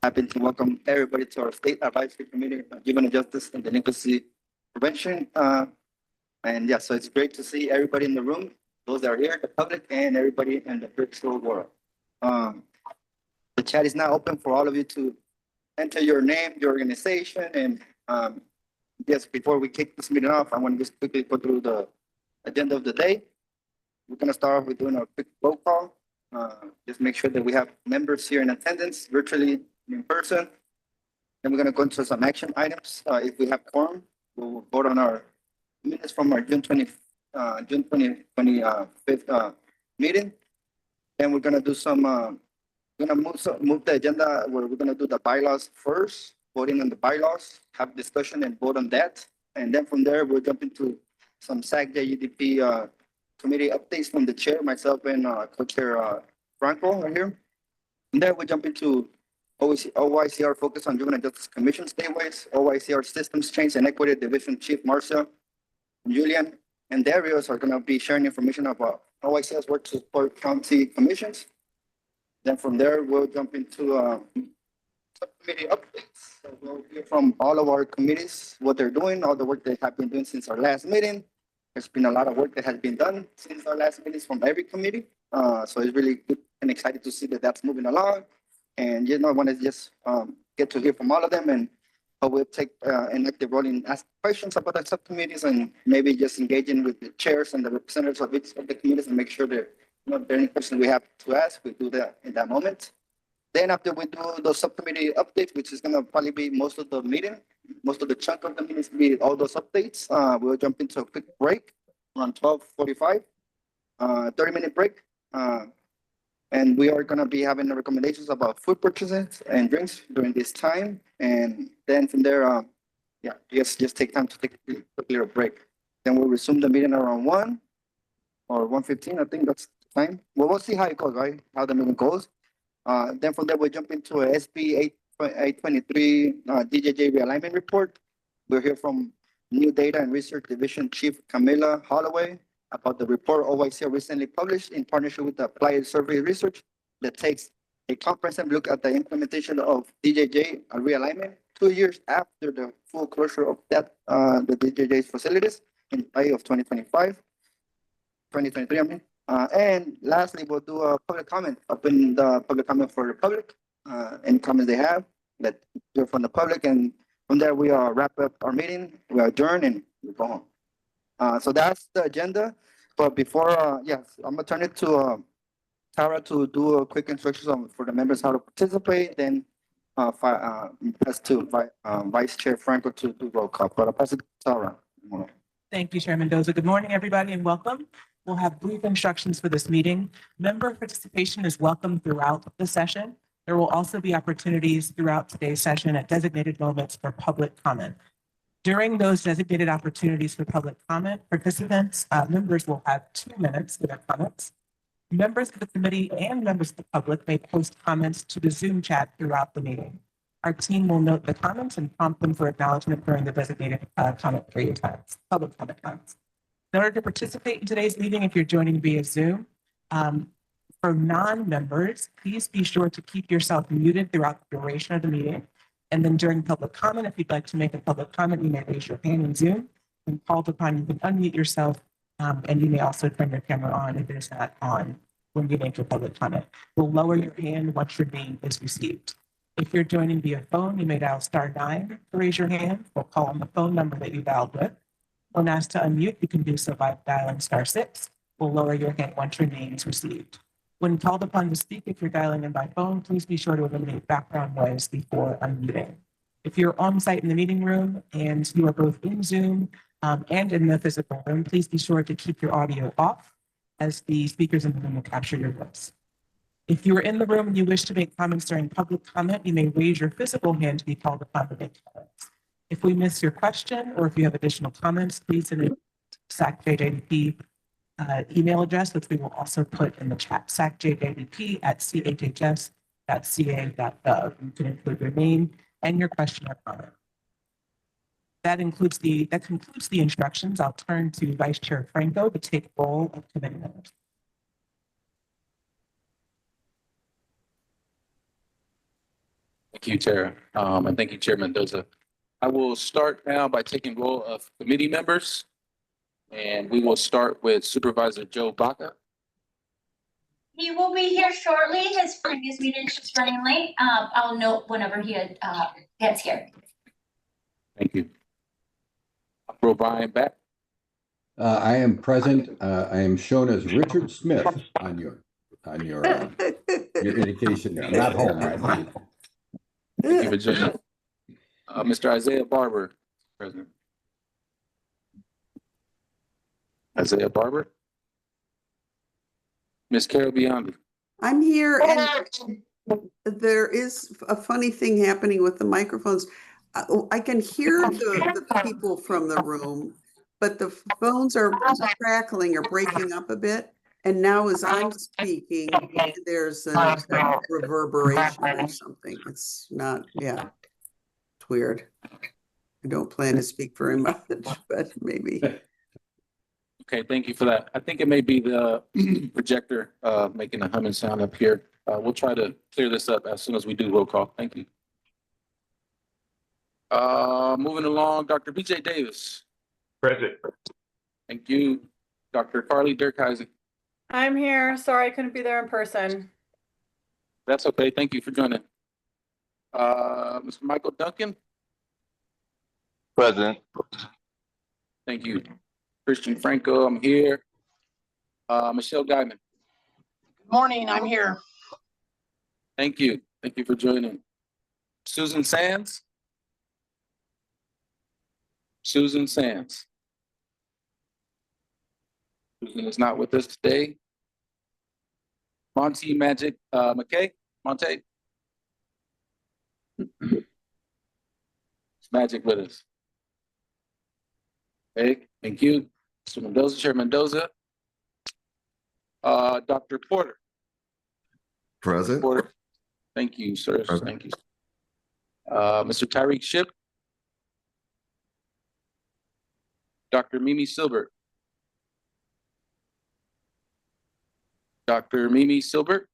Happy to welcome everybody to our State Advisory Committee on Juvenile Justice and Delinquency Prevention. And yeah, so it's great to see everybody in the room, those that are here, the public, and everybody in the virtual world. The chat is now open for all of you to enter your name, your organization, and yes, before we kick this meeting off, I want to just quickly go through the agenda of the day. We're going to start off with doing a quick roll call. Just make sure that we have members here in attendance, virtually in person. Then we're going to go into some action items. If we have quorum, we'll vote on our minutes from our June 2025 meeting. Then we're going to do some, we're going to move the agenda where we're going to do the bylaws first, voting on the bylaws, have discussion and vote on that. And then from there, we'll jump into some SACJJDP committee updates from the chair, myself and co-chair Franco right here. And then we jump into OYCR focus on Juvenile Justice Commission stateways, OYCR systems change and equity division chief Marcia, Julian, and Darius are going to be sharing information about OYCR's work to support county commissions. Then from there, we'll jump into subcommittee updates. So we'll hear from all of our committees, what they're doing, all the work they have been doing since our last meeting. There's been a lot of work that has been done since our last meetings from every committee. So it's really good and excited to see that that's moving along. And I want to just get to hear from all of them, and we'll take an active role in asking questions about the subcommittees and maybe just engaging with the chairs and the representatives of each of the committees and make sure that if there are any questions we have to ask, we do that in that moment. Then after we do the subcommittee updates, which is going to probably be most of the meeting, most of the chunk of the meetings be all those updates, we'll jump into a quick break around 12:45, 30-minute break. And we are going to be having the recommendations about food purchases and drinks during this time. And then from there, just take time to take a quick little break. Then we'll resume the meeting around 1 or 1:15. I think that's the time. Well, we'll see how it goes, right? How the meeting goes. Then from there, we'll jump into a SB 823 DJJ realignment report. We'll hear from New Data and Research Division Chief Camila Holloway about the report OYCR recently published in partnership with the Applied Survey Research that takes a comprehensive look at the implementation of DJJ realignment 2 years after the full closure of the DJJ's facilities in May of 2023, I mean. And lastly, we'll do a public comment, open the public comment for the public, any comments they have, that hear from the public, and from there we wrap up our meeting, we adjourn, and we go home. So that's the agenda. But before, I'm gonna turn it to Tara to do a quick instructions for the members how to participate. Then pass to Vice Chair Franco to do roll call. But I'll pass it to Tara. Thank you, Chair Mendoza. Good morning, everybody, and welcome. We'll have brief instructions for this meeting. Member participation is welcome throughout the session. There will also be opportunities throughout today's session at designated moments for public comment. During those designated opportunities for public comment, participants, members will have 2 minutes for their comments. Members of the committee and members of the public may post comments to the Zoom chat throughout the meeting. Our team will note the comments and prompt them for acknowledgement during the designated comment period times, public comment times. In order to participate in today's meeting, if you're joining via Zoom, for non-members, please be sure to keep yourself muted throughout the duration of the meeting. And then during public comment, if you'd like to make a public comment, you may raise your hand in Zoom. When called upon, you can unmute yourself, and you may also turn your camera on if it's not on when you make your public comment. We'll lower your hand once your name is received. If you're joining via phone, you may dial *9 to raise your hand. We'll call on the phone number that you dialed with. When asked to unmute, you can do so by dialing *6. We'll lower your hand once your name is received. When called upon to speak, if you're dialing in by phone, please be sure to eliminate background noise before unmuting. If you're on site in the meeting room and you are both in Zoom and in the physical room, please be sure to keep your audio off as the speakers in the room will capture your voice. If you are in the room and you wish to make comments during public comment, you may raise your physical hand to be called upon to make comments. If we miss your question or if you have additional comments, please send it to SACJJDP email address, which we will also put in the chat, sacjdp@chhs.ca.gov. You can include your name and your question or comment. That concludes the instructions. I'll turn to Vice Chair Franco to take roll of committee members. Thank you, Tara. And thank you, Chair Mendoza. I will start now by taking roll of committee members. And we will start with Supervisor Joe Baca. He will be here shortly. His previous meeting is just running late. I'll note whenever he gets here. Thank you. Bro Brian back. I am present. I am shown as Richard Smith on your indication there. I'm not home right now. Thank you for joining. Mr. Isaiah Barber, President. Isaiah Barber. Ms. Carol Biondi. I'm here, and there is a funny thing happening with the microphones. I can hear the people from the room, but the phones are crackling or breaking up a bit. And now as I'm speaking, there's a reverberation or something. It's not, yeah, it's weird. I don't plan to speak very much, but maybe. Okay, thank you for that. I think it may be the projector making a humming sound up here. We'll try to clear this up as soon as we do roll call. Thank you. Moving along, Dr. BJ Davis. Present. Thank you. Dr. Carly Durkheisen. I'm here. Sorry I couldn't be there in person. That's okay. Thank you for joining. Mr. Michael Duncan. Present. Thank you. Christian Franco, I'm here. Michelle Guyman. Good morning, I'm here. Thank you. Thank you for joining. Susan Sands. Susan Sands. Susan is not with us today. Monty Magic McKay. Monte. It's Magic with us. Okay, thank you. Mr. Mendoza, Chair Mendoza. Dr. Porter. Present. Porter. Thank you, sir. Present. Thank you. Mr. Tyreek Ship. Dr. Mimi Silbert. Dr. Mimi Silbert.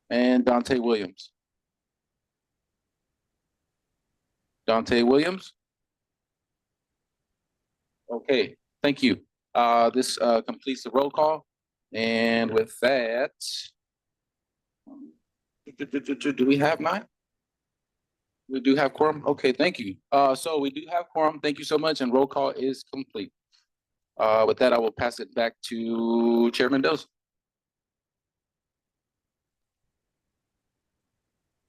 And Dante Williams. Dante Williams. Okay, thank you. This completes the roll call. And with that, do we have 9? We do have quorum. Okay, thank you. So we do have quorum. Thank you so much. And roll call is complete. With that, I will pass it back to Chair Mendoza.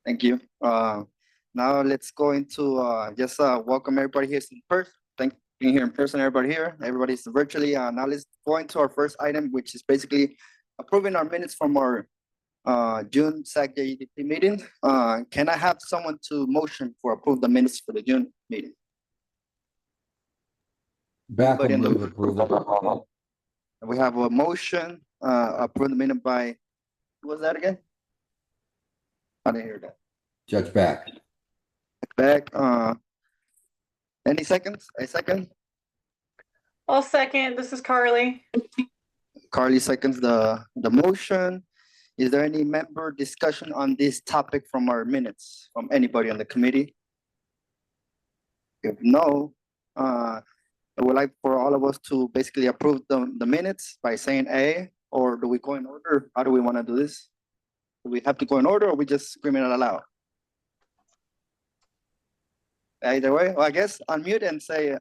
Thank you. Now let's go into just welcome everybody here in person. Thank you for being here in person, everybody here. Everybody's virtually. Now let's go into our first item, which is basically approving our minutes from our June SACJJDP meeting. Can I have someone to motion for approve the minutes for the June meeting? Back But in and the- move approval. We have a motion, approve the minute by, who was that again? I didn't hear that. Judge Back. Back, any seconds? A second? I'll second. This is Carly. Carly seconds the motion. Is there any member discussion on this topic from our minutes, from anybody on the committee? If no, I would like for all of us to basically approve the minutes by saying A, or do we go in order? How do we want to do this? Do we have to go in order, or we just screaming it aloud? Either way, well, I guess unmute and say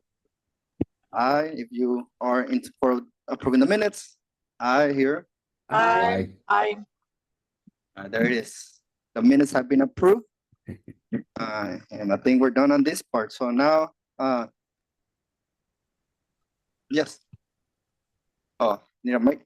aye if you are into for approving the minutes. Aye here. Aye. There it is. The minutes have been approved. And I think we're done on this part. So now, yes. Oh, need a mic?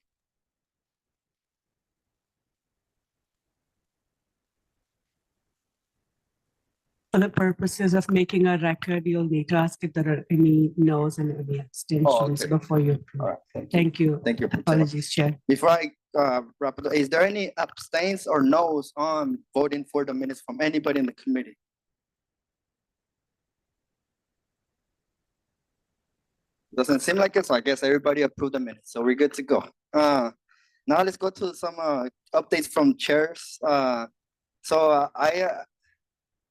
For the purposes of making a record, you'll need to ask if there are any no's and any abstentions okay. before you All approve. right, Thank you. Thank you. Apologies, Chair. Before I wrap it up, is there any abstains or no's on voting for the minutes from anybody in the committee? Doesn't seem like it, so I guess everybody approved the minutes, so we're good to go. Now let's go to some updates from chairs. So I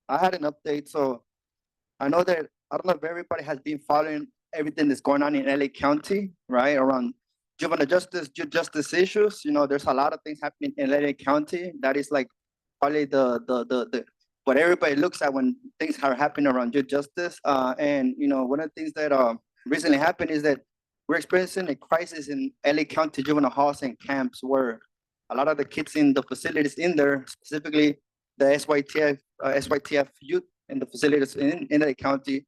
had an update. So I know that I don't know if everybody has been following everything that's going on in LA County, right? Around juvenile justice issues. You know, there's a lot of things happening in LA County. That is like probably the what everybody looks at when things are happening around justice. And you know, one of the things that recently happened is that we're experiencing a crisis in LA County juvenile halls and camps where a lot of the kids in the facilities in there, specifically the SYTF youth in the facilities in LA County,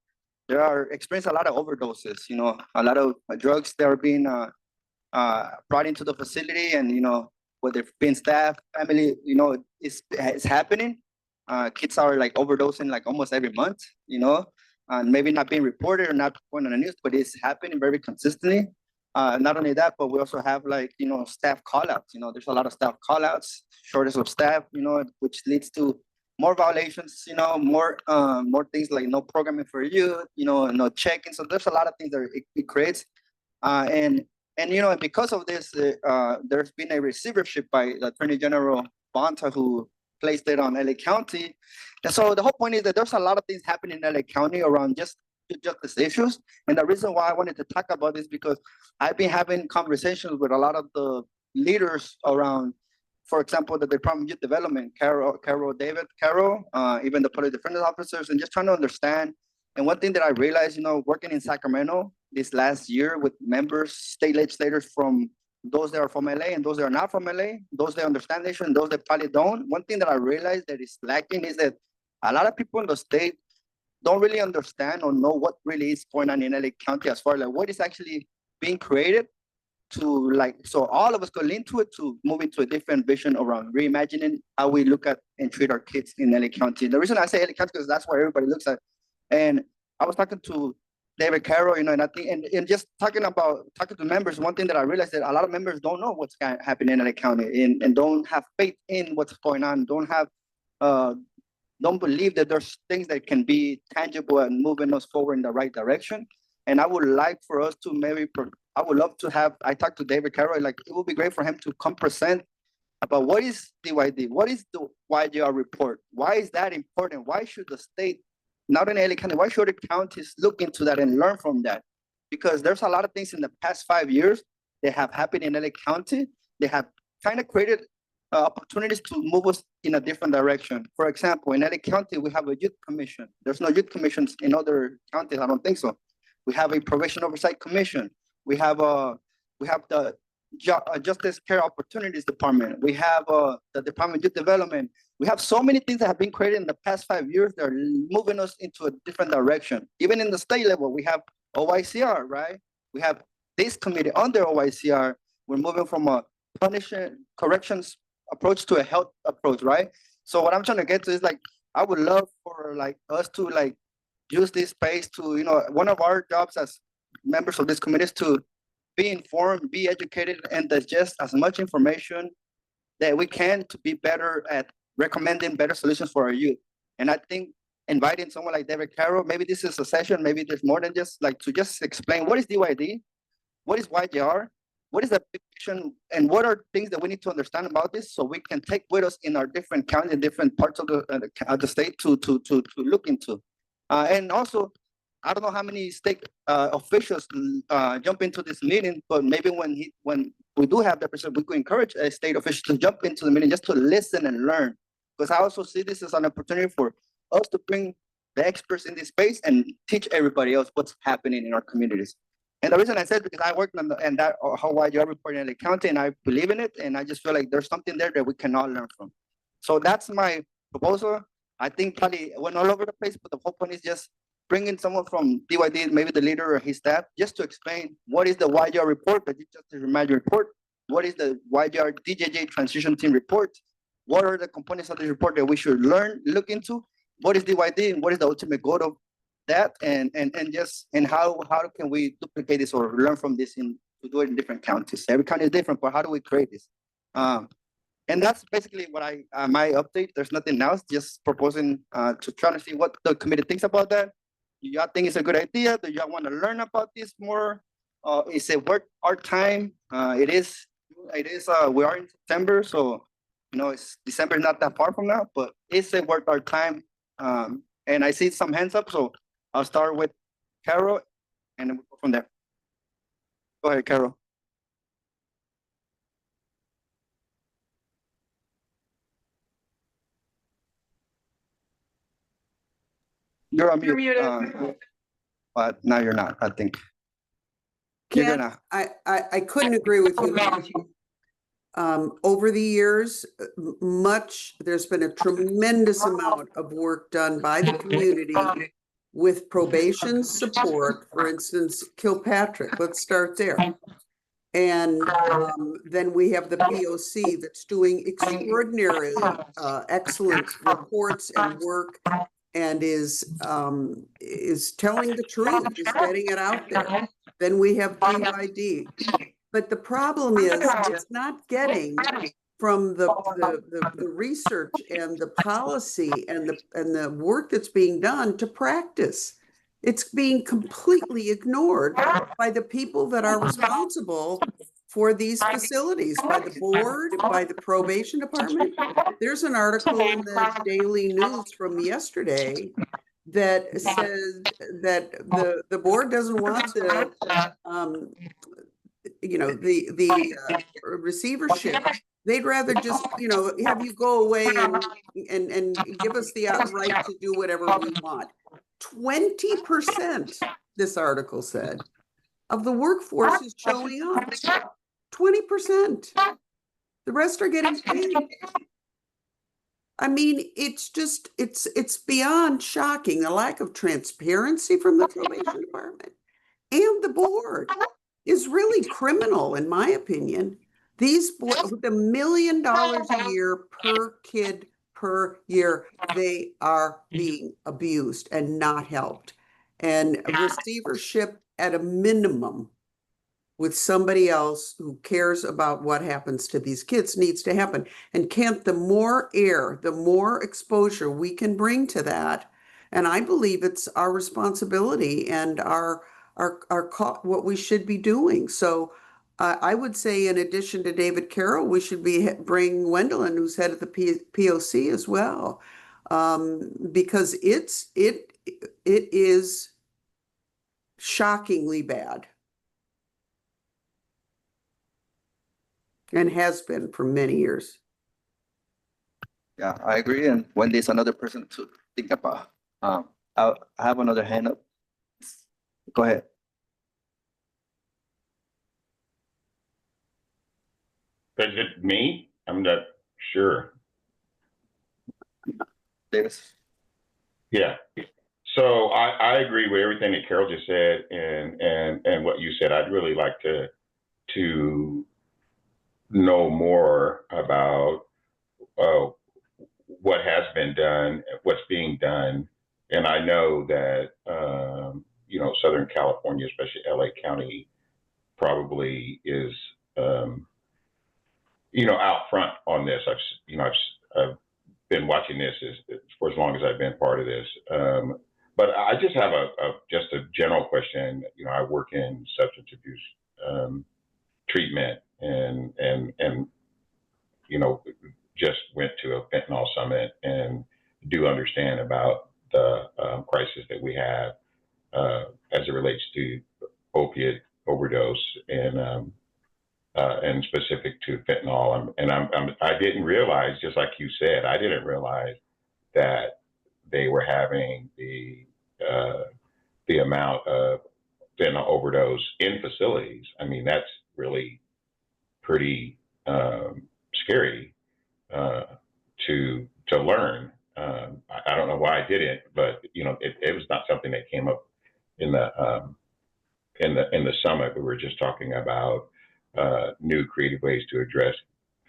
there are experiencing a lot of overdoses, you know, a lot of drugs that are being brought into the facility, and, you know, whether it's being staff, family, you know, it's happening. Kids are like overdosing like almost every month, you know, and maybe not being reported or not going on the news, but it's happening very consistently. Not only that, but we also have like, you know, staff call-outs. You know, there's a lot of staff call-outs, shortage of staff, you know, which leads to more violations, you know, more things like no programming for youth, you know, no checking. So there's a lot of things that it creates. And you know, because of this, there's been a receivership by the Attorney General Bonta, who placed it on LA County. And so the whole point is that there's a lot of things happening in LA County around justice issues. And the reason why I wanted to talk about this because I've been having conversations with a lot of the leaders around, for example, the Department of Youth Development, Carol, even the police defenders officers, and just trying to understand. And one thing that I realized, you know, working in Sacramento this last year with members, state legislators from those that are from LA and those that are not from LA, those that understand the issue and those that probably don't. One thing that I realized that is lacking is that a lot of people in the state don't really understand or know what really is going on in LA County as far as like what is actually being created to like, so all of us could lean to it to move into a different vision around reimagining how we look at and treat our kids in LA County. The reason I say LA County is because that's where everybody looks at. And I was talking to David Carroll, you know, and I think, and just talking to members, one thing that I realized that a lot of members don't know what's happening in LA County and don't have faith in what's going on, don't believe that there's things that can be tangible and moving us forward in the right direction. And I would like for us to I would love to have, I talked to David Carroll, like it would be great for him to come present about what is DYD, what is the YGR report? Why is that important? Why should the state, not in LA County, why should the counties look into that and learn from that? Because there's a lot of things in the past 5 years that have happened in LA County. They have kind of created opportunities to move us in a different direction. For example, in LA County, we have a youth commission. There's no youth commissions in other counties, I don't think so. We have a probation oversight commission. We have the Justice Care Opportunities Department. We have the Department of Youth Development. We have so many things that have been created in the past 5 years that are moving us into a different direction. Even in the state level, we have OYCR, right? We have this committee under OYCR. We're moving from a punishment corrections approach to a health approach, right? So what I'm trying to get to is like, I would love for like us to like use this space to, you know, one of our jobs as members of this committee is to be informed, be educated, and digest as much information that we can to be better at recommending better solutions for our youth. And I think inviting someone like David Carroll, maybe this is a session, maybe there's more than just like to just explain what is DYD, what is YGR, what is the vision, and what are things that we need to understand about this so we can take with us in our different counties, different parts of the state to look into. And also, I don't know how many state officials jump into this meeting, but maybe when we do have that person, we could encourage a state official to jump into the meeting just to listen and learn. Because I also see this as an opportunity for us to bring the experts in this space and teach everybody else what's happening in our communities. And the reason I said because I worked on that Hawaii job report in the county, and I believe in it, and I just feel like there's something there that we can all learn from. So that's my proposal. I think probably went all over the place, but the whole point is just bringing someone from DYD, maybe the leader or his staff, just to explain what is the YGR report, the Justice Reimagining report, what is the YGR DJJ transition team report, what are the components of the report that we should look into, what is DYD, and what is the ultimate goal of that, and how can we duplicate this or learn from this to do it in different counties. Every county is different, but how do we create this? And that's basically what my update. There's nothing else, just proposing to try to see what the committee thinks about that. Do y'all think it's a good idea? Do y'all want to learn about this more? Is it worth our time? It is, we are in September, so it's December, not that far from now, but it's worth our time. And I see some hands up, so I'll start with Carol and then we'll go from there. Go ahead, Carol. You're on You're mute. muted. But now you're not, I think. You're Ken, gonna, I couldn't agree with you more. Over the years, there's been a tremendous amount of work done by the community with probation support, for instance, Kilpatrick, let's start there. And then we have the POC that's doing extraordinarily excellent reports and work and is telling the truth, is getting it out there. Then we have PYD. But the problem is it's not getting from the research and the policy and the work that's being done to practice. It's being completely ignored by the people that are responsible for these facilities, by the board, by the probation department. There's an article in the Daily News from yesterday that says that the board doesn't want the receivership. They'd rather just, have you go away and give us the right to do whatever we want. 20%, this article said, of the workforce is showing up. 20%. The rest are getting paid. I mean, it's just, it's beyond shocking, the lack of transparency from the probation department and the board is really criminal, in my opinion. These boys, with $1 million a year per kid per year, they are being abused and not helped. And a receivership at a minimum with somebody else who cares about what happens to these kids needs to happen. And Kent, the more air, the more exposure we can bring to that. And I believe it's our responsibility and what we should be doing. So I would say, in addition to David Carroll, we should be bring Wendelin, who's head of the POC as well, because it is shockingly bad and has been for many years. yeah, I agree. And Wendy's another person to think about. I have another hand up. Go ahead. Is it me? I'm not sure. Davis. Yeah. So I agree with everything that Carol just said and what you said. I'd really like to know more about what has been done, what's being done. And I know that, Southern California, especially LA County, probably is, out front on this. I've been watching this for as long as I've been part of this. But I just have just a general question. I work in substance abuse treatment and just went to a fentanyl summit and do understand about the crisis that we have as it relates to opiate overdose and specific to fentanyl. I didn't realize, just like you said, I didn't realize that they were having the amount of fentanyl overdose in facilities. I mean, that's really pretty scary to learn. I don't know why I didn't, but it was not something that came up in the summit. We were just talking about new creative ways to address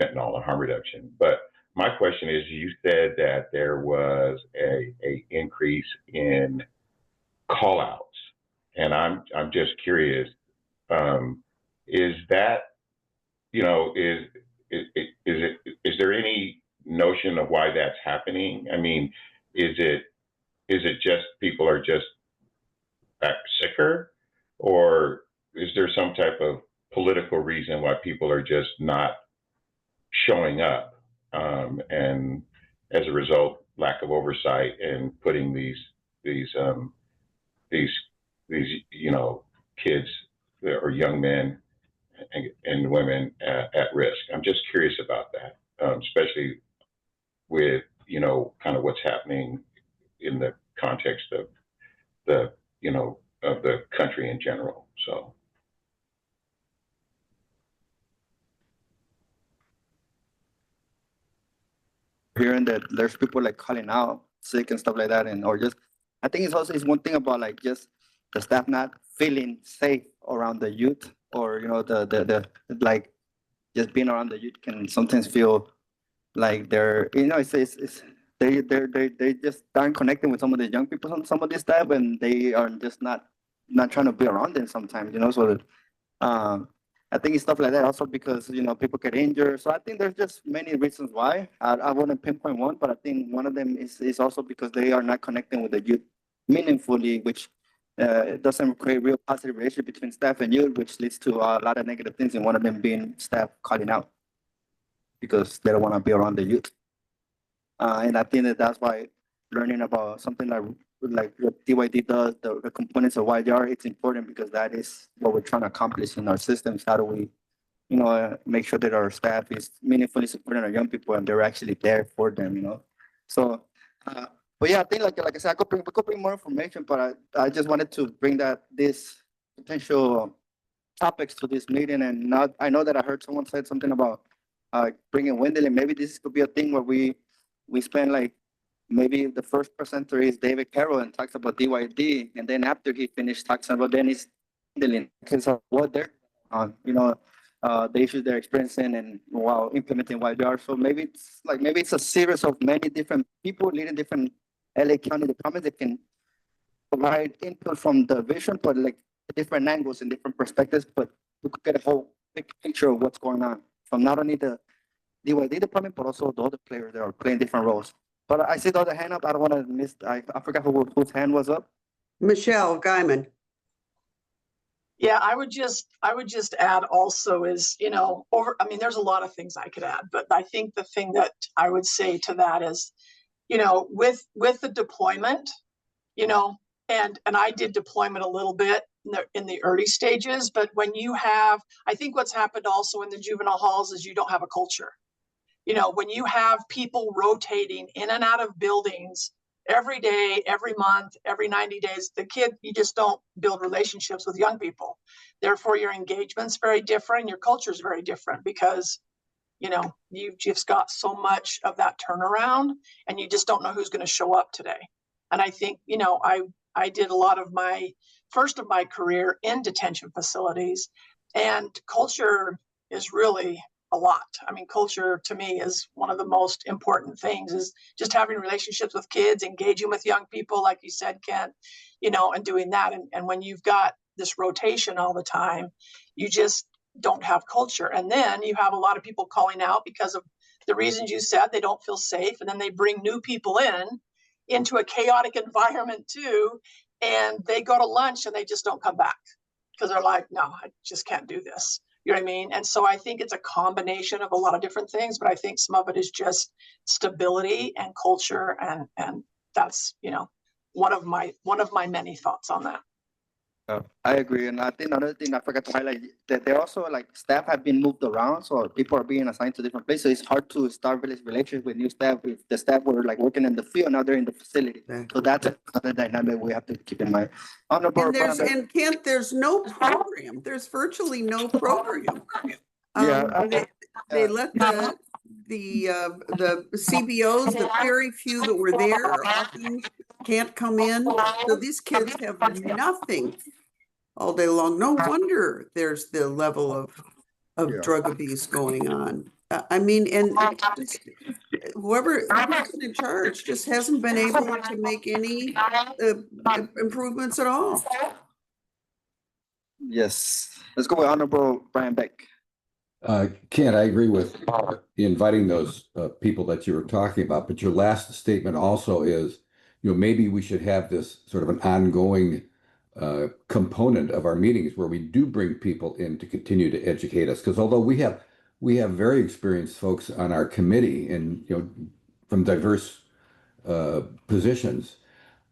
fentanyl and harm reduction. But my question is, you said that there was a increase in call outs, and I'm just curious, is that, is there any notion of why that's happening? I mean, is it just people are just sicker, or is there some type of political reason why people are just not showing up? and as a result, lack of oversight in putting these you know, kids or young men and women at risk. I'm just curious about that, especially with, you know, kind of what's happening in the context of the, you know, of the country in general. So. Hearing that there's people like calling out sick and stuff like that, and or just I think it's also one thing about like just the staff not feeling safe around the youth, or you know the like just being around the youth can sometimes feel like they're, you know, it's they just aren't connecting with some of the young people on some of this staff, and they are just not trying to be around them sometimes, you know. So I think it's stuff like that also because, you know, people get injured. So I think there's just many reasons why. I wouldn't pinpoint one, but I think one of them is also because they are not connecting with the youth meaningfully, which it doesn't create real positive relationship between staff and youth, which leads to a lot of negative things, and one of them being staff calling out because they don't want to be around the youth. And I think that's why learning about something like what DYD does, the components of YDR, it's important because that is what we're trying to accomplish in our systems. How do we, you know, make sure that our staff is meaningfully supporting our young people and they're actually there for them, you know? So, but yeah, I think like I said, we could bring more information, but I just wanted to bring this potential topics to this meeting. And not, I know that I heard someone said something about bringing Wendell, and maybe this could be a thing where we spend like, maybe the first presenter is David Carroll and talks about DYD, and then after he finished talking about Dennis Wendell, because of what they're on, you know, the issues they're experiencing and while implementing YDR. So maybe it's a series of many different people leading different LA County departments that can provide input from the vision, but like different angles and different perspectives, but we could get a whole big picture of what's going on from not only the DYD department, but also the other players that are playing different roles. But I see the other hand up. I don't want to miss. I forgot whose hand was up. Michelle Guyman. Yeah, I would just add also is, you know, I mean, there's a lot of things I could add, but I think the thing that I would say to that is, you know, with the deployment, you know, and I did deployment a little bit in the early stages, but when you have, I think what's happened also in the juvenile halls is you don't have a culture. You know, when you have people rotating in and out of buildings every day, every month, every 90 days, you just don't build relationships with young people. Therefore, your engagement's very different. Your culture is very different because, you know, you've just got so much of that turnaround and you just don't know who's going to show up today. And I think, you know, I did a lot of first of my career in detention facilities, and culture is really a lot. I mean, culture to me is one of the most important things, is just having relationships with kids, engaging with young people, like you said, Kent, you know, and doing that. And when you've got this rotation all the time, you just don't have culture. And then you have a lot of people calling out because of the reasons you said. They don't feel safe. And then they bring new people into a chaotic environment too. And they go to lunch and they just don't come back because they're like, no, I just can't do this. You know what I mean? And so I think it's a combination of a lot of different things, but I think some of it is just stability and culture. And that's, you know, one of my many thoughts on that. I agree. And I think another thing I forgot to highlight, that they're also like staff have been moved around. So people are being assigned to different places. It's hard to start relationships with new staff. If the staff were like working in the field, now they're in the facility. So that's another dynamic we have to keep in mind. And Kent, there's no program. There's virtually no program. They let the CBOs, the very few that were there, often can't come in. So these kids have nothing all day long. No wonder there's the level of drug abuse going on. I mean, and just, whoever's in charge just hasn't been able to make any improvements at all. Yes. Let's go with Honorable Brian Beck. Ken, I agree with inviting those people that you were talking about, but your last statement also is, you know, maybe we should have this sort of an ongoing component of our meetings where we do bring people in to continue to educate us. Because although we we have very experienced folks on our committee and, from diverse positions.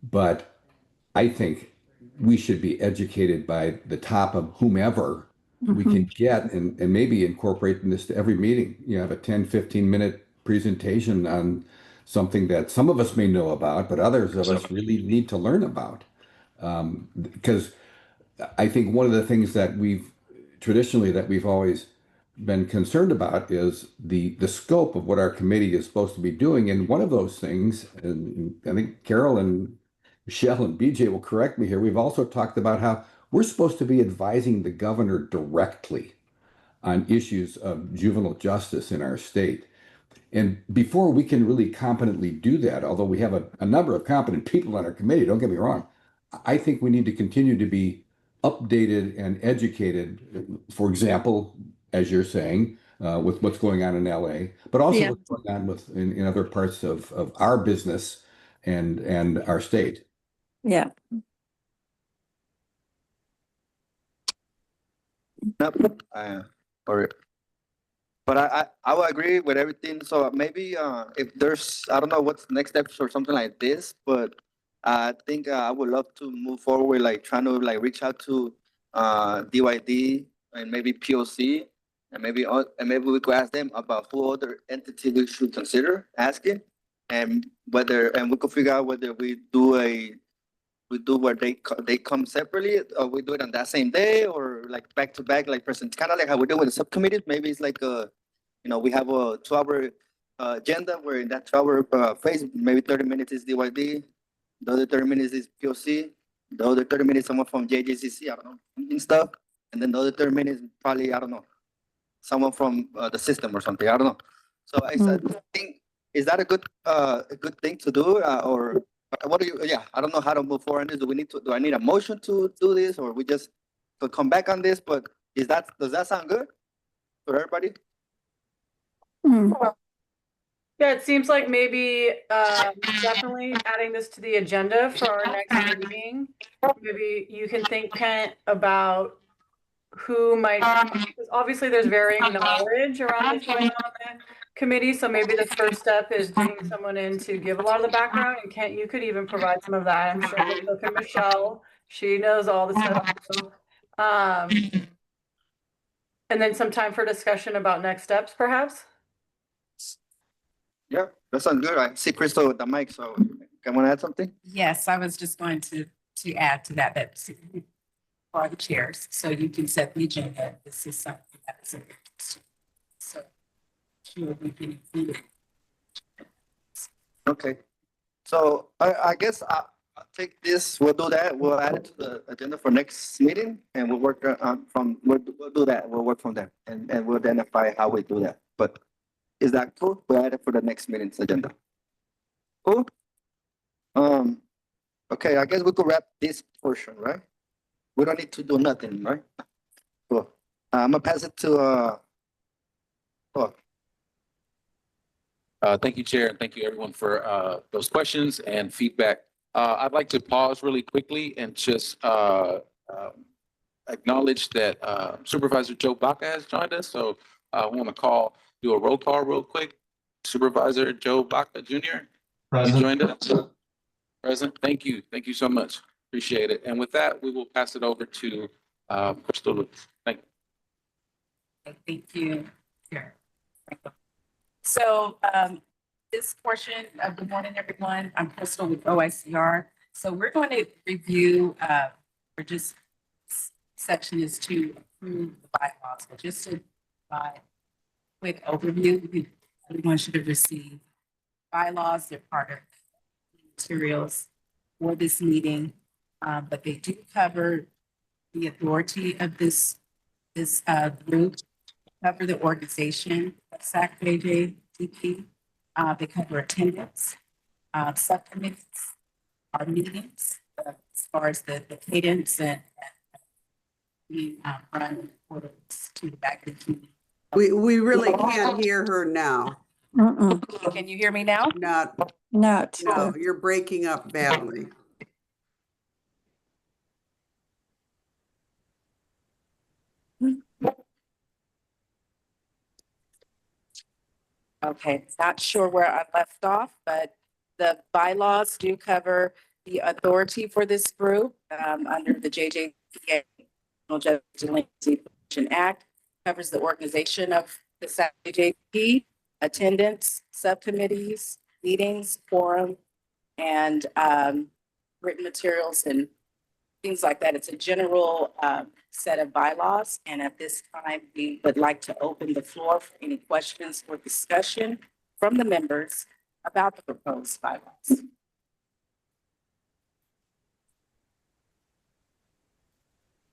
But I think we should be educated by the top of whomever we can get and maybe incorporate this to every meeting. You have a 10, 15-minute presentation on something that some of us may know about, but others of us really need to learn about. Because I think one of the things that we've always been concerned about is the scope of what our committee is supposed to be doing. And one of those things, and I think Carol and Michelle and BJ will correct me here, we've also talked about how we're supposed to be advising the governor directly on issues of juvenile justice in our state. And before we can really competently do that, although we have a number of competent people on our committee, don't get me wrong, I think we need to continue to be updated and educated, for example, as you're saying, with what's going on in LA, but also Yeah. what's going on in other parts of our business and our state. Yeah. Nope. Or, but I will agree with everything. So maybe if there's, I don't know what's the next steps or something like this, but I think I would love to move forward, like trying to like reach out to DYD and maybe POC, and maybe we could ask them about who other entity we should consider asking, and we could figure out whether we do where they come separately, or we do it on that same day, or like back to back, like present, kind of like how we do with the subcommittees. Maybe it's like we have a 2-hour agenda where in that 2-hour phase, maybe 30 minutes is DYD, the other 30 minutes is POC, the other 30 minutes someone from JJCC, I don't know, and stuff, and then the other 30 minutes probably, I don't know, someone from the system or something, I don't know. So I think, is that a good thing to do, or what do you? Yeah, I don't know how to move forward on this. Do I need a motion to do this, or we just to come back on this? But does that sound good for everybody? Yeah, it seems like maybe definitely adding this to the agenda for our next meeting. Maybe you can think, Kent, about who might, because obviously there's varying knowledge around what's going on the committee. So maybe the first step is bringing someone in to give a lot of the background. And Kent, you could even provide some of that. I'm sure so can Michelle. She knows all the stuff. So, and then some time for discussion about next steps, perhaps. Yeah, that sounds good. I see Crystal with the mic, so can I add something? Yes, I was just going to add to that for the chairs, so you can set the agenda. This is something that's so sure we can include it. Okay, so I guess I'll take this. We'll do that. We'll add it to the agenda for next meeting, and we'll work we'll do that. We'll work from there, and we'll identify how we do that. But is that cool? We'll add it for the next meeting's agenda. Cool. Okay, I guess we could wrap this portion, right? We don't need to do nothing, right? Cool. I'm gonna pass it to Thank you, Chair, and thank you everyone for those questions and feedback. I'd like to pause really quickly and just acknowledge that Supervisor Joe Baca has joined us. So I want to do a roll call real quick. Supervisor Joe Baca Jr. Present. You joined us. Present. Thank you. Thank you so much. Appreciate it. And with that, we will pass it over to Crystal Lewis. Thank you. Thank you. Sure. So this portion of good morning, everyone. I'm Crystal with OICR. So we're going to review, section is to approve the bylaws. So just to quick overview, everyone should have received bylaws. They're part of materials for this meeting, but they do cover the authority of this group, cover the organization of SACJJDP. They cover attendance, subcommittees, our meetings, as far as the cadence and we run reports to the back of the community. We really can't hear her now. Can you hear me now? No, you're breaking up badly. Okay, not sure where I left off, but the bylaws do cover the authority for this group under the JJDP Judge Delinquency Prevention Act, covers the organization of the SACJJDP, attendance, subcommittees, meetings, quorum, and written materials and things like that. It's a general set of bylaws. And at this time, we would like to open the floor for any questions or discussion from the members about the proposed bylaws.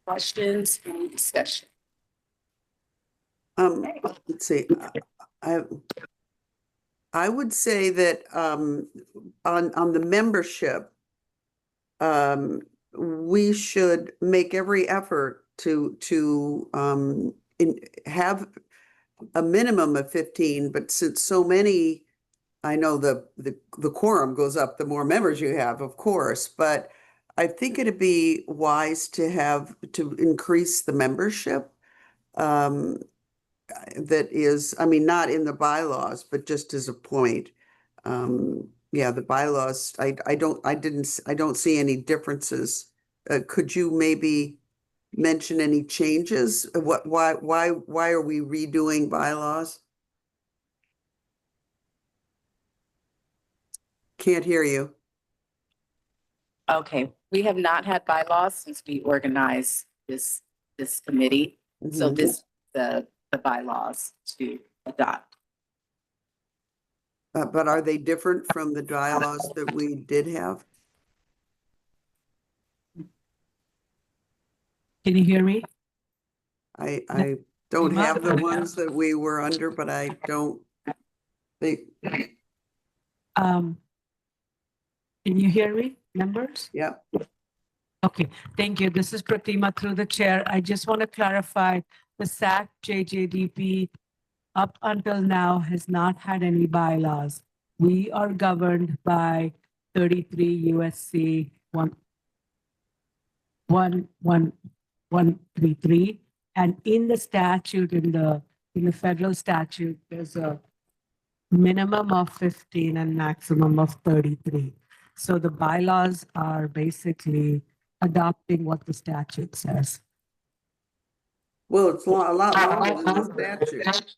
Questions, any discussion? Let's see, I would say that, on the membership, we should make every effort to have a minimum of 15, but since so many, I know the quorum goes up, the more members you have, of course, but I think it'd be wise to increase the membership. That is, I mean, not in the bylaws, but just as a point. Yeah, the bylaws, I don't see any differences. Could you maybe mention any changes? Why are we redoing bylaws? Can't hear you. Okay, we have not had bylaws since we organized this committee. So Mhm. this is the bylaws to adopt. But are they different from the bylaws that we did have? Can you hear me? I don't have the ones that we were under, but I don't think, Can you hear me, members? yeah. Okay, thank you. This is Pratima through the chair. I just want to clarify, the SACJJDP up until now has not had any bylaws. We are governed by 33 USC 133. And in the statute, in the federal statute, there's a minimum of 15 and maximum of 33. So the bylaws are basically adopting what the statute says. Well, it's a lot longer than the statute.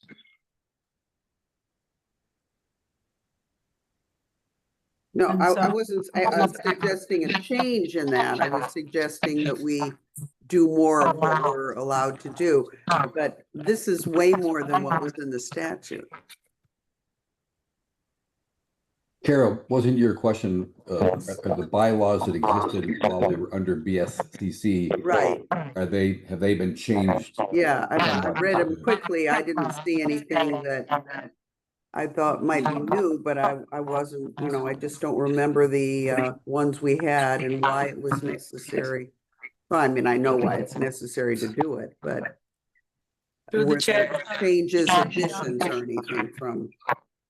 No, And I so- wasn't, I was suggesting a change in that. I was suggesting that we do more of what we're allowed to do. But this is way more than what was in the statute. Carol, wasn't your question, are the bylaws that existed while they were under BSCC, Right, have they been changed? yeah, I read them quickly. I didn't see anything that I thought might be new, but I wasn't, I just don't remember the ones we had and why it was necessary. Well, I mean, I know why it's necessary to do it, but Through the were there chair. changes, additions or anything from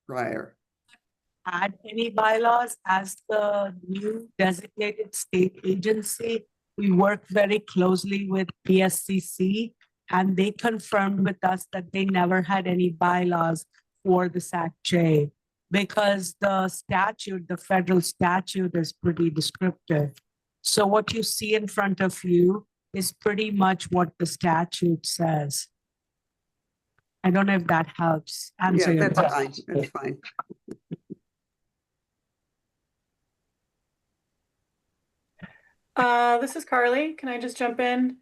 prior? Add any bylaws as the new designated state agency. We work very closely with PSCC, and they confirmed with us that they never had any bylaws for the SACJ because the statute, the federal statute, is pretty descriptive. So what you see in front of you is pretty much what the statute says. I don't know if that helps answer Yeah, your that's question. fine, that's fine. This is Carly. Can I just jump in?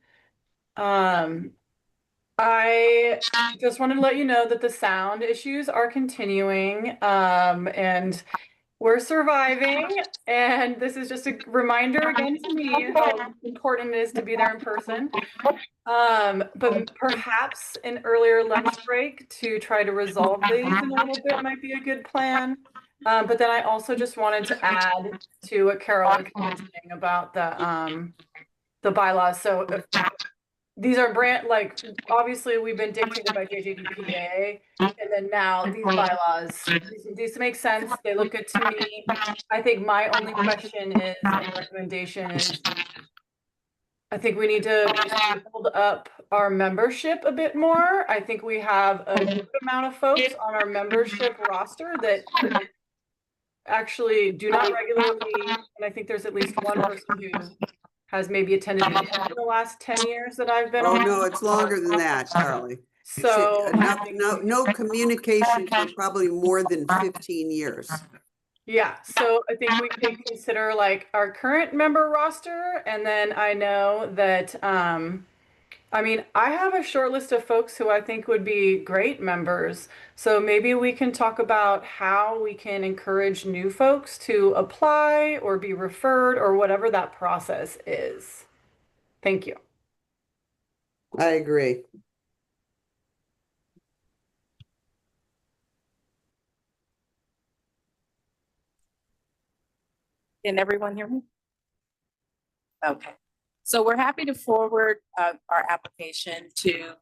I just wanted to let you know that the sound issues are continuing, and we're surviving. And this is just a reminder again to me how important it is to be there in person. But perhaps an earlier lunch break to try to resolve these in a little bit might be a good plan. But then I also just wanted to add to what Carol was mentioning about the bylaws. So if these are obviously we've been dictated by JJDPA, and then now these bylaws, these make sense. They look good to me. I think my only question and recommendation is, I think we need to build up our membership a bit more. I think we have a good amount of folks on our membership roster that actually do not regularly, and I think there's at least one person who has maybe attended in the last 10 years that I've been Oh, on. no, it's longer than that, Charlie. So No communication for probably more than 15 years. yeah, so I think we could consider like our current member roster, and then I know that I mean, I have a short list of folks who I think would be great members. So maybe we can talk about how we can encourage new folks to apply or be referred or whatever that process is. Thank you. I agree. Can everyone hear me? Okay, so we're happy to forward our application to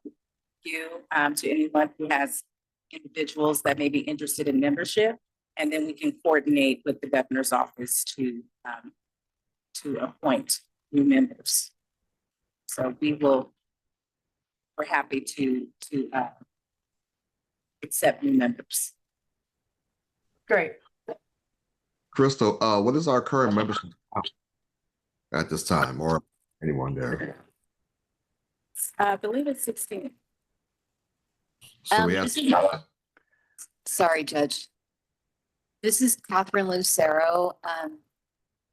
you, to anyone who has individuals that may be interested in membership. And then we can coordinate with the governor's office to appoint new members. So we're happy to accept new members. Great. Crystal, what is our current membership at this time, or anyone there? I believe it's 16. So we have, Sorry, Judge. This is Catherine Lucero.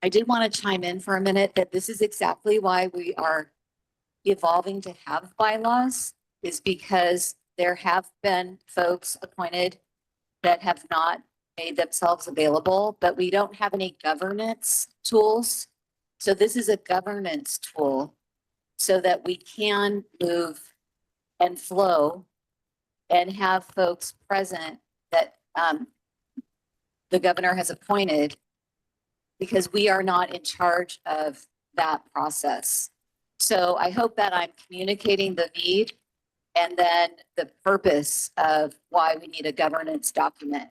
I did want to chime in for a minute that this is exactly why we are evolving to have bylaws, is because there have been folks appointed that have not made themselves available, but we don't have any governance tools. So this is a governance tool so that we can move and flow and have folks present that the governor has appointed, because we are not in charge of that process. So I hope that I'm communicating the need and then the purpose of why we need a governance document.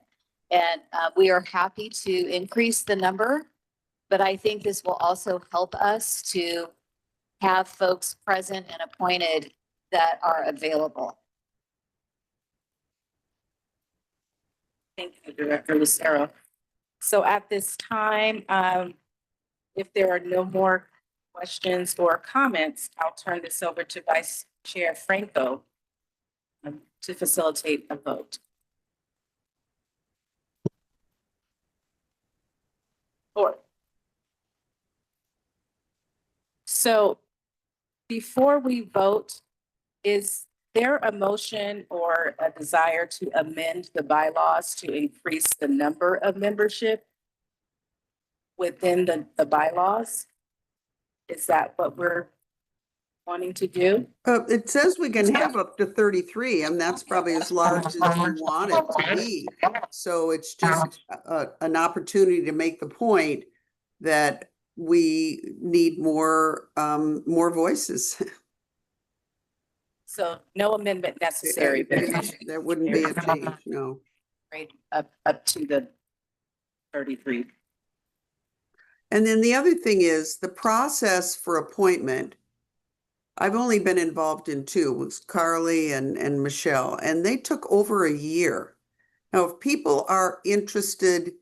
And we are happy to increase the number, but I think this will also help us to have folks present and appointed that are available. Thank you, Director Lucero. So at this time, if there are no more questions or comments, I'll turn this over to Vice Chair Franco to facilitate a vote. So before we vote, is there a motion or a desire to amend the bylaws to increase the number of membership within the bylaws? Is that what we're wanting to do? It says we can have up to 33, and that's probably as large as we want it to be. So it's just an opportunity to make the point that we need more voices. So no amendment necessary, but There wouldn't be a change, no. right up to the 33. And then the other thing is the process for appointment. I've only been involved in two, it was Carly and Michelle, and they took over a year. Now, if people are interested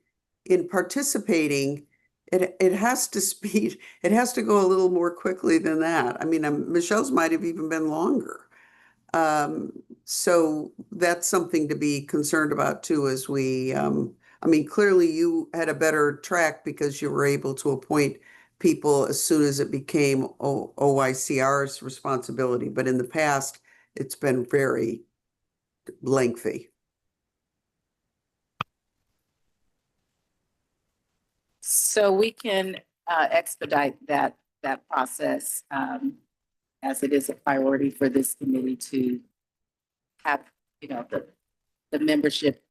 in participating, it has to speed, it has to go a little more quickly than that. I mean, Michelle's might have even been longer. So that's something to be concerned about too, as we, I mean, clearly you had a better track because you were able to appoint people as soon as it became OICR's responsibility. But in the past, it's been very lengthy. So we can expedite that process as it is a priority for this committee to have, you know, the membership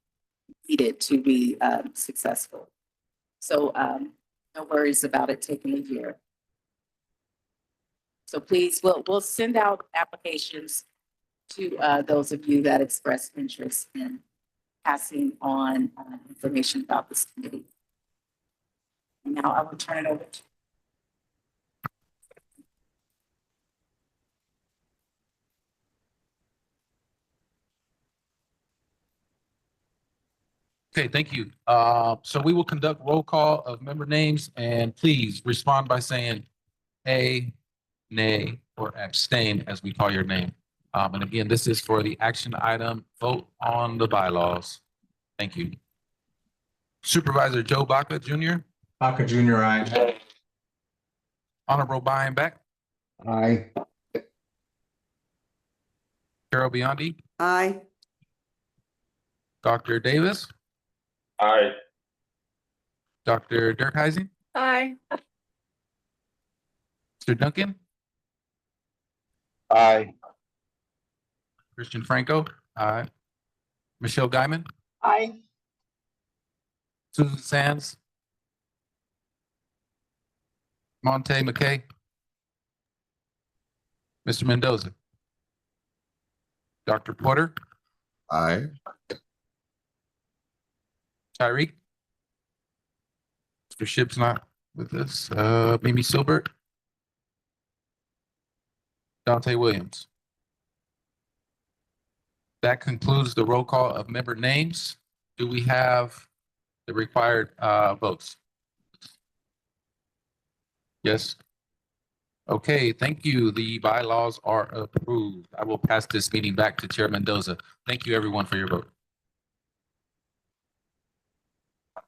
needed to be successful. So no worries about it taking a year. So please, we'll send out applications to those of you that express interest in passing on information about this committee. And now I will turn it over to Okay, thank you. So we will conduct roll call of member names, and please respond by saying a, nay, or abstain as we call your name. And again, this is for the action item, vote on the bylaws. Thank you. Supervisor Joe Baca Jr., Baca Junior, aye. Honorable Brian Beck, Aye. Carol Biondi, Aye. Dr. Davis, Aye. Dr. Dirkheisen, Aye. Mr. Duncan, Aye. Christian Franco, aye. Michelle Guyman, Aye. Susan Sands, Monte McKay, Mr. Mendoza, Dr. Porter, Aye. Tyreek, Mr. Ship's not with us, Mimi Silbert, Dante Williams. That concludes the roll call of member names. Do we have the required votes? Yes. Okay, thank you. The bylaws are approved. I will pass this meeting back to Chair Mendoza. Thank you, everyone, for your vote.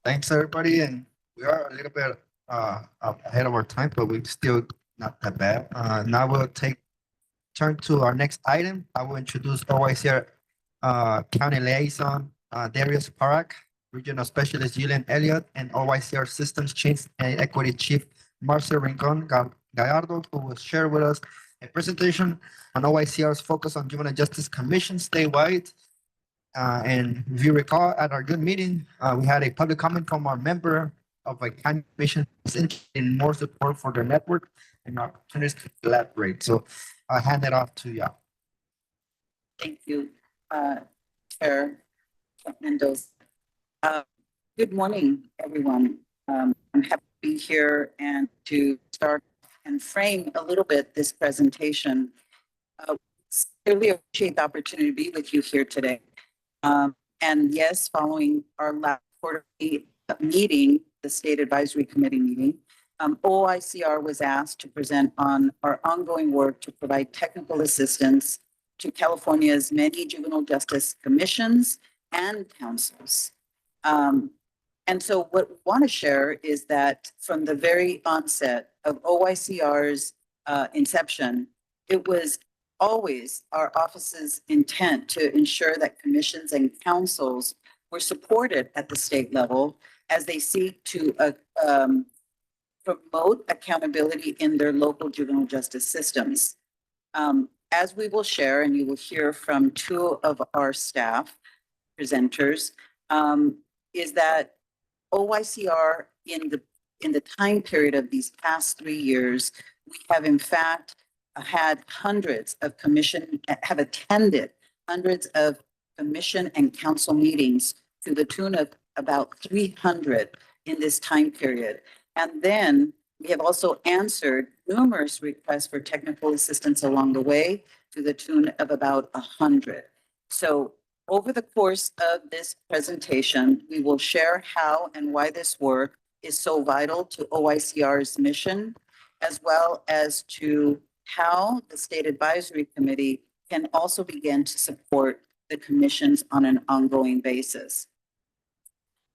Thanks, everybody, and we are a little bit ahead of our time, but we're still not that bad. Now we'll turn to our next item. I will introduce OYCR County Liaison Darius Parak, Regional Specialist Julian Elliott, and OYCR Systems Change and Equity Chief Marcel Rincon Gallardo, who will share with us a presentation on OYCR's focus on juvenile justice commission statewide. And if you recall, at our good meeting, we had a public comment from our member of a county commission in more support for the network and opportunities to collaborate. So I'll hand it off to you. Thank you, Chair Mendoza. Good morning, everyone. I'm happy to be here and to start and frame a little bit this presentation. Really appreciate the opportunity to be with you here today. And yes, following our last quarterly meeting, the State Advisory Committee meeting, OICR was asked to present on our ongoing work to provide technical assistance to California's many juvenile justice commissions and councils. And so what we want to share is that from the very onset of OICR's inception, it was always our office's intent to ensure that commissions and councils were supported at the state level as they seek to promote accountability in their local juvenile justice systems. As we will share, and you will hear from two of our staff presenters, is that OICR in the time period of these past 3 years, we have in fact have attended hundreds of commission and council meetings to the tune of about 300 in this time period. And then we have also answered numerous requests for technical assistance along the way to the tune of about 100. So over the course of this presentation, we will share how and why this work is so vital to OICR's mission, as well as to how the State Advisory Committee can also begin to support the commissions on an ongoing basis.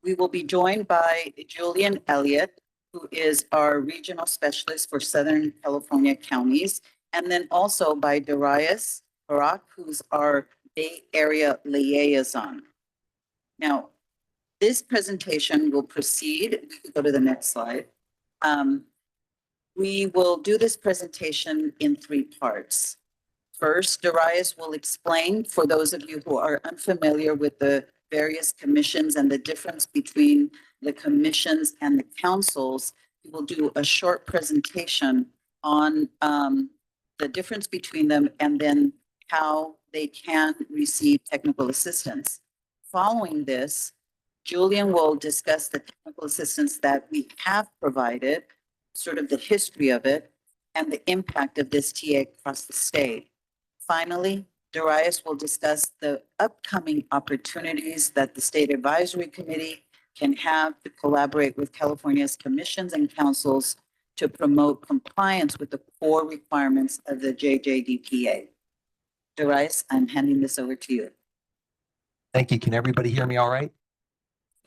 We will be joined by Julian Elliott, who is our regional specialist for Southern California counties, and then also by Darius Barak, who's our Bay Area liaison. Now, this presentation will proceed. We can go to the next slide. We will do this presentation in 3 parts. First, Darius will explain, for those of you who are unfamiliar with the various commissions and the difference between the commissions and the councils, he will do a short presentation on the difference between them and then how they can receive technical assistance. Following this, Julian will discuss the technical assistance that we have provided, sort of the history of it, and the impact of this TA across the state. Finally, Darius will discuss the upcoming opportunities that the State Advisory Committee can have to collaborate with California's commissions and councils to promote compliance with the core requirements of the JJDPA. Darius, I'm handing this over to you. Thank you. Can everybody hear me all right?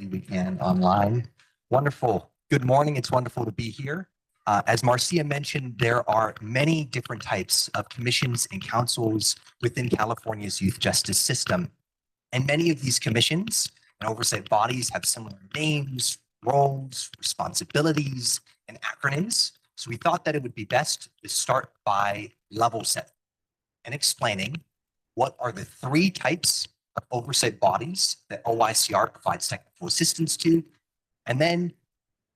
We can online. Wonderful. Good morning. It's wonderful to be here. As Marcia mentioned, there are many different types of commissions and councils within California's youth justice system. And many of these commissions and oversight bodies have similar names, roles, responsibilities, and acronyms. So we thought that it would be best to start by level setting and explaining what are the three types of oversight bodies that OICR provides technical assistance to, and then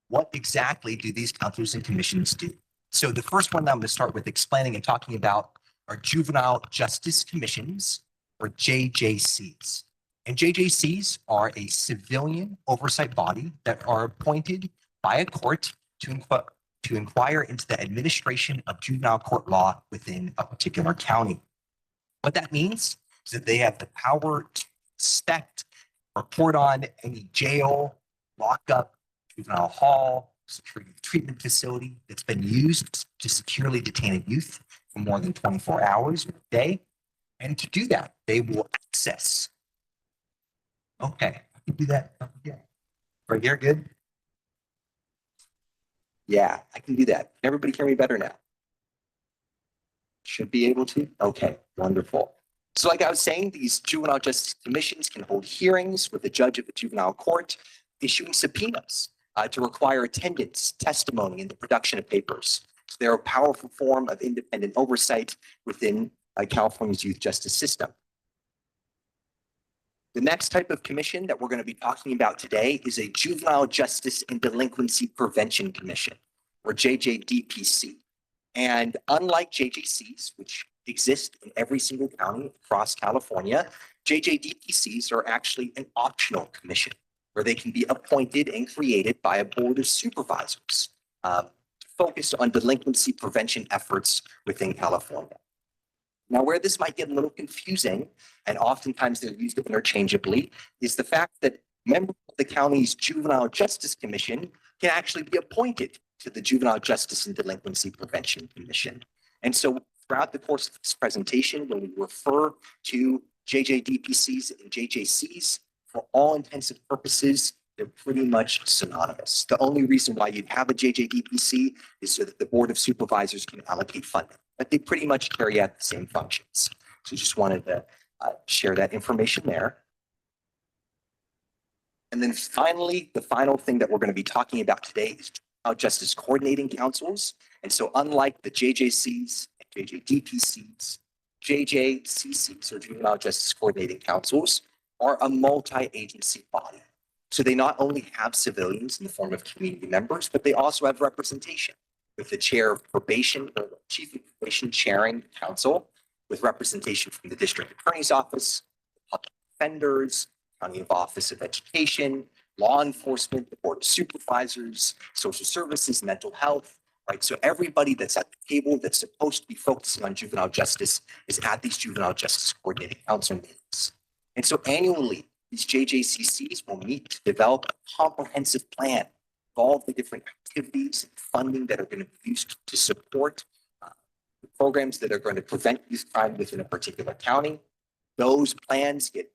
what exactly do these councils and commissions do? So the first one that I'm going to start with explaining and talking about are juvenile justice commissions, or JJCs. And JJCs are a civilian oversight body that are appointed by a court to inquire into the administration of juvenile court law within a particular county. What that means is that they have the power to inspect, report on any jail, lockup, juvenile hall, security treatment facility that's been used to securely detain a youth for more than 24 hours a day. And to do that, they will access. Okay, I can do that. Yeah. Right here, good? Yeah, I can do that. Everybody hear me better now? Should be able to? Okay, wonderful. So like I was saying, these juvenile justice commissions can hold hearings with the judge of a juvenile court, issuing subpoenas to require attendance, testimony, and the production of papers. So they're a powerful form of independent oversight within California's youth justice system. The next type of commission that we're going to be talking about today is a Juvenile Justice and Delinquency Prevention Commission, or JJDPC. And unlike JJCs, which exist in every single county across California, JJDPCs are actually an optional commission where they can be appointed and created by a board of supervisors focused on delinquency prevention efforts within California. Now, where this might get a little confusing, and oftentimes they're used interchangeably, is the fact that members of the county's Juvenile Justice Commission can actually be appointed to the Juvenile Justice and Delinquency Prevention Commission. And so throughout the course of this presentation, when we refer to JJDPCs and JJCs, for all intents and purposes, they're pretty much synonymous. The only reason why you'd have a JJDPC is so that the Board of Supervisors can allocate funding, but they pretty much carry out the same functions. So just wanted to share that information there. And then finally, the final thing that we're going to be talking about today is Juvenile Justice Coordinating Councils. And so unlike the JJCs and JJDPCs, JJCCs, or Juvenile Justice Coordinating Councils, are a multi-agency body. So they not only have civilians in the form of community members, but they also have representation with the chair of probation, or the chief of probation chairing the council, with representation from the district attorney's office, public defenders, county office of education, law enforcement, the board of supervisors, social services, mental health, right? So everybody that's at the table that's supposed to be focusing on juvenile justice is at these juvenile justice coordinating council meetings. And so annually, these JJCCs will meet to develop a comprehensive plan, all the different activities and funding that are going to be used to support the programs that are going to prevent youth crime within a particular county. Those plans get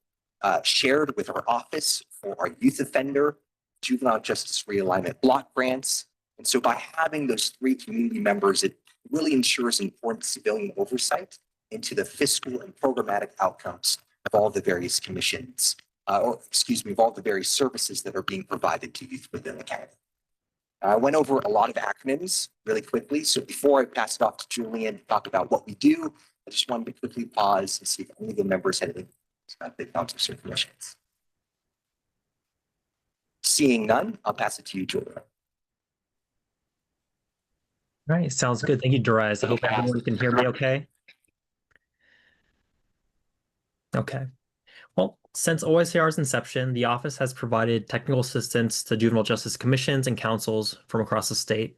shared with our office for our youth offender, juvenile justice realignment block grants. And so by having those three community members, it really ensures important civilian oversight into the fiscal and programmatic outcomes of all the various commissions, of all the various services that are being provided to youth within the county. I went over a lot of acronyms really quickly. So before I pass it off to Julian to talk about what we do, I just wanted to quickly pause and see if any of the members had any about the councils or commissions. Seeing none, I'll pass it to you, Julian. All right, sounds good. Thank you, Darius. I hope everyone can hear me okay. Okay. Well, since OICR's inception, the office has provided technical assistance to juvenile justice commissions and councils from across the state.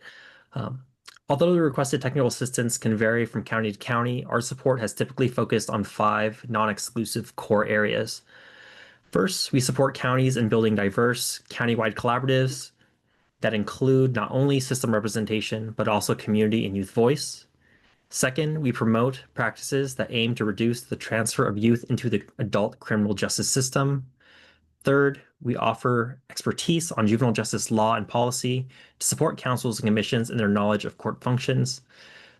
Although the requested technical assistance can vary from county to county, our support has typically focused on 5 non-exclusive core areas. First, we support counties in building diverse countywide collaboratives that include not only system representation, but also community and youth voice. Second, we promote practices that aim to reduce the transfer of youth into the adult criminal justice system. Third, we offer expertise on juvenile justice law and policy to support councils and commissions in their knowledge of court functions.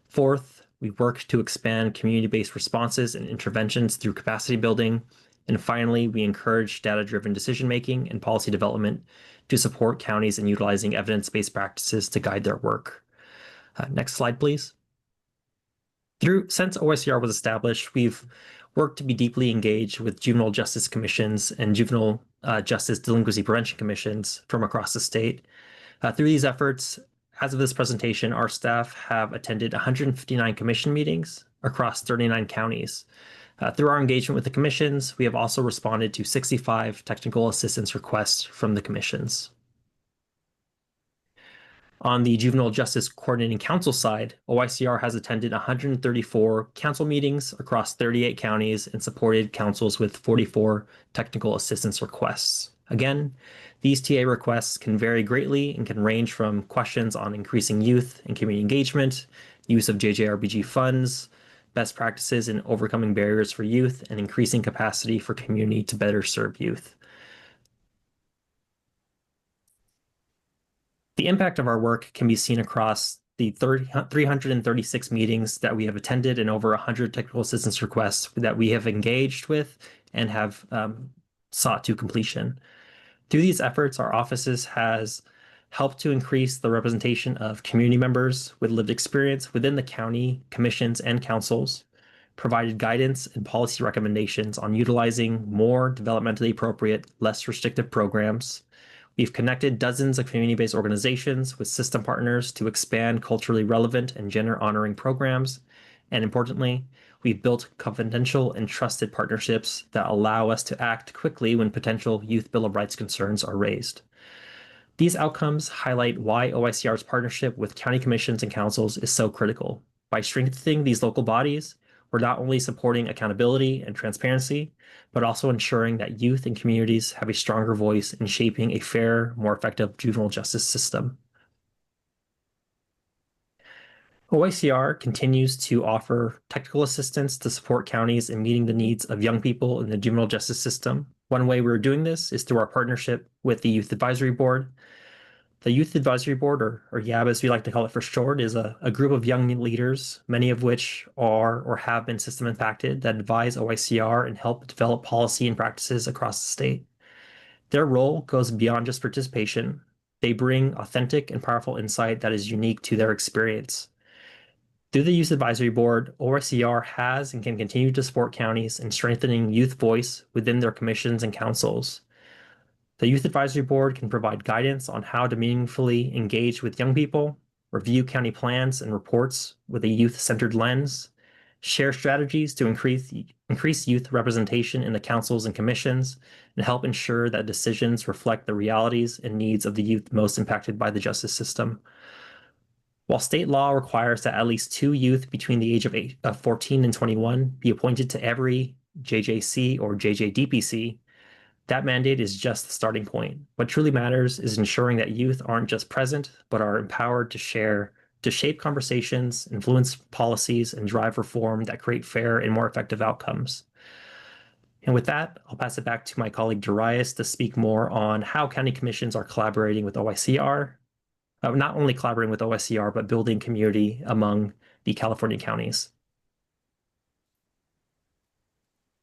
Fourth, we work to expand community-based responses and interventions through capacity building. And finally, we encourage data-driven decision-making and policy development to support counties in utilizing evidence-based practices to guide their work. Next slide, please. Since OICR was established, we've worked to be deeply engaged with juvenile justice commissions and juvenile justice delinquency prevention commissions from across the state. Through these efforts, as of this presentation, our staff have attended 159 commission meetings across 39 counties. Through our engagement with the commissions, we have also responded to 65 technical assistance requests from the commissions. On the Juvenile Justice Coordinating Council side, OICR has attended 134 council meetings across 38 counties and supported councils with 44 technical assistance requests. Again, these TA requests can vary greatly and can range from questions on increasing youth and community engagement, use of JJRBG funds, best practices in overcoming barriers for youth, and increasing capacity for community to better serve youth. The impact of our work can be seen across the 336 meetings that we have attended and over 100 technical assistance requests that we have engaged with and have sought to completion. Through these efforts, our offices has helped to increase the representation of community members with lived experience within the county commissions and councils, provided guidance and policy recommendations on utilizing more developmentally appropriate, less restrictive programs. We've connected dozens of community-based organizations with system partners to expand culturally relevant and gender-honoring programs. And importantly, we've built confidential and trusted partnerships that allow us to act quickly when potential Youth Bill of Rights concerns are raised. These outcomes highlight why OICR's partnership with county commissions and councils is so critical. By strengthening these local bodies, we're not only supporting accountability and transparency, but also ensuring that youth and communities have a stronger voice in shaping a fair, more effective juvenile justice system. OICR continues to offer technical assistance to support counties in meeting the needs of young people in the juvenile justice system. One way we're doing this is through our partnership with the Youth Advisory Board. The Youth Advisory Board, or YAB as we like to call it for short, is a group of young leaders, many of which are or have been system impacted, that advise OICR and help develop policy and practices across the state. Their role goes beyond just participation. They bring authentic and powerful insight that is unique to their experience. Through the Youth Advisory Board, OICR has and can continue to support counties in strengthening youth voice within their commissions and councils. The Youth Advisory Board can provide guidance on how to meaningfully engage with young people, review county plans and reports with a youth-centered lens, share strategies to increase youth representation in the councils and commissions, and help ensure that decisions reflect the realities and needs of the youth most impacted by the justice system. While state law requires that at least 2 youth between the age of 14 and 21 be appointed to every JJC or JJDPC, that mandate is just the starting point. What truly matters is ensuring that youth aren't just present, but are empowered to shape conversations, influence policies, and drive reform that create fair and more effective outcomes. And with that, I'll pass it back to my colleague Darius to speak more on how county commissions are collaborating with OICR, not only collaborating with OICR, but building community among the California counties.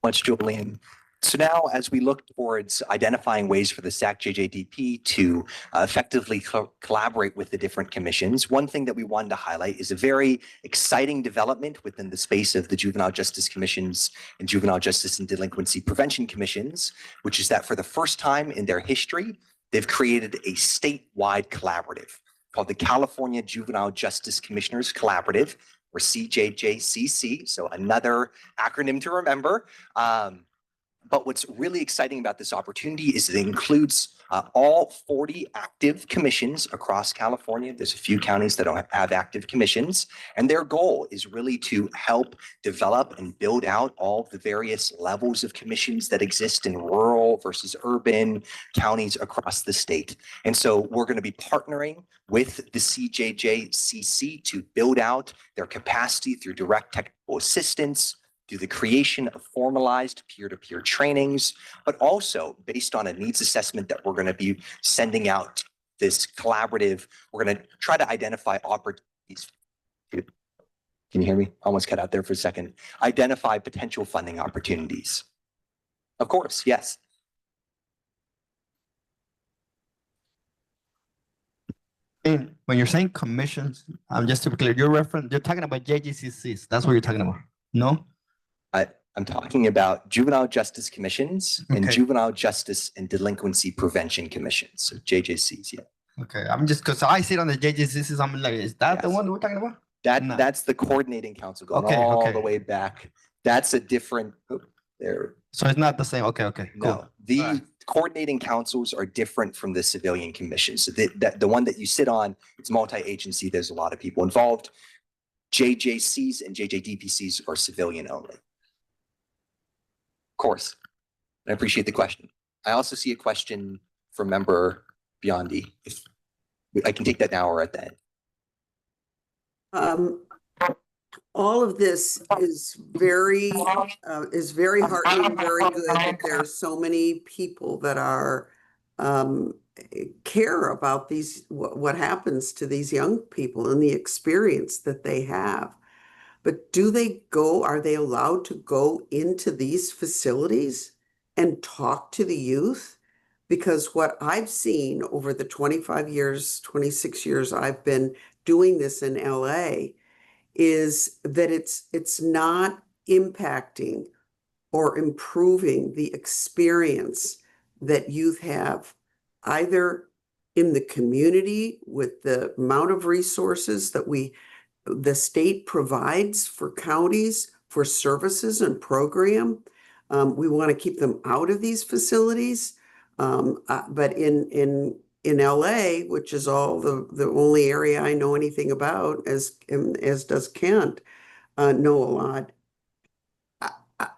Much, Julian. So now, as we look towards identifying ways for the SACJJDP to effectively collaborate with the different commissions, one thing that we wanted to highlight is a very exciting development within the space of the Juvenile Justice Commissions and Juvenile Justice and Delinquency Prevention Commissions, which is that for the first time in their history, they've created a statewide collaborative called the California Juvenile Justice Commissioners Collaborative, or CJJCC, so another acronym to remember. But what's really exciting about this opportunity is it includes all 40 active commissions across California. There's a few counties that don't have active commissions, and their goal is really to help develop and build out all the various levels of commissions that exist in rural versus urban counties across the state. And so we're going to be partnering with the CJJCC to build out their capacity through direct technical assistance, through the creation of formalized peer-to-peer trainings, but also based on a needs assessment that we're going to be sending out this collaborative. We're going to try to identify opportunities. Can you hear me? Almost cut out there for a second. Identify potential funding opportunities. Of course, yes. And when you're saying commissions, just to be clear, you're talking about JGCCs. That's what you're talking about. No? I'm talking about juvenile justice commissions and Okay. juvenile justice and delinquency prevention commissions, so JJCs, yeah. Okay, I'm just, because I sit on the JGCCs, I'm like, is that the Yes. one we're talking about? That No. that's the coordinating council going Okay, all okay. the way back. That's a different, there, So it's not the same. Okay, okay, cool. no. The Alright. coordinating councils are different from the civilian commissions. So the one that you sit on, it's multi-agency, there's a lot of people involved. JJCs and JJDPCs are civilian only. Of course. I appreciate the question. I also see a question from member Biondi. If I can take that now or at the end. All of this is very heartening, very good that there are so many people that are care about these, what happens to these young people and the experience that they have. But are they allowed to go into these facilities and talk to the youth? Because what I've seen over the 25 years, 26 years I've been doing this in LA is that it's not impacting or improving the experience that youth have either in the community with the amount of resources that the state provides for counties for services and program. We want to keep them out of these facilities. But in LA, which is all the only area I know anything about, as does Kent, know a lot.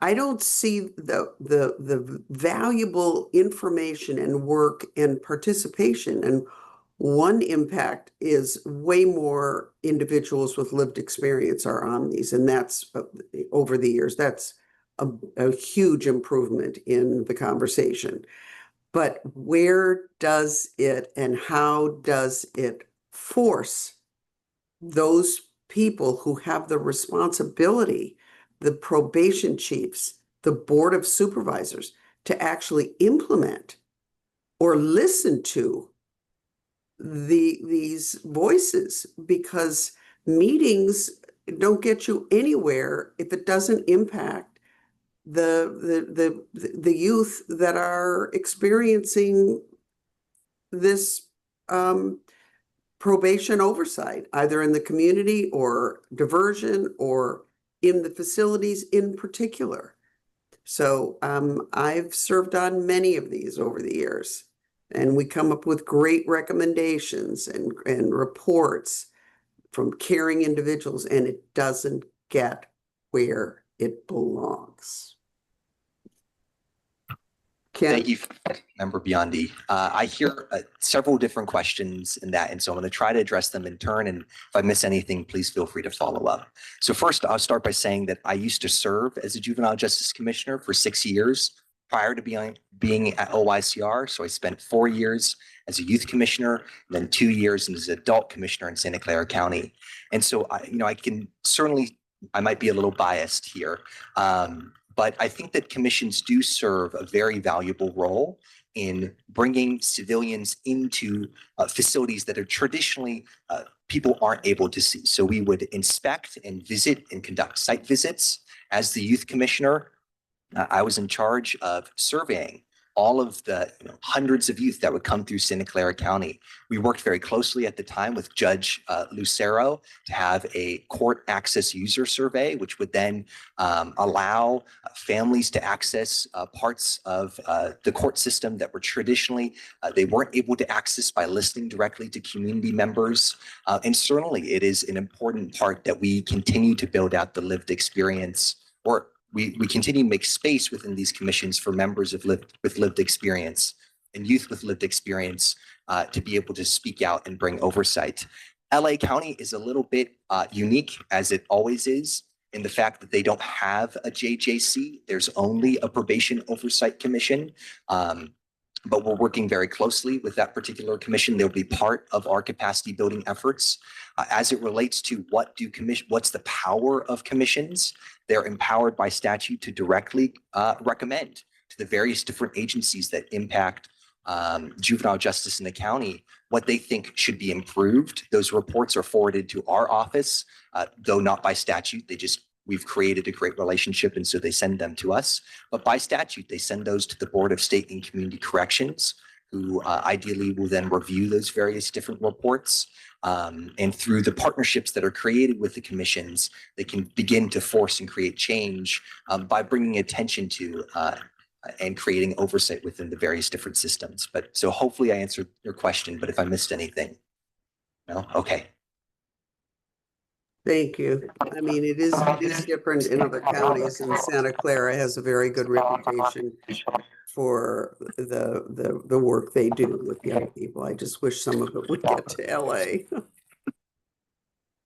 I don't see the valuable information and work and participation. And one impact is way more individuals with lived experience are on these, and that's over the years. That's a huge improvement in the conversation. But where does it and how does it force those people who have the responsibility, the probation chiefs, the board of supervisors, to actually implement or listen to these voices? Because meetings don't get you anywhere if it doesn't impact the youth that are experiencing this probation oversight, either in the community or diversion or in the facilities in particular. So I've served on many of these over the years, and we come up with great recommendations and reports from caring individuals, and it doesn't get where it belongs. Thank you, Member Biondi. I hear several different questions in that, and so I'm going to try to address them in turn. And if I miss anything, please feel free to follow up. So first, I'll start by saying that I used to serve as a juvenile justice commissioner for 6 years prior to being at OYCR. So I spent 4 years as a youth commissioner, and then 2 years as an adult commissioner in Santa Clara County. And so I can certainly, I might be a little biased here. But I think that commissions do serve a very valuable role in bringing civilians into facilities that are traditionally people aren't able to see. So we would inspect and visit and conduct site visits. As the youth commissioner, I was in charge of surveying all of the hundreds of youth that would come through Santa Clara County. We worked very closely at the time with Judge Lucero to have a court access user survey, which would then allow families to access parts of the court system that were traditionally they weren't able to access by listening directly to community members. And certainly it is an important part that we continue to build out the lived experience, or we continue to make space within these commissions for members of with lived experience and youth with lived experience to be able to speak out and bring oversight. LA County is a little bit unique, as it always is, in the fact that they don't have a JJC. There's only a probation oversight commission. But we're working very closely with that particular commission. They'll be part of our capacity building efforts. As it relates to what's the power of commissions, they're empowered by statute to directly recommend to the various different agencies that impact juvenile justice in the county what they think should be improved. Those reports are forwarded to our office, though not by statute. We've created a great relationship, and so they send them to us. But by statute, they send those to the Board of State and Community Corrections, who ideally will then review those various different reports. And through the partnerships that are created with the commissions, they can begin to force and create change by bringing attention to and creating oversight within the various different systems. But so hopefully I answered your question, but if I missed anything, no? Okay. Thank you. I mean, it is different in other counties, and Santa Clara has a very good reputation for the work they do with young people. I just wish some of it would get to LA.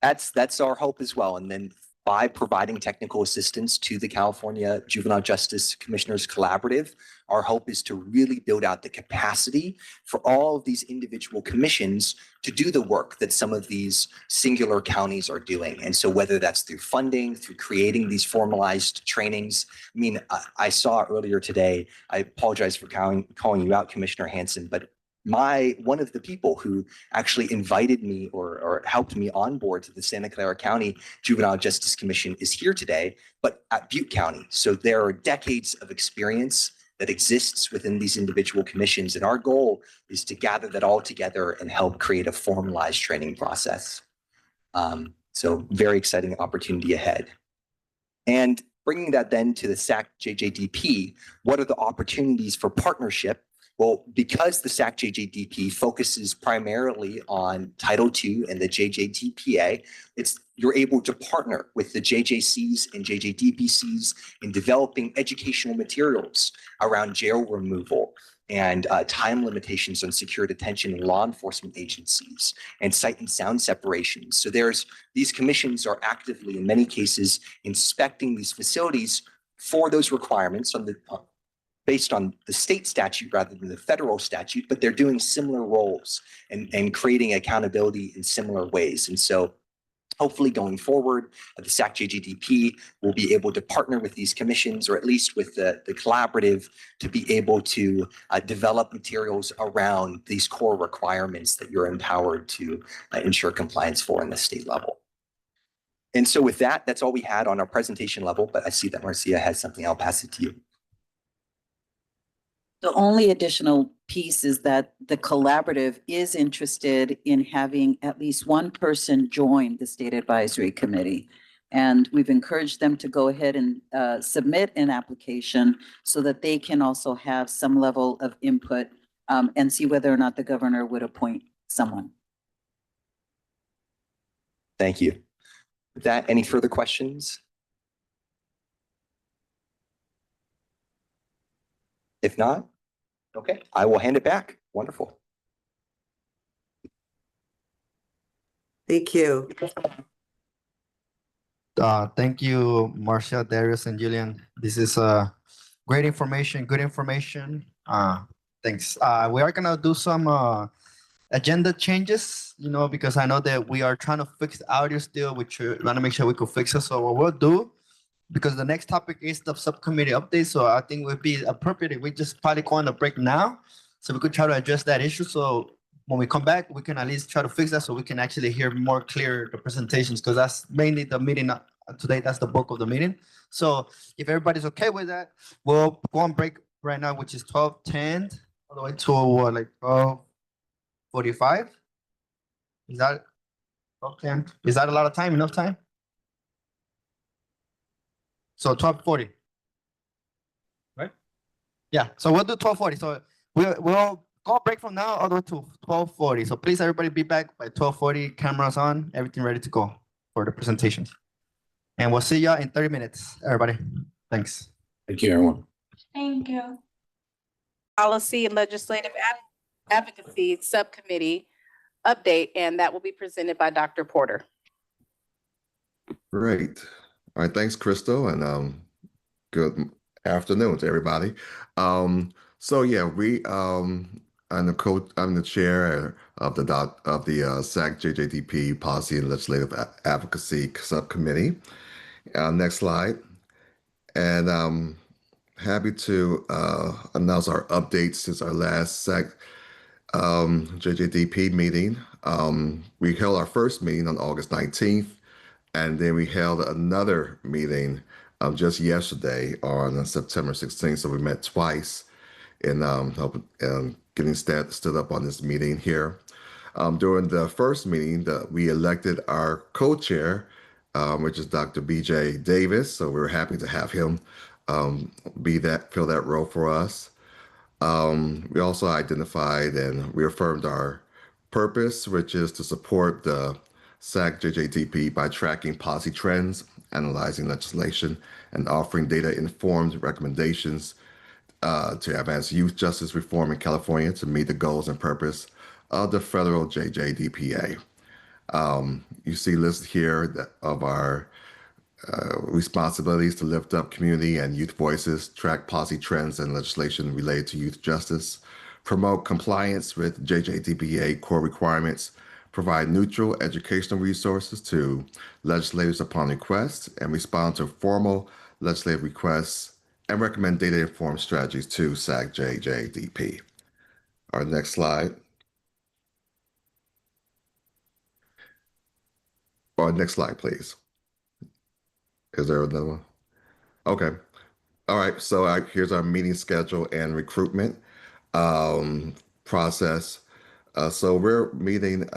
That's our hope as well. And then by providing technical assistance to the California Juvenile Justice Commissioners Collaborative, our hope is to really build out the capacity for all of these individual commissions to do the work that some of these singular counties are doing. And so whether that's through funding, through creating these formalized trainings. I mean, I saw earlier today, I apologize for calling you out, Commissioner Hanson, but one of the people who actually invited me or helped me on board to the Santa Clara County Juvenile Justice Commission is here today, but at Butte County. So there are decades of experience that exists within these individual commissions. And our goal is to gather that all together and help create a formalized training process. So very exciting opportunity ahead. And bringing that then to the SACJJDP, what are the opportunities for partnership? Well, because the SACJJDP focuses primarily on Title II and the JJDPA, you're able to partner with the JJCs and JJDPCs in developing educational materials around jail removal and time limitations on secure detention in law enforcement agencies and sight and sound separation. So these commissions are actively, in many cases, inspecting these facilities for those requirements based on the state statute rather than the federal statute, but they're doing similar roles and creating accountability in similar ways. And so hopefully going forward, the SACJJDP will be able to partner with these commissions, or at least with the collaborative, to be able to develop materials around these core requirements that you're empowered to ensure compliance for in the state level. And so with that, that's all we had on our presentation level, but I see that Marcia has something. I'll pass it to you. The only additional piece is that the collaborative is interested in having at least one person join the State Advisory Committee. And we've encouraged them to go ahead and submit an application so that they can also have some level of input and see whether or not the governor would appoint someone. Thank you. With that, any further questions? If not, okay, I will hand it back. Wonderful. Thank you. Thank you, Marcia, Darius, and Julian. This is great information, good information. Thanks. We are gonna do some agenda changes, because I know that we are trying to fix the audio still, which we want to make sure we could fix it. So what we'll do, because the next topic is the subcommittee update, so I think it would be appropriate if we just probably go on a break now, so we could try to address that issue. So when we come back, we can at least try to fix that so we can actually hear more clear the presentations, because that's mainly the meeting today. That's the bulk of the meeting. So if everybody's okay with that, we'll go on break right now, which is 12:10, all the way to what, like 12:45? Is that 12:10? Is that a lot of time? Enough time? So 12:40. Right? Yeah, so we'll do 12:40. So we'll go break from now all the way to 12:40. So please, everybody, be back by 12:40. Cameras on, everything ready to go for the presentations. And we'll see y'all in 30 minutes, everybody. Thanks. Thank you, everyone. Thank you. Policy and Legislative Advocacy Subcommittee update, and that will be presented by Dr. Porter. Great. All right, thanks, Crystal, and good afternoon to everybody. So yeah, I'm the chair of the SACJJDP Policy and Legislative Advocacy Subcommittee. Next slide. And happy to announce our updates since our last JJDP meeting. We held our first meeting on August 19th, and then we held another meeting just yesterday on September 16th. So we met twice in getting stood up on this meeting here. During the first meeting, we elected our co-chair, which is Dr. BJ Davis. So we were happy to have him fill that role for us. We also identified and reaffirmed our purpose, which is to support the SACJJDP by tracking policy trends, analyzing legislation, and offering data-informed recommendations to advance youth justice reform in California to meet the goals and purpose of the federal JJDPA. You see listed here of our responsibilities to lift up community and youth voices, track policy trends and legislation related to youth justice, promote compliance with JJDPA core requirements, provide neutral educational resources to legislators upon request, and respond to formal legislative requests, and recommend data-informed strategies to SACJJDP. Our next slide. Or next slide, please. Is there another one? Okay. All right. So here's our meeting schedule and recruitment process. So we're meeting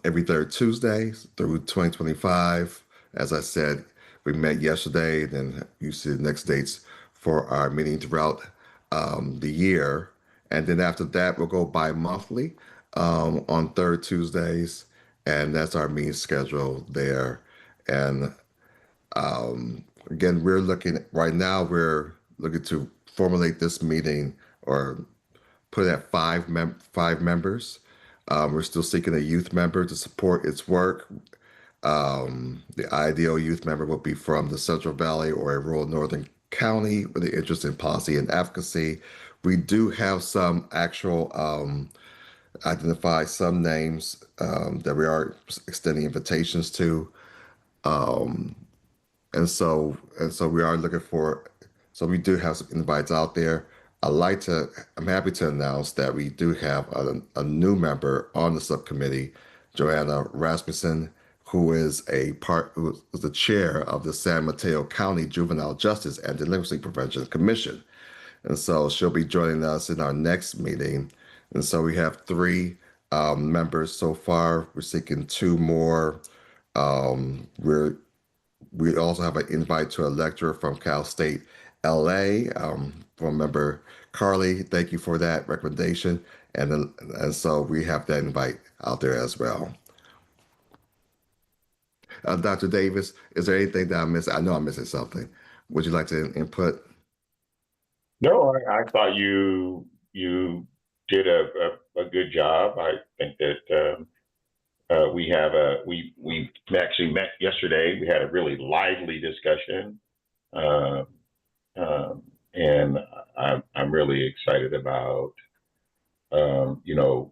every third Tuesday through 2025. As I said, we met yesterday, then you see the next dates for our meeting throughout the year. And then after that, we'll go bi-monthly on third Tuesdays. And that's our meeting schedule there. And again, we're looking to formulate this meeting or put at five members. We're still seeking a youth member to support its work. The ideal youth member will be from the Central Valley or a rural northern county with an interest in policy and advocacy. We do have some actual identify some names that we are extending invitations to. And so we are looking for, so we do have some invites out there. I'm happy to announce that we do have a new member on the subcommittee, Joanna Rasmussen, who is the chair of the San Mateo County Juvenile Justice and Delinquency Prevention Commission. And so she'll be joining us in our next meeting. And so we have 3 members so far. We're seeking 2 more. We also have an invite to a lecturer from Cal State LA, from member Carly. Thank you for that recommendation. And so we have that invite out there as well. Dr. Davis, is there anything that I missed? I know I'm missing something. Would you like to input? No, I thought you did a good job. I think that we actually met yesterday. We had a really lively discussion, and I'm really excited about the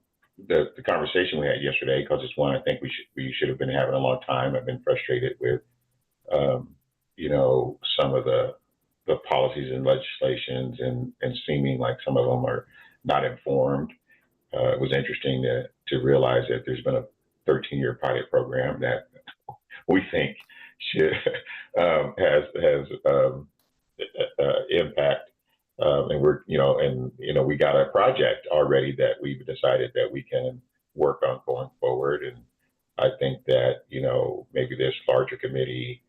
conversation we had yesterday, because it's one I think we should have been having a long time. I've been frustrated with some of the policies and legislations and seeming like some of them are not informed. It was interesting to realize that there's been a 13-year pilot program that we think should has impact and we're, we got a project already that we've decided that we can work on going forward. And I think that, maybe this larger committee,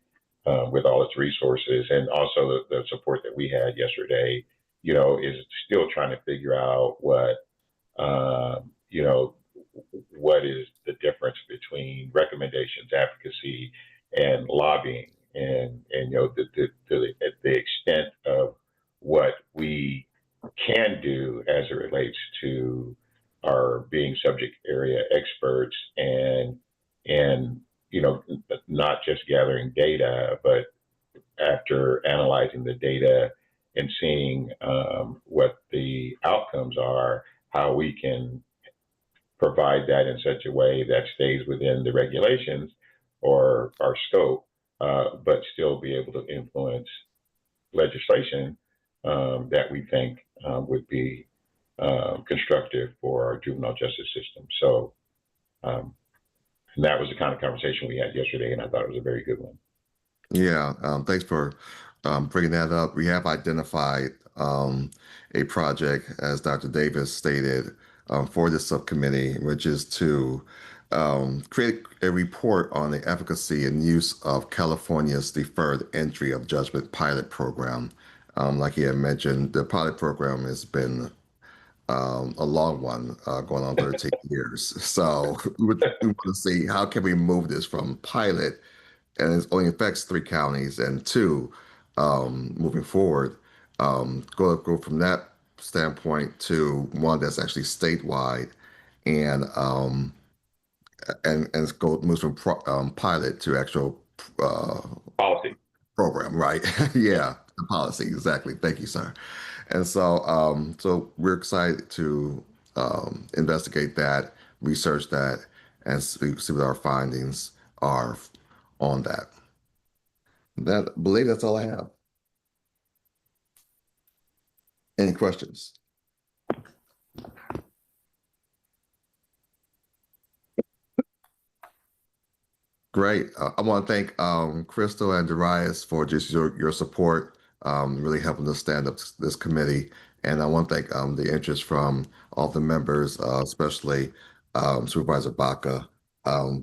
with all its resources and also the support that we had yesterday, is still trying to figure out what is the difference between recommendations, advocacy, and lobbying, and the extent of what we can do as it relates to our being subject area experts and not just gathering data, but after analyzing the data and seeing what the outcomes are, how we can provide that in such a way that stays within the regulations or our scope, but still be able to influence legislation that we think would be constructive for our juvenile justice system. So and that was the kind of conversation we had yesterday, and I thought it was a very good one. Yeah, thanks for bringing that up. We have identified a project, as Dr. Davis stated, for this subcommittee, which is to create a report on the efficacy and use of California's deferred entry of judgment pilot program. Like he had mentioned, the pilot program has been a long one, going on 13 years. So we want to see how can we move this from pilot, and it only affects 3 counties, and 2, moving forward, go from that standpoint to one that's actually statewide, and move from pilot to actual policy program, right? Yeah, the policy, exactly. Thank you, sir. And so we're excited to investigate that, research that, and see what our findings are on that. I believe that's all I have. Any questions? Great. I want to thank Crystal and Darius for just your support, really helping us stand up this committee. And I want to thank the interest from all the members, especially Supervisor Baca,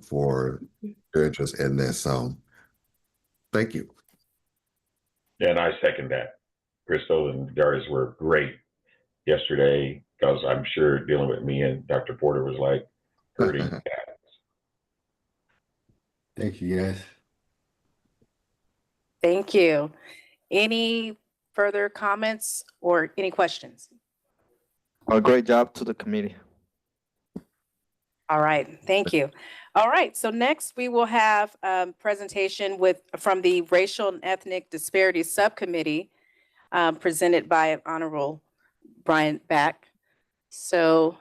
for their interest in this. Thank you. And I second that. Crystal and Darius were great yesterday, because I'm sure dealing with me and Dr. Porter was like herding cats. Thank you, guys. Thank you. Any further comments or any questions? A great job to the committee. All right, thank you. All right, so next we will have a presentation from the Racial and Ethnic Disparities Subcommittee, presented by Honorable Brian Back. So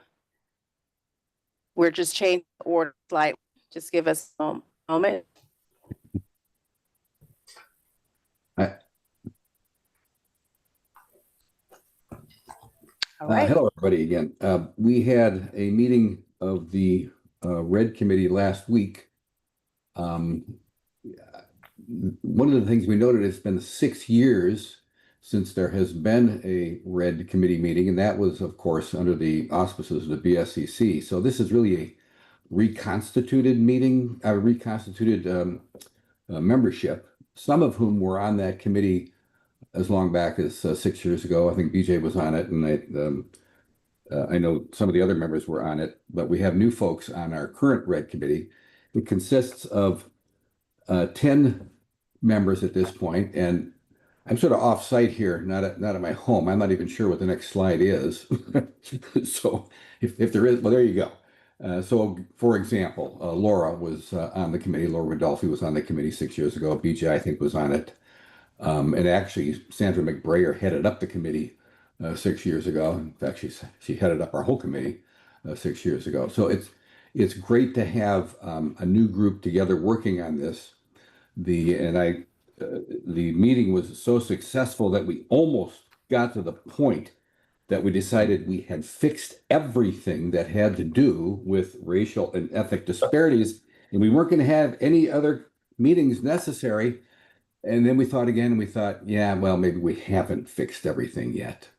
we're just changing the order slightly. Just give us a moment. All right. Hello, everybody again. We had a meeting of the Red Committee last week. One of the things we noted, it's been 6 years since there has been a Red Committee meeting, and that was, of course, under the auspices of the BSCC. So this is really a reconstituted meeting, a reconstituted membership, some of whom were on that committee as long back as 6 years ago. I think BJ was on it, and I know some of the other members were on it, but we have new folks on our current Red Committee. It consists of 10 members at this point, and I'm sort of off-site here, not at my home. I'm not even sure what the next slide is. So if there is, well, there you go. So, for example, Laura was on the committee. Laura Rodolphe was on the committee 6 years ago. BJ, I think, was on it. And actually, Sandra McBrayer headed up the committee 6 years ago. In fact, she headed up our whole committee 6 years ago. So it's great to have a new group together working on this. The meeting was so successful that we almost got to the point that we decided we had fixed everything that had to do with racial and ethnic disparities, and we weren't going to have any other meetings necessary. And then we thought again, and we thought, yeah, well, maybe we haven't fixed everything yet.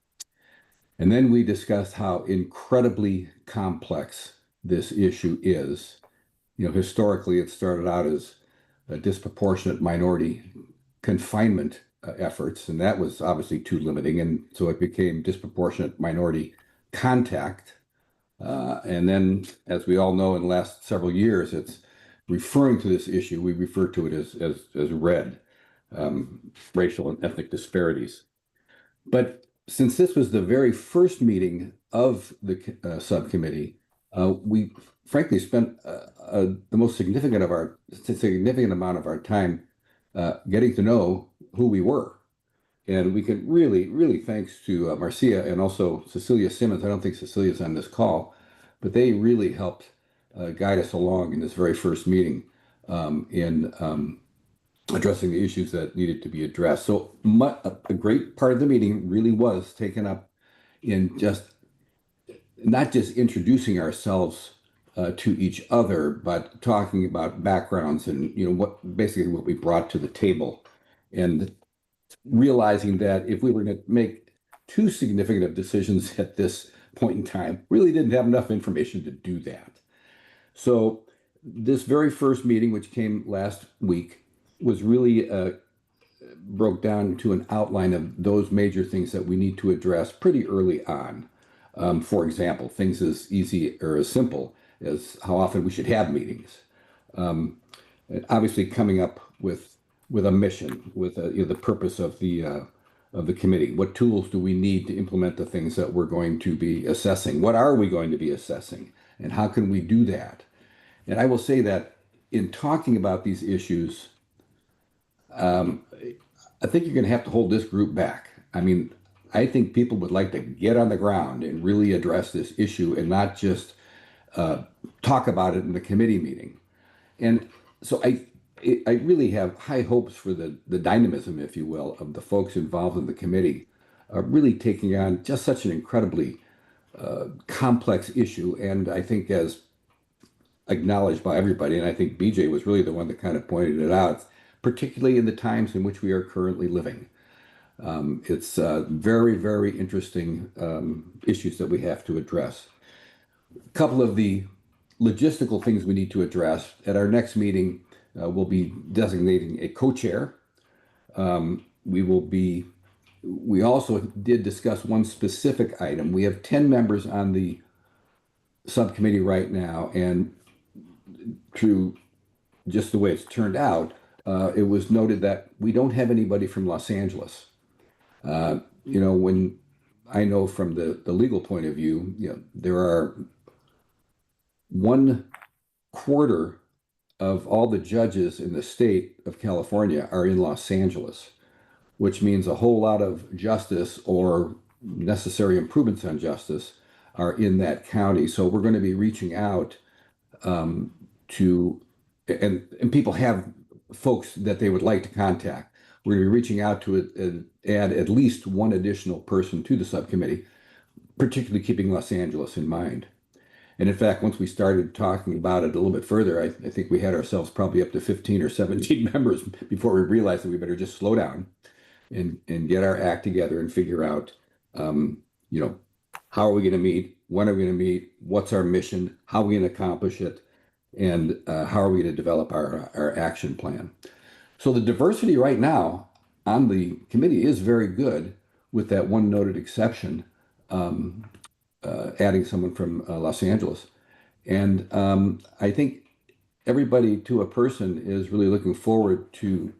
And then we discussed how incredibly complex this issue is. You know, historically, it started out as a disproportionate minority confinement efforts, and that was obviously too limiting. And so it became disproportionate minority contact. And then, as we all know, in the last several years, it's referring to this issue, we refer to it as RED, racial and ethnic disparities. But since this was the very first meeting of the subcommittee, we frankly spent the most significant amount of our time getting to know who we were. And we can really thanks to Marcia and also Cecilia Simmons. I don't think Cecilia's on this call, but they really helped guide us along in this very first meeting in addressing the issues that needed to be addressed. So a great part of the meeting really was taken up in not just introducing ourselves to each other, but talking about backgrounds and what we brought to the table, and realizing that if we were going to make too significant of decisions at this point in time, really didn't have enough information to do that. So this very first meeting, which came last week, was really broke down to an outline of those major things that we need to address pretty early on. For example, things as easy or as simple as how often we should have meetings. Obviously, coming up with a mission, with the purpose of the committee. What tools do we need to implement the things that we're going to be assessing? What are we going to be assessing, and how can we do that? And I will say that in talking about these issues, I think you're going to have to hold this group back. I mean, I think people would like to get on the ground and really address this issue and not just talk about it in the committee meeting. And so I really have high hopes for the dynamism, if you will, of the folks involved in the committee, really taking on just such an incredibly complex issue. And I think, as acknowledged by everybody, and I think BJ was really the one that kind of pointed it out, particularly in the times in which we are currently living. It's very, very interesting issues that we have to address. A couple of the logistical things we need to address at our next meeting. We'll be designating a co-chair. We also did discuss one specific item. We have 10 members on the subcommittee right now, and through just the way it's turned out, it was noted that we don't have anybody from Los Angeles. When I know from the legal point of view, there are 1/4 of all the judges in the state of California are in Los Angeles, which means a whole lot of justice or necessary improvements on justice are in that county. So we're going to be reaching out to, and people have folks that they would like to contact. We're going to be reaching out to it and add at least one additional person to the subcommittee, particularly keeping Los Angeles in mind. And in fact, once we started talking about it a little bit further, I think we had ourselves probably up to 15 or 17 members before we realized that we better just slow down and get our act together and figure out, how are we going to meet? When are we going to meet? What's our mission? How are we going to accomplish it? And how are we going to develop our action plan? So the diversity right now on the committee is very good, with that one noted exception, adding someone from Los Angeles. And I think everybody to a person is really looking forward to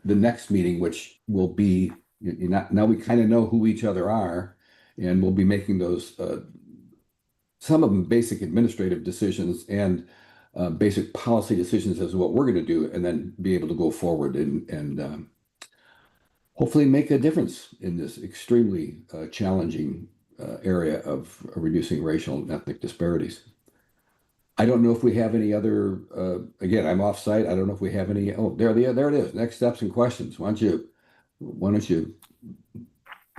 the next meeting, which will be, now we kind of know who each other are, and we'll be making those, some of them basic administrative decisions and basic policy decisions as to what we're going to do, and then be able to go forward and hopefully make a difference in this extremely challenging area of reducing racial and ethnic disparities. I don't know if we have any other, again, I'm off site. I don't know if we have any, there it is. Next steps and questions. Why don't you,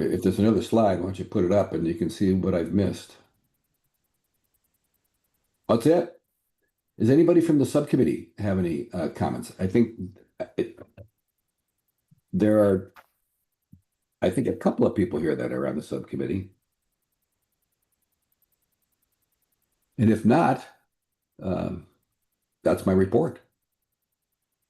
if there's another slide, why don't you put it up and you can see what I've missed. That's it. Does anybody from the subcommittee have any comments? I think there are, a couple of people here that are on the subcommittee. And if not, that's my report.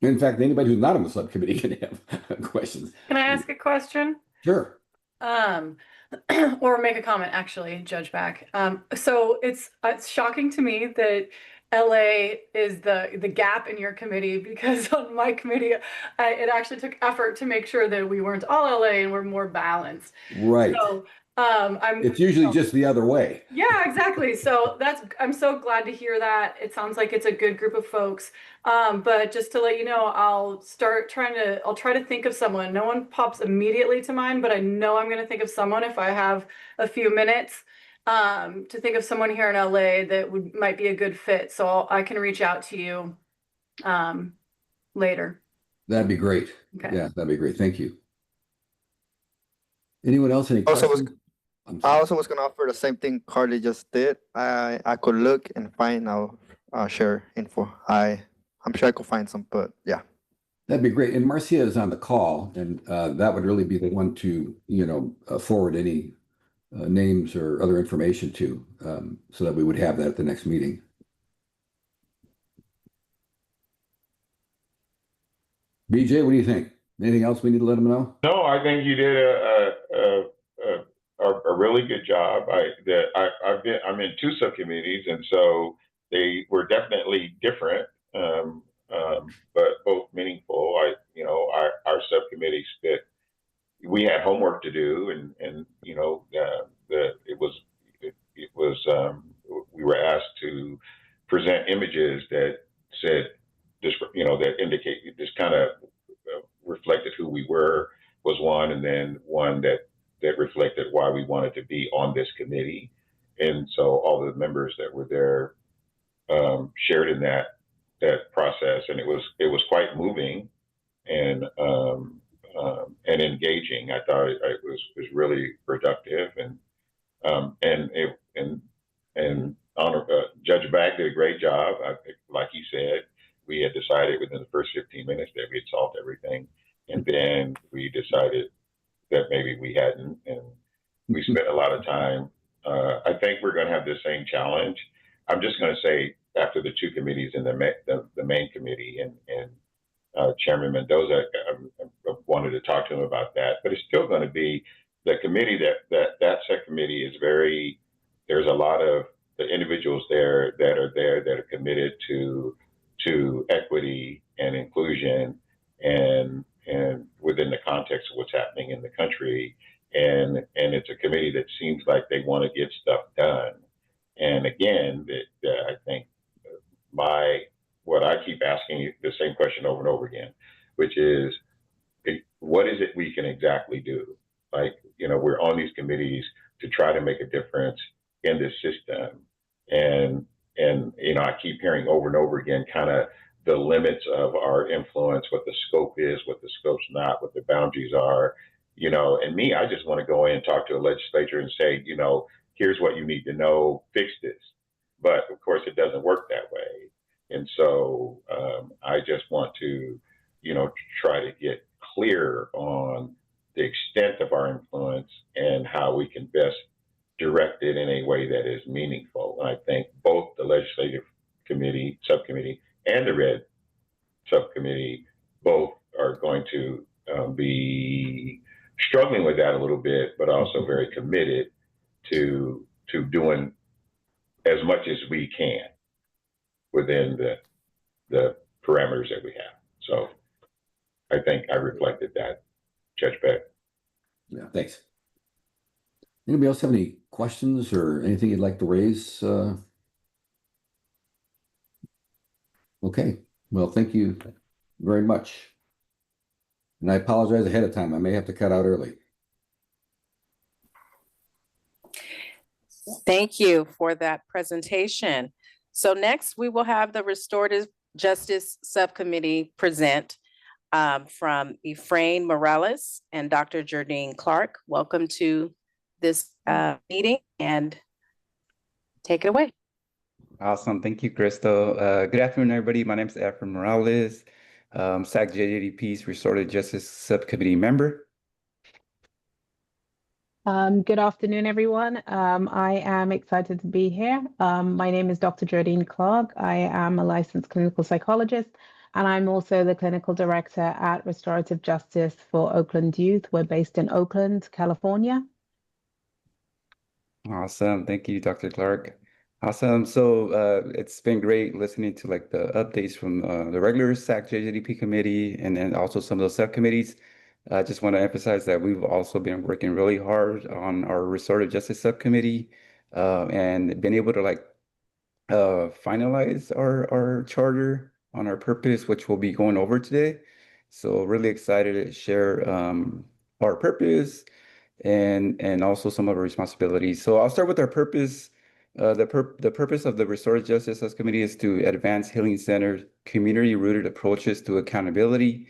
In fact, anybody who's not on the subcommittee can have questions. Can I ask a question? Sure. Or make a comment, actually, Judge Back. So it's shocking to me that LA is the gap in your committee, because on my committee, it actually took effort to make sure that we weren't all LA and we're more balanced. Right. So It's usually just the other way. yeah, exactly. So I'm so glad to hear that. It sounds like it's a good group of folks. But just to let you know, I'll try to think of someone. No one pops immediately to mind, but I know I'm going to think of someone if I have a few minutes, to think of someone here in LA that might be a good fit. So I can reach out to you, later. That'd be great. Okay. Yeah, that'd be great. Thank you. Anyone else? Any Also questions? I also was gonna offer the same thing Carly just did. I could look and find. I'll share info. I'm sure I could find some, but yeah. That'd be great. And Marcia is on the call, and that would really be the one to, forward any names or other information to, so that we would have that at the next meeting. BJ, what do you think? Anything else we need to let them know? No, I think you did a really good job. I'm in two subcommittees, and so they were definitely different, but both meaningful. Our subcommittees fit. We had homework to do, and we were asked to present images that said this, that indicate this kind of reflected who we were, was one, and then one that reflected why we wanted to be on this committee. And so all the members that were there shared in that process, and it was quite moving and engaging. I thought it was really productive, and Judge Back did a great job. Like he said, we had decided within the first 15 minutes that we had solved everything, and then we decided that maybe we hadn't, and we spent a lot of time. I think we're going to have the same challenge. I'm just going to say, after the two committees and the main committee, and Chairman Mendoza, I wanted to talk to him about that, but it's still going to be the committee that subcommittee is very. There's a lot of the individuals there that are committed to equity and inclusion, and within the context of what's happening in the country, and it's a committee that seems like they want to get stuff done. And again, I think what I keep asking you the same question over and over again, which is, what is it we can exactly do? Like, we're on these committees to try to make a difference in this system, and I keep hearing over and over again kind of the limits of our influence, what the scope is, what the scope's not, what the boundaries are, and me, I just want to go in and talk to the legislature and say, here's what you need to know, fix this. But of course, it doesn't work that way. And so I just want to, try to get clear on the extent of our influence and how we can best direct it in a way that is meaningful. And I think both the legislative subcommittee, and the Red subcommittee both are going to be struggling with that a little bit, but also very committed to doing as much as we can within the parameters that we have. So I think I reflected that, Judge Beck. Yeah, thanks. Anybody else have any questions or anything you'd like to raise? Okay, well, thank you very much. And I apologize ahead of time. I may have to cut out early. Thank you for that presentation. So next, we will have the Restorative Justice Subcommittee present from Efrain Morales and Dr. Jardine Clark. Welcome to this meeting, and take it away. Awesome. Thank you, Crystal. Good afternoon, everybody. My name is Efrain Morales, SACJJDP's Restorative Justice Subcommittee member. Good afternoon, everyone. I am excited to be here. My name is Dr. Jardine Clark. I am a licensed clinical psychologist, and I'm also the clinical director at Restorative Justice for Oakland Youth. We're based in Oakland, California. Awesome. Thank you, Dr. Clark. Awesome. So it's been great listening to like the updates from the regular SACJJDP committee and then also some of those subcommittees. I just want to emphasize that we've also been working really hard on our restorative justice subcommittee and been able to like finalize our charter on our purpose, which we'll be going over today. So really excited to share our purpose and also some of our responsibilities. So I'll start with our purpose. The purpose of the Restorative Justice Subcommittee is to advance healing-centered, community-rooted approaches to accountability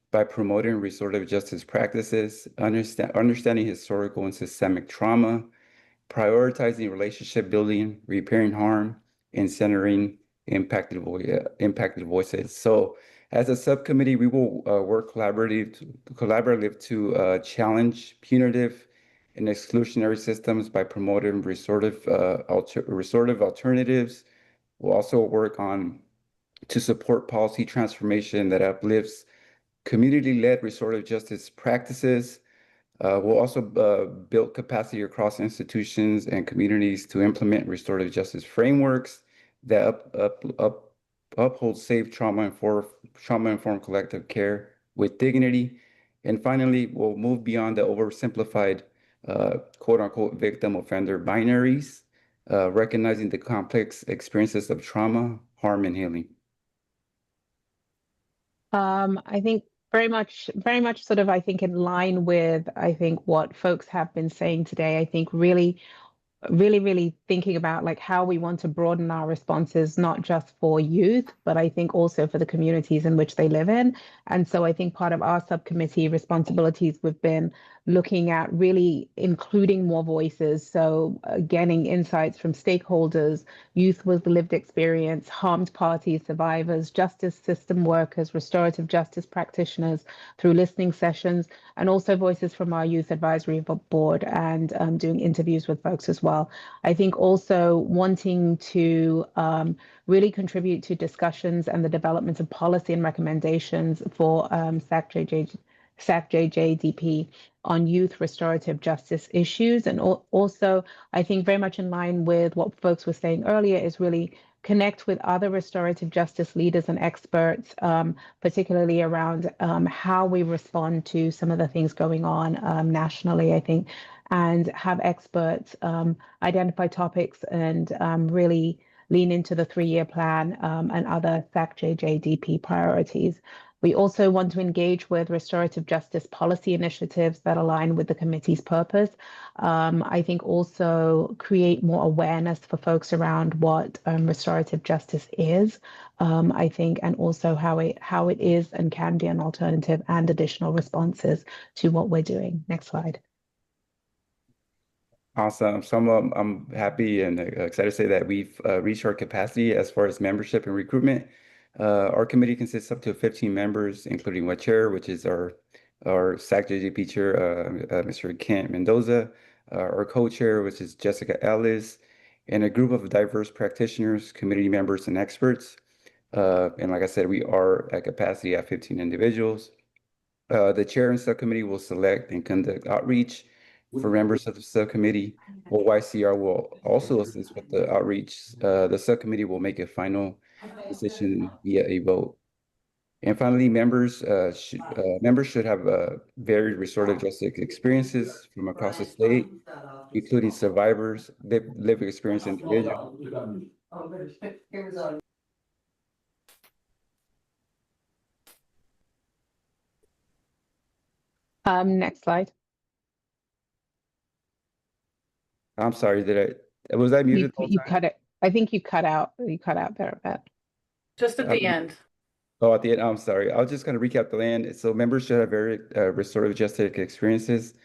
by promoting restorative justice practices, understanding historical and systemic trauma, prioritizing relationship building, repairing harm, and centering impacted voices. So as a subcommittee, we will work collaborative to challenge punitive and exclusionary systems by promoting restorative alternatives. We'll also work on to support policy transformation that uplifts community-led restorative justice practices. We'll also build capacity across institutions and communities to implement restorative justice frameworks that uphold safe trauma-informed collective care with dignity. And finally, we'll move beyond the oversimplified quote-unquote victim-offender binaries, recognizing the complex experiences of trauma, harm, and healing. I think very much sort of, I think, in line with, I think, what folks have been saying today. I think really thinking about like how we want to broaden our responses, not just for youth, but I think also for the communities in which they live in. And so I think part of our subcommittee responsibilities, we've been looking at really including more voices. So getting insights from stakeholders, youth with lived experience, harmed parties, survivors, justice system workers, restorative justice practitioners through listening sessions, and also voices from our youth advisory board and doing interviews with folks as well. I think also wanting to really contribute to discussions and the development of policy and recommendations for SACJJDP on youth restorative justice issues. And also, I think very much in line with what folks were saying earlier, is really connect with other restorative justice leaders and experts, particularly around how we respond to some of the things going on nationally, I think, and have experts identify topics and really lean into the 3-year plan and other SACJJDP priorities. We also want to engage with restorative justice policy initiatives that align with the committee's purpose. I think also create more awareness for folks around what restorative justice is, I think, and also how it is and can be an alternative and additional responses to what we're doing. Next slide. Awesome. So I'm happy and excited to say that we've reached our capacity as far as membership and recruitment. Our committee consists up to 15 members, including one chair, which is our SACJJDP chair, Mr. Kent Mendoza, our co-chair, which is Jessica Ellis, and a group of diverse practitioners, community members, and experts. And like I said, we are at capacity at 15 individuals. The chair and subcommittee will select and conduct outreach for members of the subcommittee. OYCR will also assist with the outreach. The subcommittee will make a final decision via a vote. And finally, members should have varied restorative justice experiences from across the state, including survivors, lived experience individuals. Next slide. I'm sorry, was I muted? You cut it. I think you cut out. You cut out there a bit. Just at the end. Oh, at the end, I'm sorry. I was just going to recap the land. So members should have very restorative justice experiences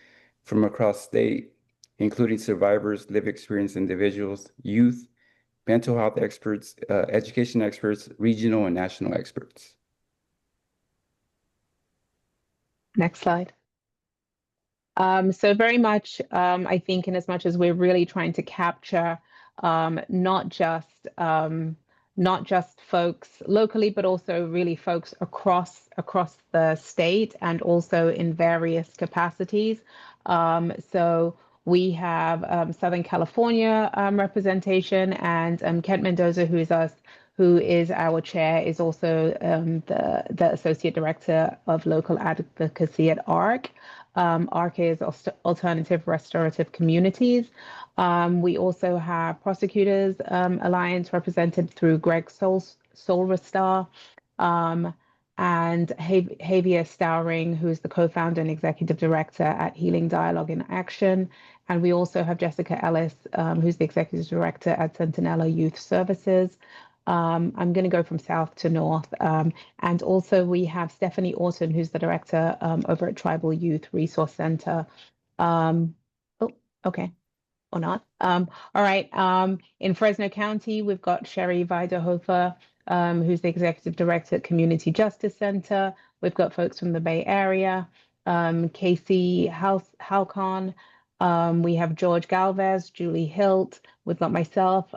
from across state, including survivors, lived experience individuals, youth, mental health experts, education experts, regional and national experts. Next slide. So very much, I think, in as much as we're really trying to capture not just folks locally, but also really folks across the state and also in various capacities. So we have Southern California representation, and Kent Mendoza, who is our chair, is also the associate director of local advocacy at ARC. ARC is Alternative Restorative Communities. We also have Prosecutors Alliance represented through Greg Solrestar, and Javier Stowring, who is the co-founder and executive director at Healing Dialogue in Action. And we also have Jessica Ellis, who's the executive director at Centinela Youth Services. I'm going to go from south to north. And also we have Stephanie Orton, who's the director over at Tribal Youth Resource Center. Oh, okay, or not. All right. In Fresno County, we've got Sherry Weiderhofer, who's the executive director at Community Justice Center. We've got folks from the Bay Area, Casey Halcon. We have George Galvez, Julie Hilt. We've got myself.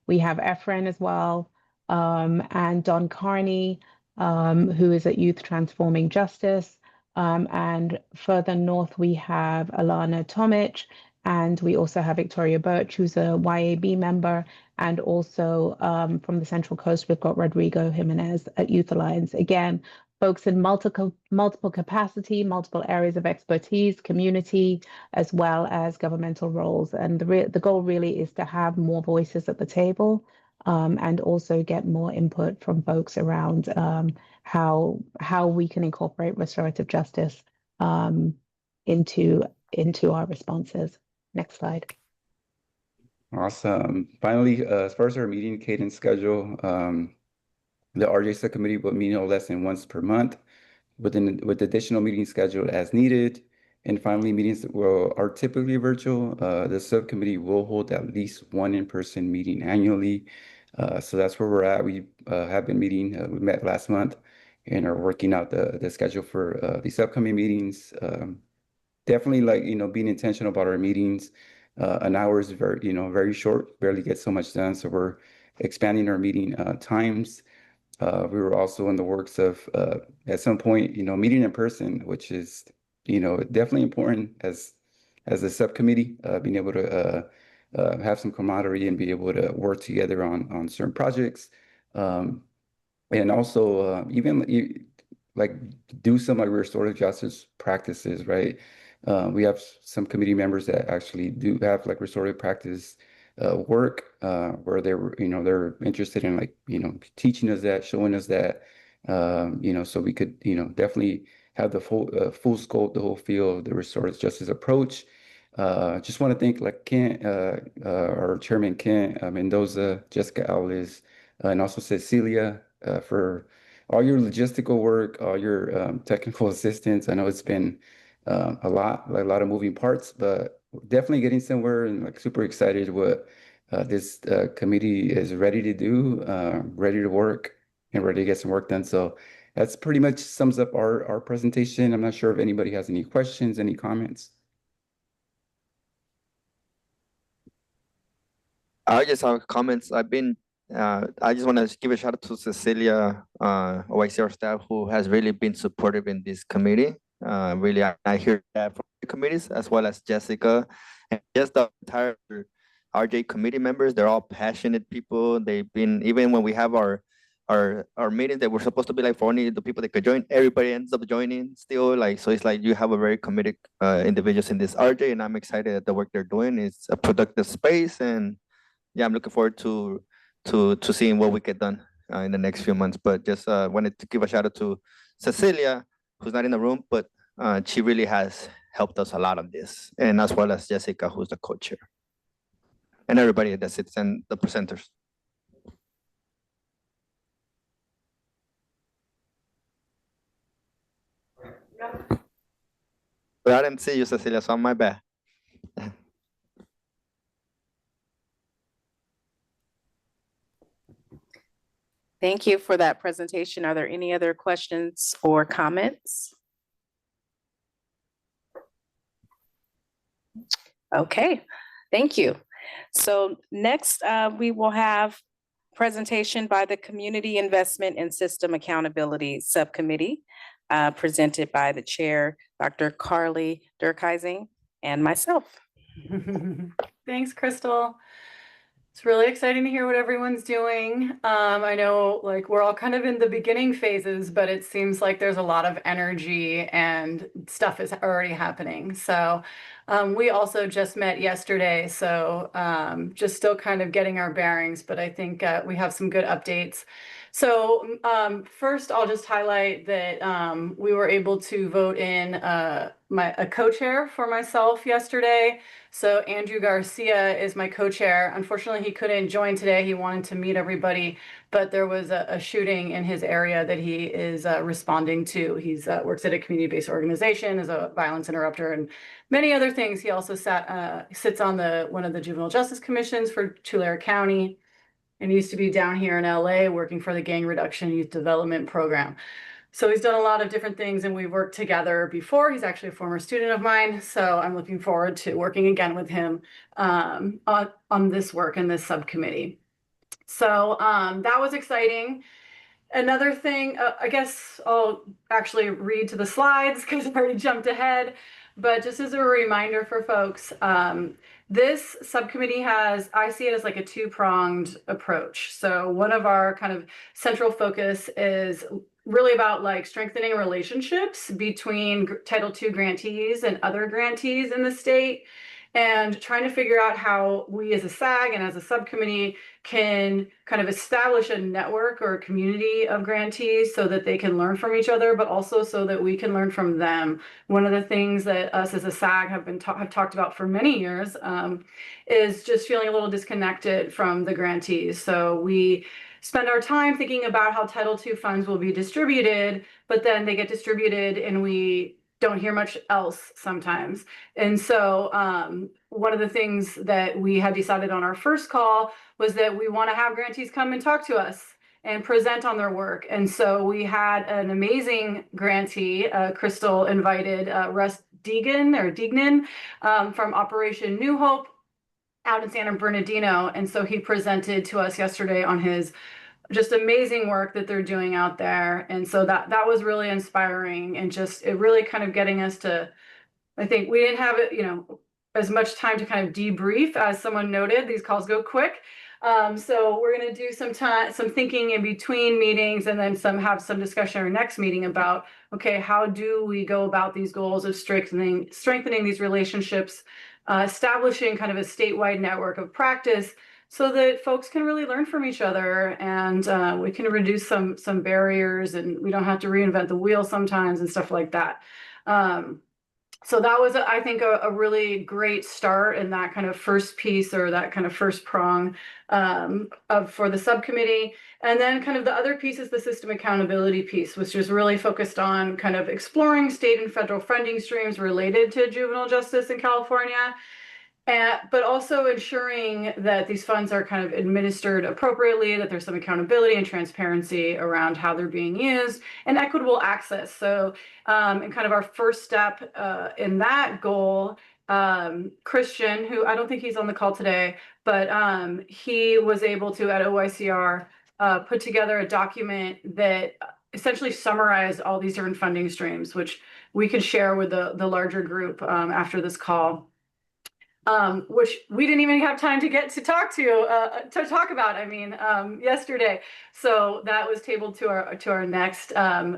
We have Efren as well, and Don Carney, who is at Youth Transforming Justice. And further north, we have Alana Tomic, and we also have Victoria Birch, who's a YAB member. And also from the Central Coast, we've got Rodrigo Jimenez at Youth Alliance. Again, folks in multiple capacity, multiple areas of expertise, community, as well as governmental roles. And the goal really is to have more voices at the table, and also get more input from folks around how we can incorporate restorative justice into our responses. Next slide. Awesome. Finally, as far as our meeting cadence schedule, the RJ subcommittee will meet no less than once per month, with additional meetings scheduled as needed. And finally, meetings are typically virtual. The subcommittee will hold at least one in-person meeting annually. So that's where we're at. We have been meeting. We met last month and are working out the schedule for these upcoming meetings. Definitely, being intentional about our meetings. An hour is very short, barely get so much done. So we're expanding our meeting times. We were also in the works of, at some point, meeting in person, which is, definitely important as a subcommittee, being able to have some camaraderie and be able to work together on certain projects. And also even do some restorative justice practices, right? We have some committee members that actually do have restorative practice work where they're interested in teaching us that, showing us that, so we could definitely have the full scope, the whole field of the restorative justice approach. Just want to thank Kent, our chairman Kent Mendoza, Jessica Aulis, and also Cecilia for all your logistical work, all your technical assistance. I know it's been a lot of moving parts, but definitely getting somewhere, and super excited what this committee is ready to do, ready to work, and ready to get some work done. So that's pretty much sums up our presentation. I'm not sure if anybody has any questions, any comments. I just have comments. I just want to give a shout out to Cecilia, OICR staff, who has really been supportive in this committee. Really, I hear that from the committees, as well as Jessica, and just the entire RJ committee members. They're all passionate people. They've been, even when we have our meetings that were supposed to be for only the people that could join, everybody ends up joining still. So it's you have a very committed individuals in this RJ, and I'm excited at the work they're doing. It's a productive space, and yeah, I'm looking forward to seeing what we get done in the next few months. But just wanted to give a shout out to Cecilia, who's not in the room, but she really has helped us a lot on this, and as well as Jessica, who's the co-chair, and everybody that sits and the presenters. But I didn't see you, Cecilia, so my bad. Thank you for that presentation. Are there any other questions or comments? Okay, thank you. So next, we will have presentation by the Community Investment and System Accountability Subcommittee, presented by the chair, Dr. Carly Durkheising, and myself. Thanks, Crystal. It's really exciting to hear what everyone's doing. I know like we're all kind of in the beginning phases, but it seems like there's a lot of energy and stuff is already happening. So we also just met yesterday, so just still kind of getting our bearings, but I think we have some good updates. So first, I'll just highlight that we were able to vote in a co-chair for myself yesterday. So Andrew Garcia is my co-chair. Unfortunately, he couldn't join today. He wanted to meet everybody, but there was a shooting in his area that he is responding to. He's works at a community-based organization as a violence interrupter and many other things. He also sits on one of the juvenile justice commissions for Tulare County, and he used to be down here in LA working for the Gang Reduction Youth Development Program. So he's done a lot of different things and we've worked together before. He's actually a former student of mine. So I'm looking forward to working again with him on this work in this subcommittee. So that was exciting. Another thing, I guess I'll actually read to the slides because I've already jumped ahead. But just as a reminder for folks, this subcommittee I see it as like a two-pronged approach. So one of our kind of central focus is really about like strengthening relationships between Title II grantees and other grantees in the state, and trying to figure out how we as a SAG and as a subcommittee can kind of establish a network or a community of grantees so that they can learn from each other, but also so that we can learn from them. One of the things that us as a SAG have talked about for many years is just feeling a little disconnected from the grantees. So we spend our time thinking about how Title II funds will be distributed, but then they get distributed and we don't hear much else sometimes. And so one of the things that we had decided on our first call was that we want to have grantees come and talk to us and present on their work. And so we had an amazing grantee, Crystal invited Russ Deignan from Operation New Hope out in San Bernardino. And so he presented to us yesterday on his just amazing work that they're doing out there. And so that was really inspiring and just it really kind of getting us to, I think we didn't have it, as much time to kind of debrief. As someone noted, these calls go quick. So we're going to do some thinking in between meetings and then have some discussion at our next meeting about, okay, how do we go about these goals of strengthening these relationships, establishing kind of a statewide network of practice so that folks can really learn from each other and we can reduce some barriers and we don't have to reinvent the wheel sometimes and stuff like that. So that was, I think, a really great start in that kind of first piece or that kind of first prong for the subcommittee. And then kind of the other piece is the system accountability piece, which is really focused on kind of exploring state and federal funding streams related to juvenile justice in California. But also ensuring that these funds are kind of administered appropriately, that there's some accountability and transparency around how they're being used, and equitable access. So in kind of our first step in that goal, Christian, who I don't think he's on the call today, but he was able to, at OICR, put together a document that essentially summarized all these different funding streams, which we could share with the larger group after this call. Which we didn't even have time to get to talk about, yesterday. So that was tabled to our next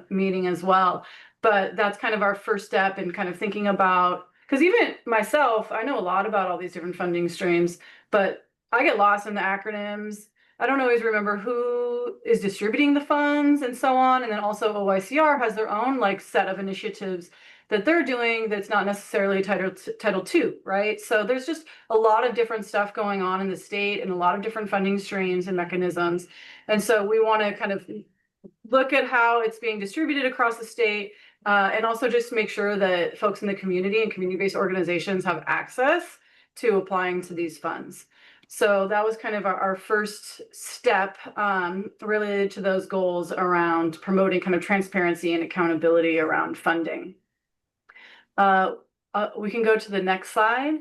meeting as well. But that's kind of our first step in kind of thinking about, because even myself, I know a lot about all these different funding streams, but I get lost in the acronyms. I don't always remember who is distributing the funds and so on. And then also OICR has their own like set of initiatives that they're doing that's not necessarily Title II, right? So there's just a lot of different stuff going on in the state and a lot of different funding streams and mechanisms. And so we want to kind of look at how it's being distributed across the state and also just make sure that folks in the community and community-based organizations have access to applying to these funds. So that was kind of our first step related to those goals around promoting kind of transparency and accountability around funding. We can go to the next slide.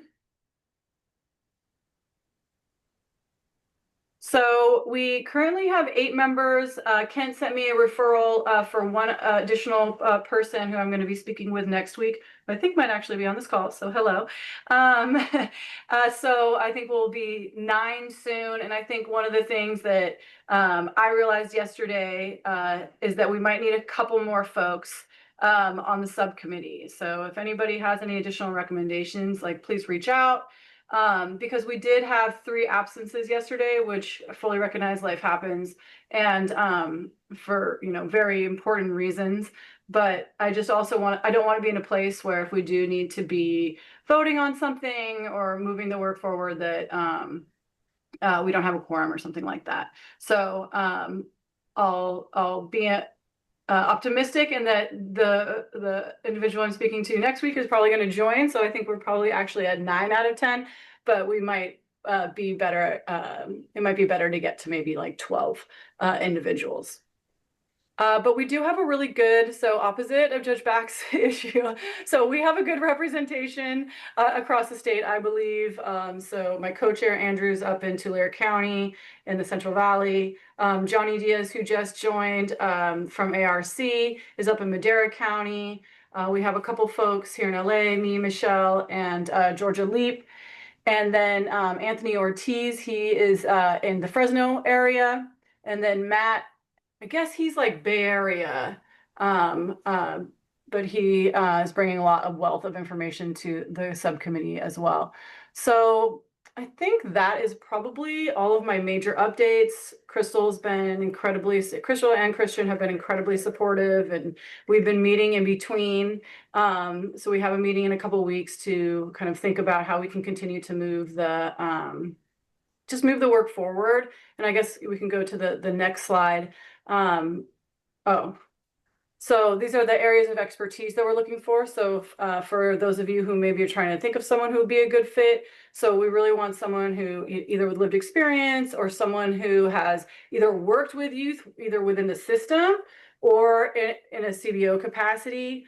So we currently have 8 members. Kent sent me a referral for one additional person who I'm going to be speaking with next week. I think might actually be on this call. So hello. So I think we'll be 9 soon. And I think one of the things that I realized yesterday is that we might need a couple more folks on the subcommittee. So if anybody has any additional recommendations, like please reach out. Because we did have 3 absences yesterday, which I fully recognize life happens, and for very important reasons. But I just also I don't want to be in a place where if we do need to be voting on something or moving the work forward that we don't have a quorum or something like that. So I'll be optimistic in that the individual I'm speaking to next week is probably going to join. So I think we're probably actually at 9 out of 10, but we might be better. It might be better to get to maybe like 12 individuals. But we do have a really good, so opposite of Judge Back's issue. So we have a good representation across the state, I believe. So my co-chair Andrew's up in Tulare County in the Central Valley. Johnny Diaz, who just joined from ARC, is up in Madera County. We have a couple folks here in LA, me, Michelle, and Georgia Leap. And then Anthony Ortiz, he is in the Fresno area. And then Matt, I guess he's like Bay Area, but he is bringing a lot of wealth of information to the subcommittee as well. So I think that is probably all of my major updates. Crystal and Christian have been incredibly supportive, and we've been meeting in between. So we have a meeting in a couple of weeks to kind of think about how we can continue to move the just move the work forward. And I guess we can go to the next slide. So these are the areas of expertise that we're looking for. So for those of you who maybe are trying to think of someone who would be a good fit, so we really want someone who either with lived experience or someone who has either worked with youth, either within the system or in a CBO capacity,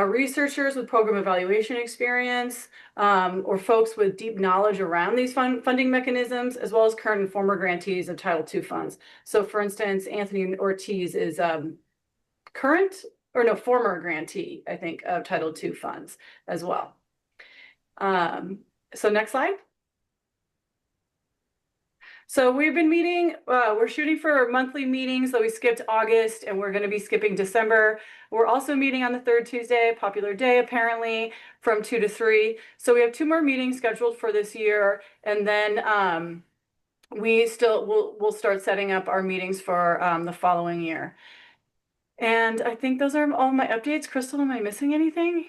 researchers with program evaluation experience, or folks with deep knowledge around these funding mechanisms, as well as current and former grantees of Title II funds. So for instance, Anthony Ortiz is former grantee, I think, of Title II funds as well. So next slide. So we've been meeting, we're shooting for monthly meetings, so we skipped August and we're going to be skipping December. We're also meeting on the 3rd Tuesday, popular day apparently, from 2 to 3. So we have 2 more meetings scheduled for this year, and then we'll start setting up our meetings for the following year. And I think those are all my updates. Crystal, am I missing anything?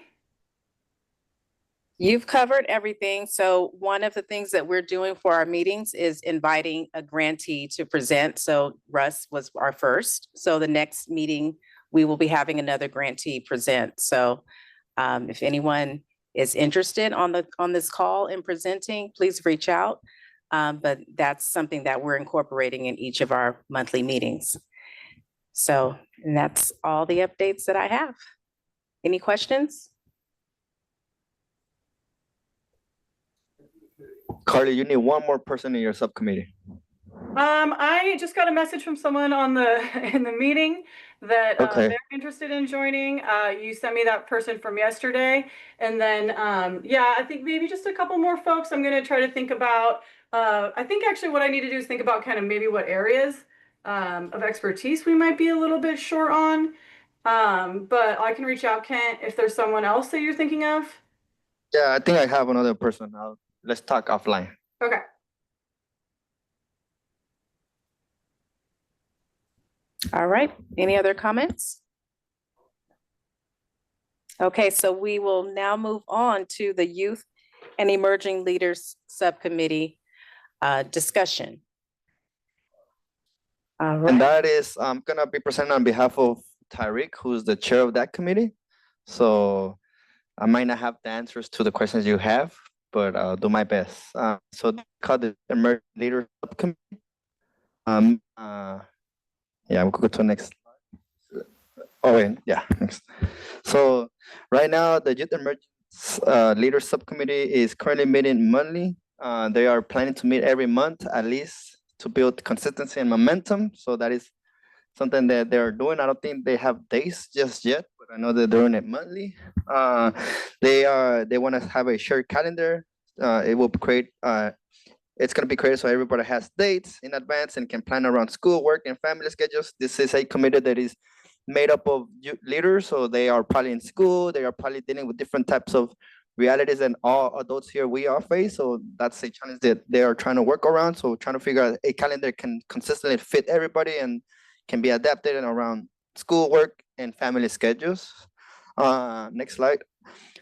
You've covered everything. So one of the things that we're doing for our meetings is inviting a grantee to present. So Russ was our first. So the next meeting, we will be having another grantee present. So if anyone is interested on this call in presenting, please reach out. But that's something that we're incorporating in each of our monthly meetings. So that's all the updates that I have. Any questions? Carly, you need one more person in your subcommittee. I just got a message from someone in the meeting that they're interested in joining. You sent me that person from yesterday, and then yeah, I think maybe just a couple more folks. I'm going to try to think about. I think actually what I need to do is think about kind of maybe what areas of expertise we might be a little bit short on. But I can reach out, Kent, if there's someone else that you're thinking of. Yeah, I think I have another person. Let's talk offline. Okay. All right. Any other comments? Okay, so we will now move on to the Youth and Emerging Leaders Subcommittee discussion. All right. And that is, I'm gonna be presenting on behalf of Tyreek, who's the chair of that committee. So I might not have the answers to the questions you have, but I'll do my best. So they call the Emerging Leaders Subcommittee. Yeah, we'll go to the next. Oh, wait, yeah, next. So right now, the Youth Emerging Leaders Subcommittee is currently meeting monthly. They are planning to meet every month at least to build consistency and momentum. So that is something that they're doing. I don't think they have days just yet, but I know they're doing it monthly. They want to have a shared calendar. It will create it's going to be created so everybody has dates in advance and can plan around school, work, and family schedules. This is a committee that is made up of leaders, so they are probably in school. They are probably dealing with different types of realities than all adults here we all face. So that's a challenge that they are trying to work around. So trying to figure out a calendar can consistently fit everybody and can be adapted and around school, work, and family schedules. Next slide.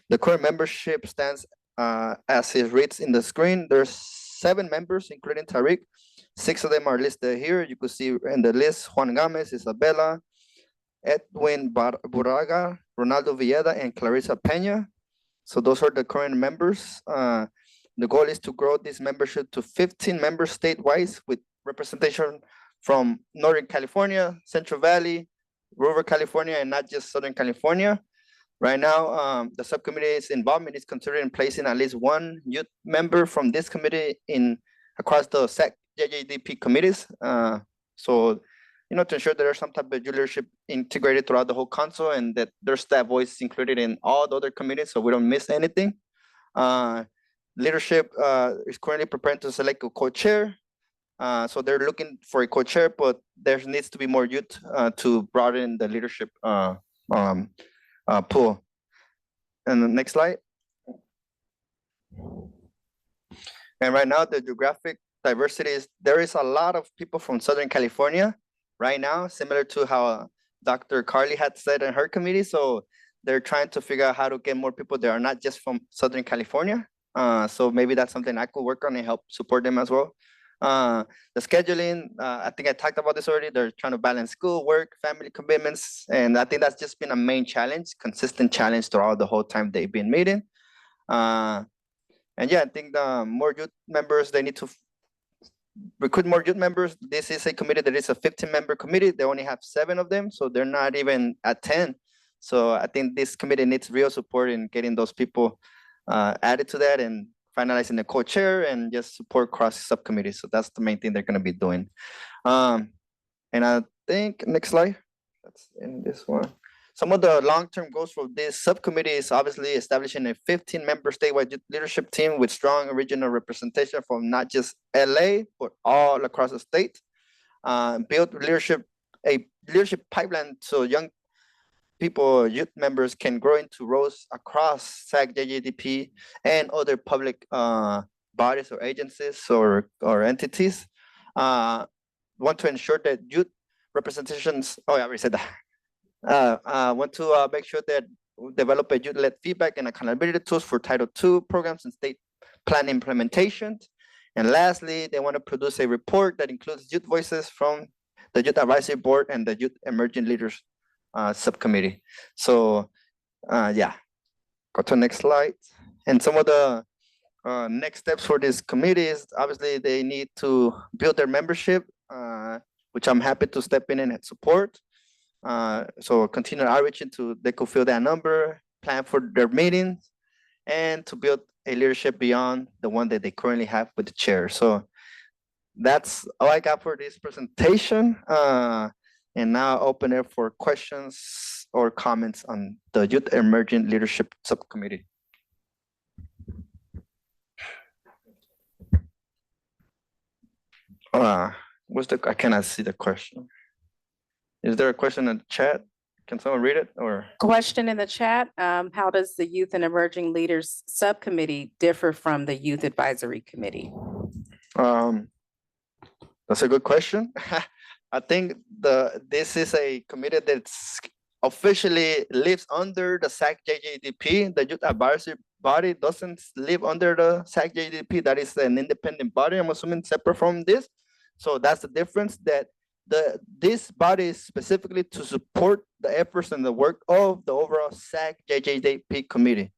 The current membership stands as it reads in the screen. There's 7 members, including Tariq. 6 of them are listed here. You could see in the list Juan Gomez, Isabella, Edwin Buraga, Ronaldo Villeda, and Clarissa Peña. So those are the current members. The goal is to grow this membership to 15 members statewide with representation from Northern California, Central Valley, Rural California, and not just Southern California. Right now, the subcommittee's involvement is considering placing at least 1 youth member from this committee in across the SACJJDP committees. So, to ensure that there's some type of leadership integrated throughout the whole council and that there's staff voice included in all the other committees so we don't miss anything. Leadership is currently preparing to select a co-chair. So they're looking for a co-chair, but there needs to be more youth to broaden the leadership pool. And the next slide. And right now, the geographic diversity is, there is a lot of people from Southern California right now, similar to how Dr. Carly had said in her committee. So they're trying to figure out how to get more people that are not just from Southern California. So maybe that's something I could work on and help support them as well. The scheduling, I think I talked about this already. They're trying to balance school, work, family commitments. And I think that's just been a main challenge, consistent challenge throughout the whole time they've been meeting. And yeah, I think the more youth members, they need to recruit more youth members. This is a committee that is a 15-member committee. They only have 7 of them, so they're not even at 10. So I think this committee needs real support in getting those people added to that and finalizing the co-chair and just support cross subcommittees. So that's the main thing they're going to be doing. And I think next slide. That's in this one. Some of the long-term goals for this subcommittee is obviously establishing a 15-member statewide leadership team with strong regional representation from not just LA, but all across the state. Build a leadership pipeline so young people, youth members can grow into roles across SACJJDP and other public bodies or agencies or entities. Want to ensure that youth representations, oh, I already said that. Want to make sure that we develop a youth-led feedback and accountability tools for Title II programs and state plan implementation. And lastly, they want to produce a report that includes youth voices from the Youth Advisory Board and the Youth Emerging Leaders Subcommittee. So yeah, go to the next slide. And some of the next steps for this committee is obviously they need to build their membership, which I'm happy to step in and support. So continue outreach into they could fill that number, plan for their meetings, and to build a leadership beyond the one that they currently have with the chair. So that's all I got for this presentation. And now I'll open it for questions or comments on the Youth Emerging Leadership Subcommittee. I cannot see the question. Is there a question in the chat? Can someone read it or? Question in the chat, how does the Youth and Emerging Leaders Subcommittee differ from the Youth Advisory Committee? That's a good question. I think this is a committee that's officially lives under the SACJJDP. The Youth Advisory Body doesn't live under the SACJJDP. That is an independent body, I'm assuming, separate from this. So that's the difference, that this body is specifically to support the efforts and the work of the overall SACJJDP committee.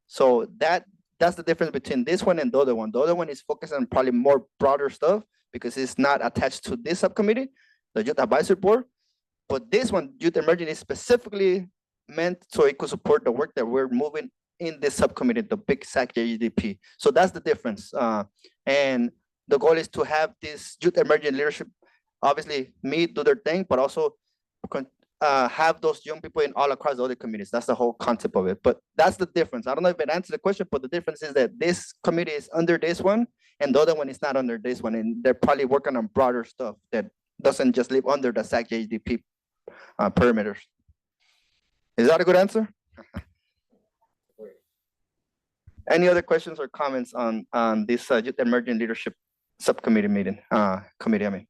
So that's the difference between this one and the other one. The other one is focused on probably more broader stuff because it's not attached to this subcommittee, the Youth Advisory Board. But this one, Youth Emerging, is specifically meant so it could support the work that we're moving in this subcommittee, the big SACJJDP. So that's the difference. And the goal is to have this youth emerging leadership, obviously meet, do their thing, but also have those young people in all across the other communities. That's the whole concept of it. But that's the difference. I don't know if it answered the question, but the difference is that this committee is under this one and the other one is not under this one. And they're probably working on broader stuff that doesn't just live under the SACJJDP perimeters. Is that a good answer? Any other questions or comments on this Youth Emerging Leadership Subcommittee meeting, committee, I mean?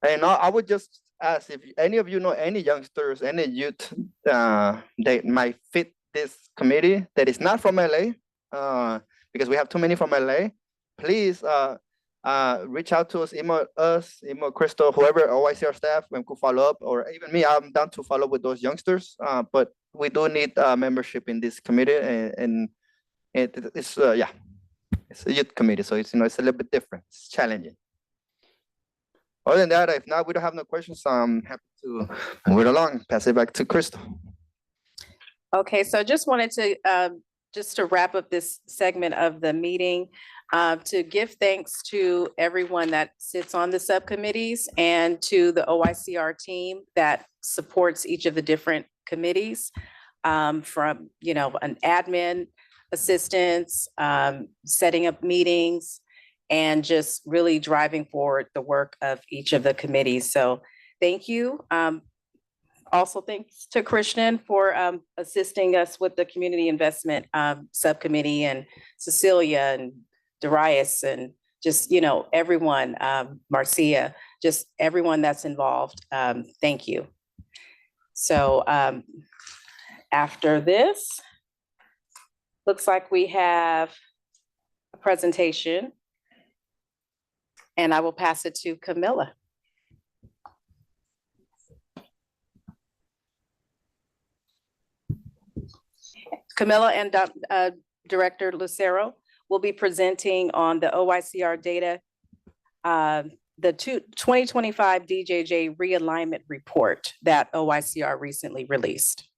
And I would just ask if any of you know any youngsters, any youth that might fit this committee that is not from LA, because we have too many from LA, please reach out to us, email Crystal, whoever, OICR staff, and could follow up, or even me, I'm down to follow up with those youngsters. But we do need membership in this committee, and it's yeah, it's a youth committee, so it's it's a little bit different. It's challenging. Other than that, if not, we don't have no questions. I'm happy to move it along. Pass it back to Crystal. Okay, so I just wanted to just to wrap up this segment of the meeting, to give thanks to everyone that sits on the subcommittees and to the OICR team that supports each of the different committees, from an admin assistance, setting up meetings, and just really driving forward the work of each of the committees. So thank you. Also thanks to Krishnan for assisting us with the community investment subcommittee, and Cecilia and Darius, and just everyone, Marcia, just everyone that's involved. Thank you. So after this, looks like we have a presentation, and I will pass it to Camilla. Camilla and Director Lucero will be presenting on the OICR data, the 2025 DJJ realignment report that OICR recently released.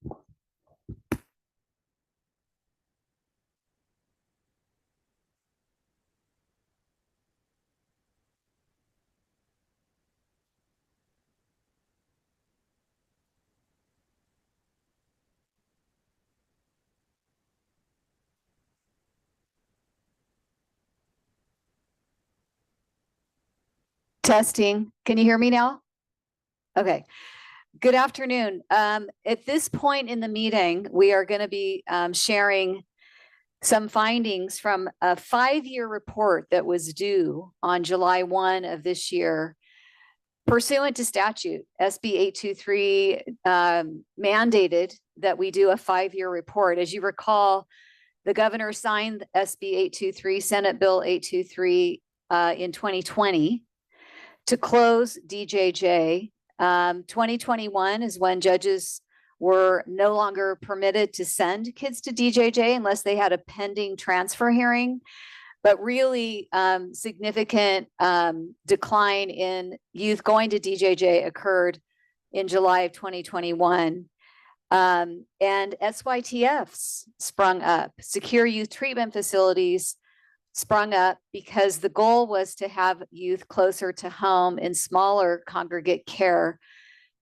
Testing. Can you hear me now? Okay. Good afternoon. At this point in the meeting, we are going to be sharing some findings from a 5-year report that was due on July 1 of this year. Pursuant to statute, SB 823 mandated that we do a 5-year report. As you recall, the governor signed SB 823, Senate Bill 823 in 2020 to close DJJ. 2021 is when judges were no longer permitted to send kids to DJJ unless they had a pending transfer hearing. But really significant decline in youth going to DJJ occurred in July of 2021. And SYTFs sprung up, secure youth treatment facilities sprung up, because the goal was to have youth closer to home in smaller congregate care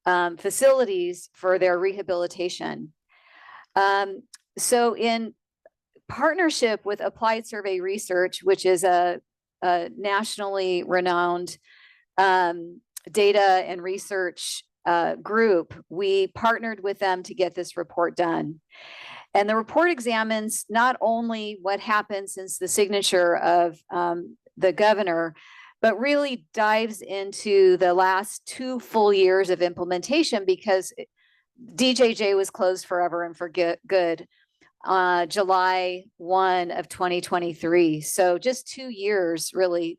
facilities for their rehabilitation. So in partnership with Applied Survey Research, which is a nationally renowned data and research group, we partnered with them to get this report done. And the report examines not only what happened since the signature of the governor, but really dives into the last 2 full years of implementation, because DJJ was closed forever and for good July 1 of 2023. So just 2 years, really,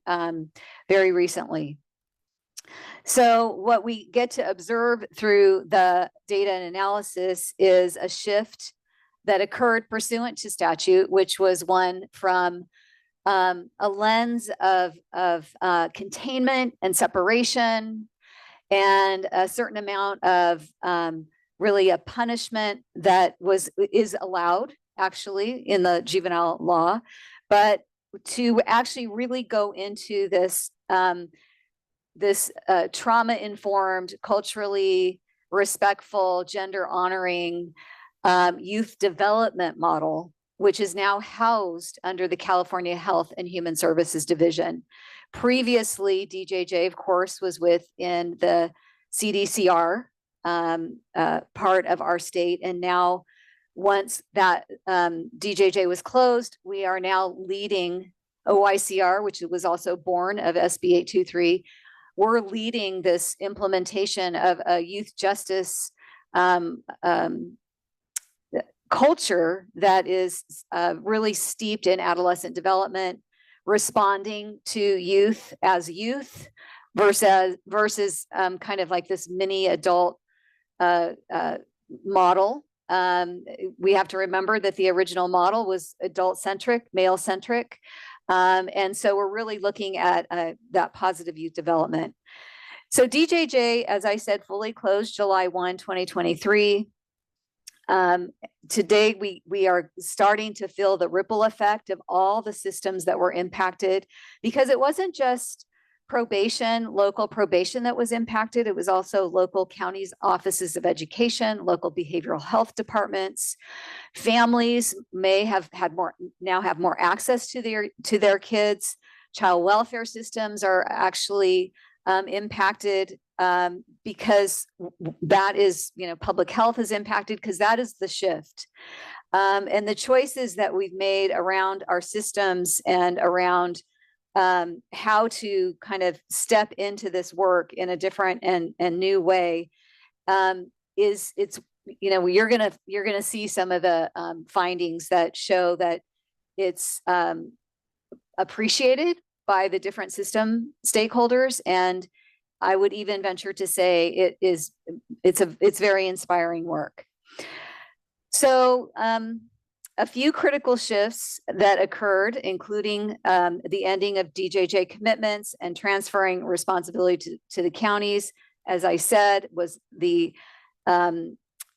very recently. So what we get to observe through the data and analysis is a shift that occurred pursuant to statute, which was one from a lens of containment and separation, and a certain amount of really a punishment that is allowed actually in the juvenile law, but to actually really go into this trauma-informed, culturally respectful, gender-honoring youth development model, which is now housed under the California Health and Human Services Division. Previously, DJJ, of course, was within the CDCR part of our state, and now once that DJJ was closed, we are now leading OICR, which was also born of SB 823. We're leading this implementation of a youth justice culture that is really steeped in adolescent development, responding to youth as youth versus kind of like this mini adult model. We have to remember that the original model was adult-centric, male-centric. And so we're really looking at that positive youth development. So DJJ, as I said, fully closed July 1, 2023. Today, we are starting to feel the ripple effect of all the systems that were impacted, because it wasn't just probation, local probation that was impacted. It was also local counties, offices of education, local behavioral health departments. Families may have now have more access to their kids. Child welfare systems are actually impacted because that is, public health is impacted because that is the shift. And the choices that we've made around our systems and around how to kind of step into this work in a different and new way you're gonna see some of the findings that show that it's appreciated by the different system stakeholders, and I would even venture to say it's very inspiring work. So a few critical shifts that occurred, including the ending of DJJ commitments and transferring responsibility to the counties, as I said, was the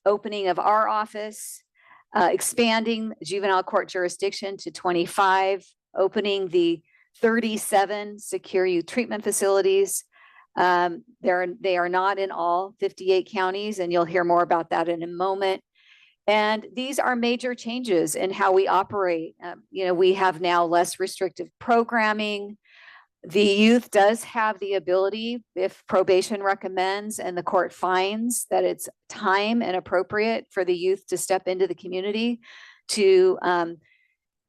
opening of our office, expanding juvenile court jurisdiction to 25, opening the 37 secure youth treatment facilities. They are not in all 58 counties, and you'll hear more about that in a moment. And these are major changes in how we operate. We have now less restrictive programming. The youth does have the ability, if probation recommends and the court finds that it's time and appropriate for the youth to step into the community to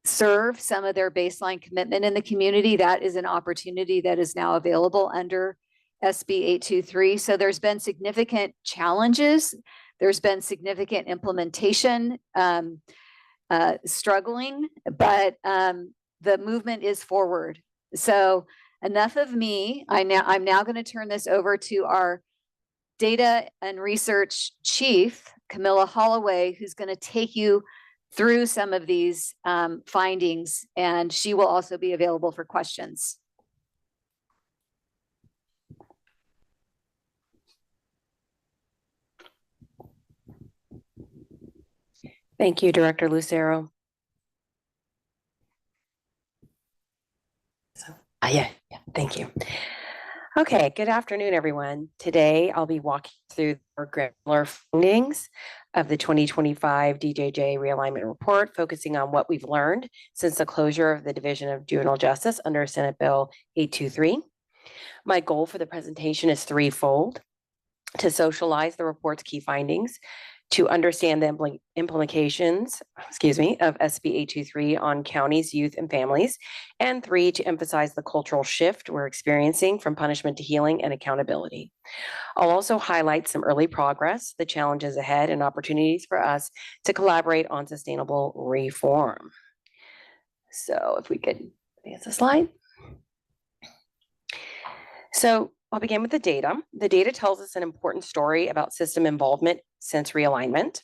serve some of their baseline commitment in the community. That is an opportunity that is now available under SB 823. So there's been significant challenges. There's been significant implementation struggling, but the movement is forward. So enough of me. I'm now going to turn this over to our data and research chief, Camilla Holloway, who's going to take you through some of these findings, and she will also be available for questions. Thank you, Director Lucero. Yeah, thank you. Okay, good afternoon, everyone. Today, I'll be walking through our granular findings of the 2025 DJJ realignment report, focusing on what we've learned since the closure of the Division of Juvenile Justice under Senate Bill 823. My goal for the presentation is threefold: to socialize the report's key findings, to understand the implications, of SB 823 on counties, youth, and families, and 3, to emphasize the cultural shift we're experiencing from punishment to healing and accountability. I'll also highlight some early progress, the challenges ahead, and opportunities for us to collaborate on sustainable reform. So if we could advance the slide. So I'll begin with the data. The data tells us an important story about system involvement since realignment.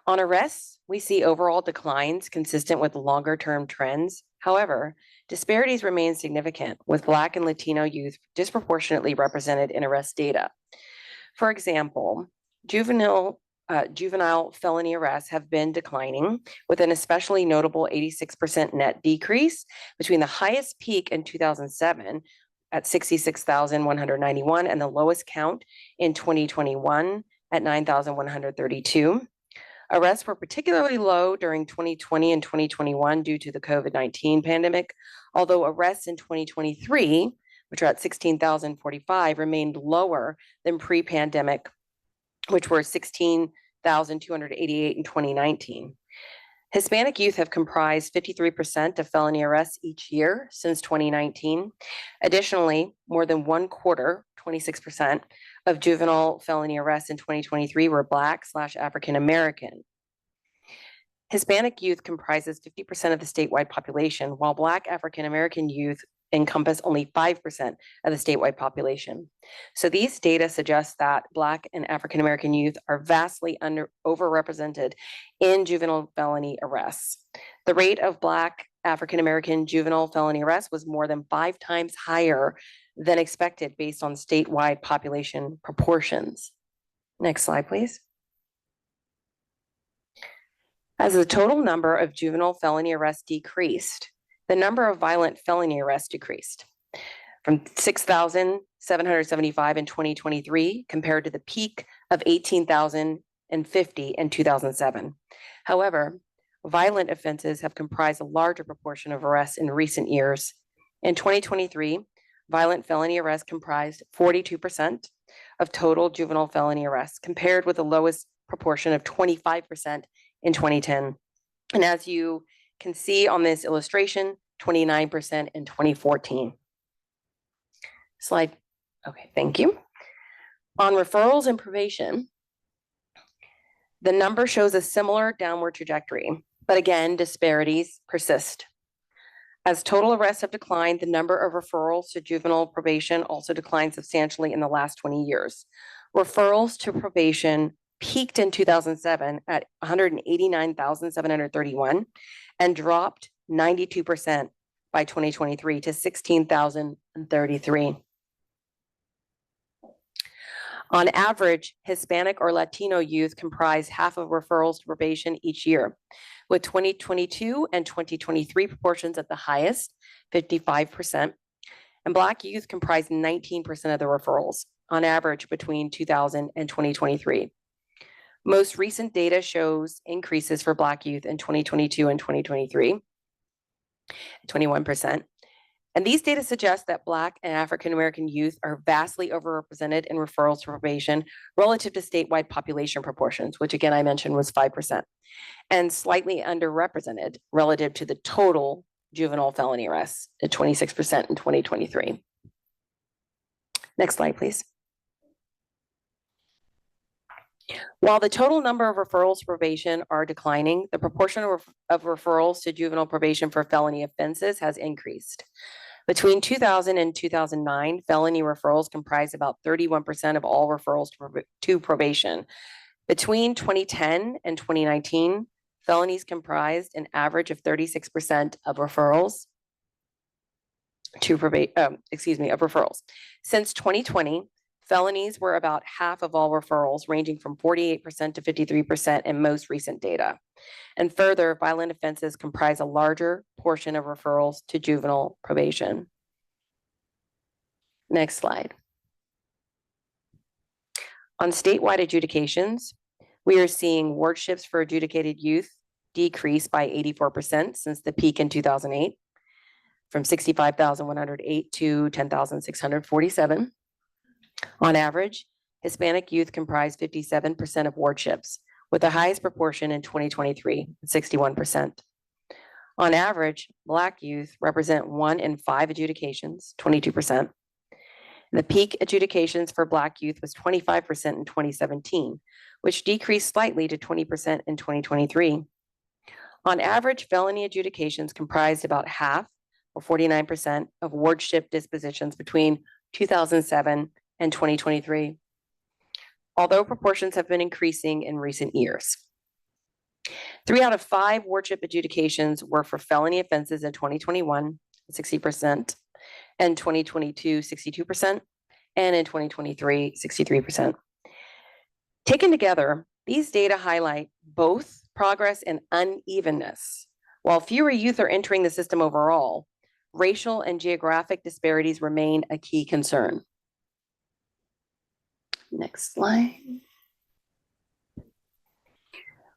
On arrests, we see overall declines consistent with longer-term trends. However, disparities remain significant, with Black and Latino youth disproportionately represented in arrest data. For example, juvenile juvenile felony arrests have been declining, with an especially notable 86% net decrease between the highest peak in 2007 at 66,191 and the lowest count in 2021 at 9,132. Arrests were particularly low during 2020 and 2021 due to the COVID-19 pandemic, although arrests in 2023, which are at 16,045, remained lower than pre-pandemic, which were 16,288 in 2019. Hispanic youth have comprised 53% of felony arrests each year since 2019. Additionally, more than one quarter, 26%, of juvenile felony arrests in 2023 were Black/African American. Hispanic youth comprises 50% of the statewide population, while Black African American youth encompass only 5% of the statewide population. So these data suggest that Black and African American youth are vastly overrepresented in juvenile felony arrests. The rate of Black African American juvenile felony arrests was more than 5 times higher than expected based on statewide population proportions. Next slide, please. As the total number of juvenile felony arrests decreased, the number of violent felony arrests decreased from 6,775 in 2023 compared to the peak of 18,050 in 2007. However, violent offenses have comprised a larger proportion of arrests in recent years. In 2023, violent felony arrests comprised 42% of total juvenile felony arrests, compared with the lowest proportion of 25% in 2010. And as you can see on this illustration, 29% in 2014. Slide. Okay, thank you. On referrals and probation, the number shows a similar downward trajectory, but again, disparities persist. As total arrests have declined, the number of referrals to juvenile probation also declined substantially in the last 20 years. Referrals to probation peaked in 2007 at 189,731 and dropped 92% by 2023 to 16,033. On average, Hispanic or Latino youth comprise half of referrals to probation each year, with 2022 and 2023 proportions at the highest, 55%, and Black youth comprise 19% of the referrals, on average between 2000 and 2023. Most recent data shows increases for Black youth in 2022 and 2023, 21%. And these data suggest that Black and African American youth are vastly overrepresented in referrals to probation relative to statewide population proportions, which again I mentioned was 5%, and slightly underrepresented relative to the total juvenile felony arrests at 26% in 2023. Next slide, please. While the total number of referrals to probation are declining, the proportion of referrals to juvenile probation for felony offenses has increased. Between 2000 and 2009, felony referrals comprised about 31% of all referrals to probation. Between 2010 and 2019, felonies comprised an average of 36% of referrals to referrals. Since 2020, felonies were about half of all referrals, ranging from 48% to 53% in most recent data. And further, violent offenses comprise a larger portion of referrals to juvenile probation. Next slide. On statewide adjudications, we are seeing wardships for adjudicated youth decrease by 84% since the peak in 2008, from 65,108 to 10,647. On average, Hispanic youth comprise 57% of wardships, with the highest proportion in 2023, 61%. On average, Black youth represent 1 in 5 adjudications, 22%. The peak adjudications for Black youth was 25% in 2017, which decreased slightly to 20% in 2023. On average, felony adjudications comprised about half, or 49%, of wardship dispositions between 2007 and 2023, although proportions have been increasing in recent years. 3 out of 5 wardship adjudications were for felony offenses in 2021, 60%, and 2022, 62%, and in 2023, 63%. Taken together, These data highlight both progress and unevenness. While fewer youth are entering the system overall, racial and geographic disparities remain a key concern. Next slide.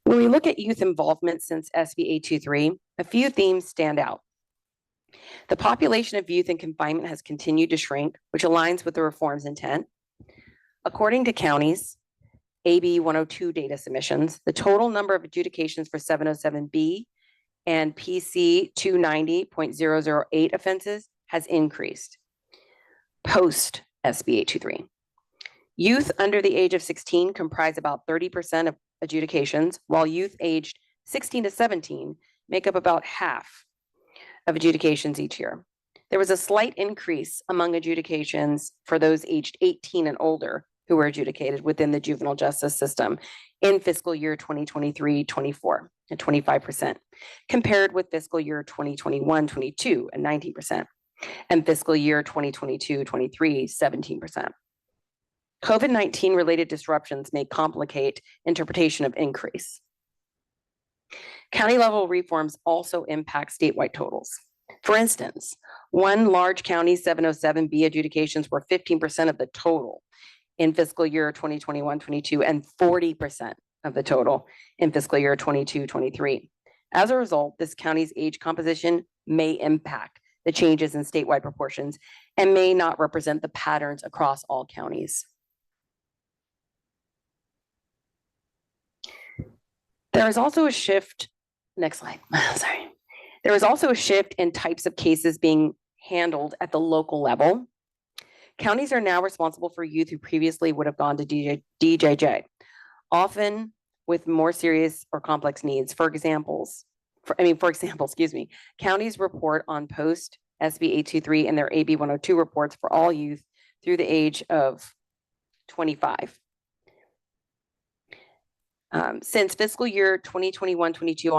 When we look at youth involvement since SB 823, a few themes stand out. The population of youth in confinement has continued to shrink, which aligns with the reform's intent. According to counties, AB 102 data submissions, the total number of adjudications for 707B and PC 290.008 offenses has increased post SB 823. Youth under the age of 16 comprise about 30% of adjudications, while youth aged 16 to 17 make up about half of adjudications each year. There was a slight increase among adjudications for those aged 18 and older who were adjudicated within the juvenile justice system in fiscal year 2023-24 at 25%, compared with fiscal year 2021-22 at 19%, and fiscal year 2022-23, 17%. COVID-19 related disruptions may complicate interpretation of increase. County level reforms also impact statewide totals. For instance, one large county 707B adjudications were 15% of the total in fiscal year 2021-22 and 40% of the total in fiscal year 22-23. As a result, this county's age composition may impact the changes in statewide proportions and may not represent the patterns across all counties. There is also a shift, next slide, sorry. There is also a shift in types of cases being handled at the local level. Counties are now responsible for youth who previously would have gone to DJJ, often with more serious or complex needs. For example, counties report on post SB 823 and their AB 102 reports for all youth through the age of 25. Since fiscal year 2021-22,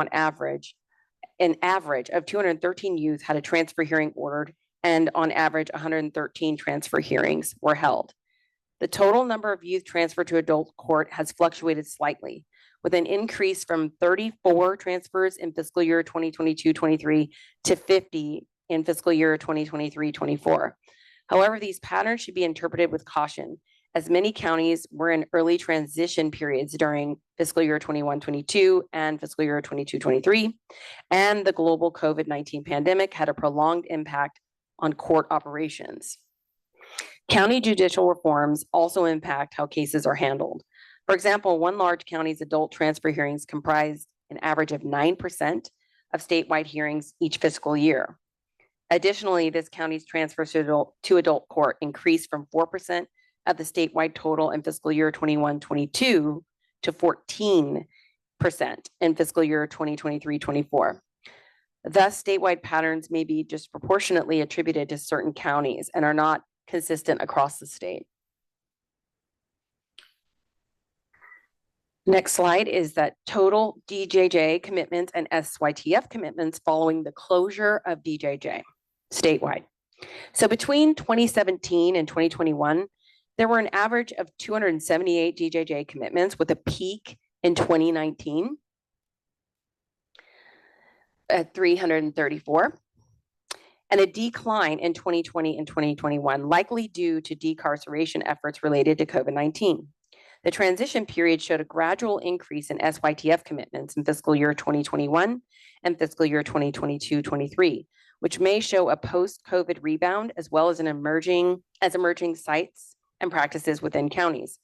an average of 213 youth had a transfer hearing ordered, and on average 113 transfer hearings were held. The total number of youth transferred to adult court has fluctuated slightly, with an increase from 34 transfers in fiscal year 2022-23 to 50 in fiscal year 2023-24. However, these patterns should be interpreted with caution, as many counties were in early transition periods during fiscal year 21-22 and fiscal year 22-23, and the global COVID-19 pandemic had a prolonged impact on court operations. County judicial reforms also impact how cases are handled. For example, one large county's adult transfer hearings comprised an average of 9% of statewide hearings each fiscal year. Additionally, this county's transfers to adult court increased from 4% of the statewide total in fiscal year 21-22 to 14% in fiscal year 2023-24. Thus, statewide patterns may be disproportionately attributed to certain counties and are not consistent across the state. Next slide is that total DJJ commitments and SYTF commitments following the closure of DJJ statewide. So between 2017 and 2021, there were an average of 278 DJJ commitments, with a peak in 2019 at 334, and a decline in 2020 and 2021, likely due to decarceration efforts related to COVID-19. The transition period showed a gradual increase in SYTF commitments in fiscal year 2021 and fiscal year 2022-23, which may show a post-COVID rebound, as well as emerging sites and practices within counties.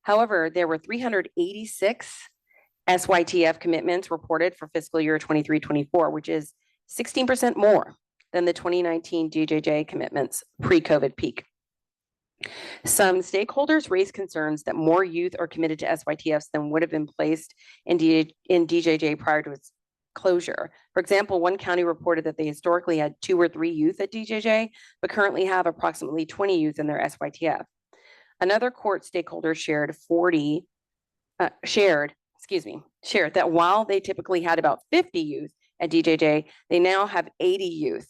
However, there were 386 SYTF commitments reported for fiscal year 23-24, which is 16% more than the 2019 DJJ commitments pre-COVID peak. Some stakeholders raised concerns that more youth are committed to SYTFs than would have been placed in DJJ prior to its closure. For example, one county reported that they historically had 2 or 3 youth at DJJ, but currently have approximately 20 youth in their SYTF. Another court stakeholder shared that while they typically had about 50 youth at DJJ, they now have 80 youth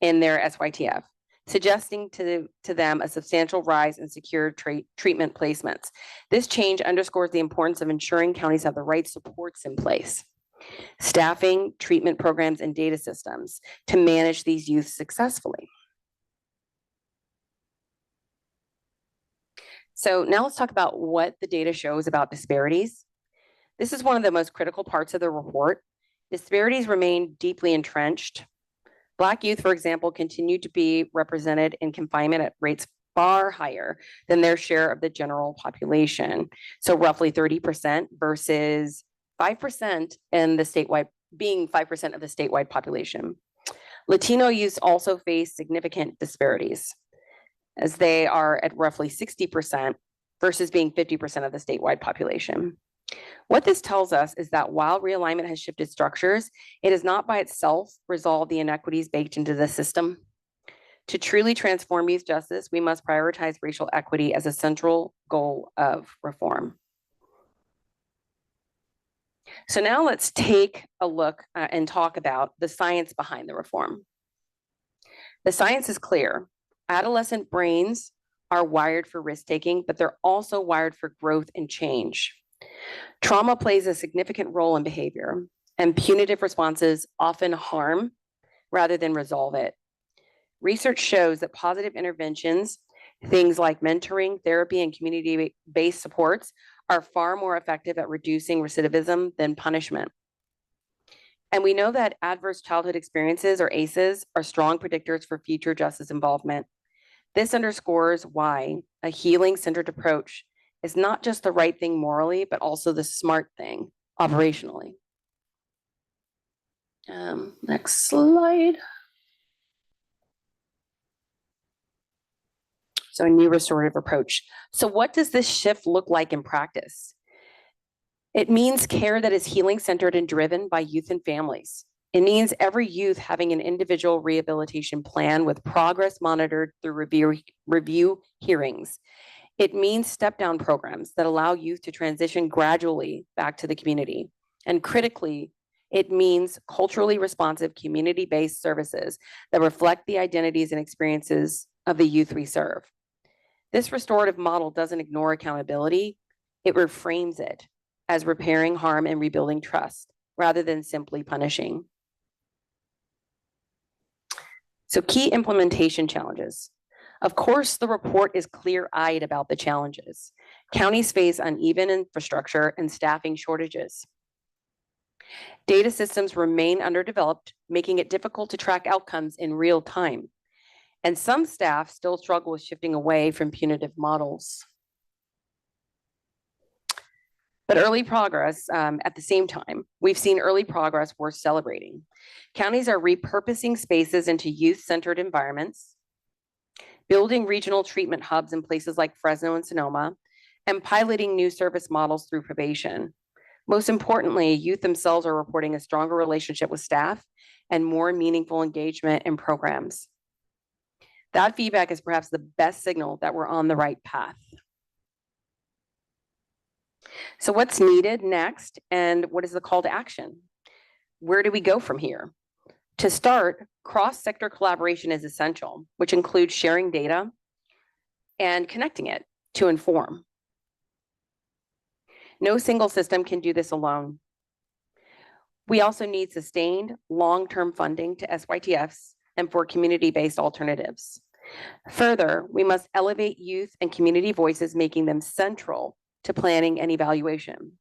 in their SYTF. suggesting to them a substantial rise in secure treatment placements. This change underscores the importance of ensuring counties have the right supports in place, staffing, treatment programs, and data systems to manage these youth successfully. So now let's talk about what the data shows about disparities. This is one of the most critical parts of the report. Disparities remain deeply entrenched. Black youth, for example, continue to be represented in confinement at rates far higher than their share of the general population. So roughly 30% versus 5% in the statewide, being 5% of the statewide population. Latino youth also face significant disparities, as they are at roughly 60% versus being 50% of the statewide population. What this tells us is that while realignment has shifted structures, it has not by itself resolved the inequities baked into the system. To truly transform youth justice, we must prioritize racial equity as a central goal of reform. So now let's take a look and talk about the science behind the reform. The science is clear. Adolescent brains are wired for risk-taking, but they're also wired for growth and change. Trauma plays a significant role in behavior, and punitive responses often harm rather than resolve it. Research shows that positive interventions, things like mentoring, therapy, and community-based supports, are far more effective at reducing recidivism than punishment. And we know that adverse childhood experiences, or ACEs, are strong predictors for future justice involvement. This underscores why a healing-centered approach is not just the right thing morally, but also the smart thing operationally. Next slide. So a new restorative approach. So what does this shift look like in practice? It means care that is healing-centered and driven by youth and families. It means every youth having an individual rehabilitation plan with progress monitored through review hearings. It means step-down programs that allow youth to transition gradually back to the community. And critically, it means culturally responsive, community-based services that reflect the identities and experiences of the youth we serve. This restorative model doesn't ignore accountability, it reframes it as repairing harm and rebuilding trust, rather than simply punishing. So key implementation challenges. Of course, the report is clear-eyed about the challenges. Counties face uneven infrastructure and staffing shortages. Data systems remain underdeveloped, making it difficult to track outcomes in real time. And some staff still struggle with shifting away from punitive models. But early progress, at the same time, we've seen early progress worth celebrating. Counties are repurposing spaces into youth-centered environments, building regional treatment hubs in places like Fresno and Sonoma, and piloting new service models through probation. Most importantly, youth themselves are reporting a stronger relationship with staff and more meaningful engagement in programs. That feedback is perhaps the best signal that we're on the right path. So what's needed next, and what is the call to action? Where do we go from here? To start, cross-sector collaboration is essential, which includes sharing data and connecting it to inform. No single system can do this alone. We also need sustained long-term funding to SYTFs and for community-based alternatives. Further, we must elevate youth and community voices, making them central to planning and evaluation.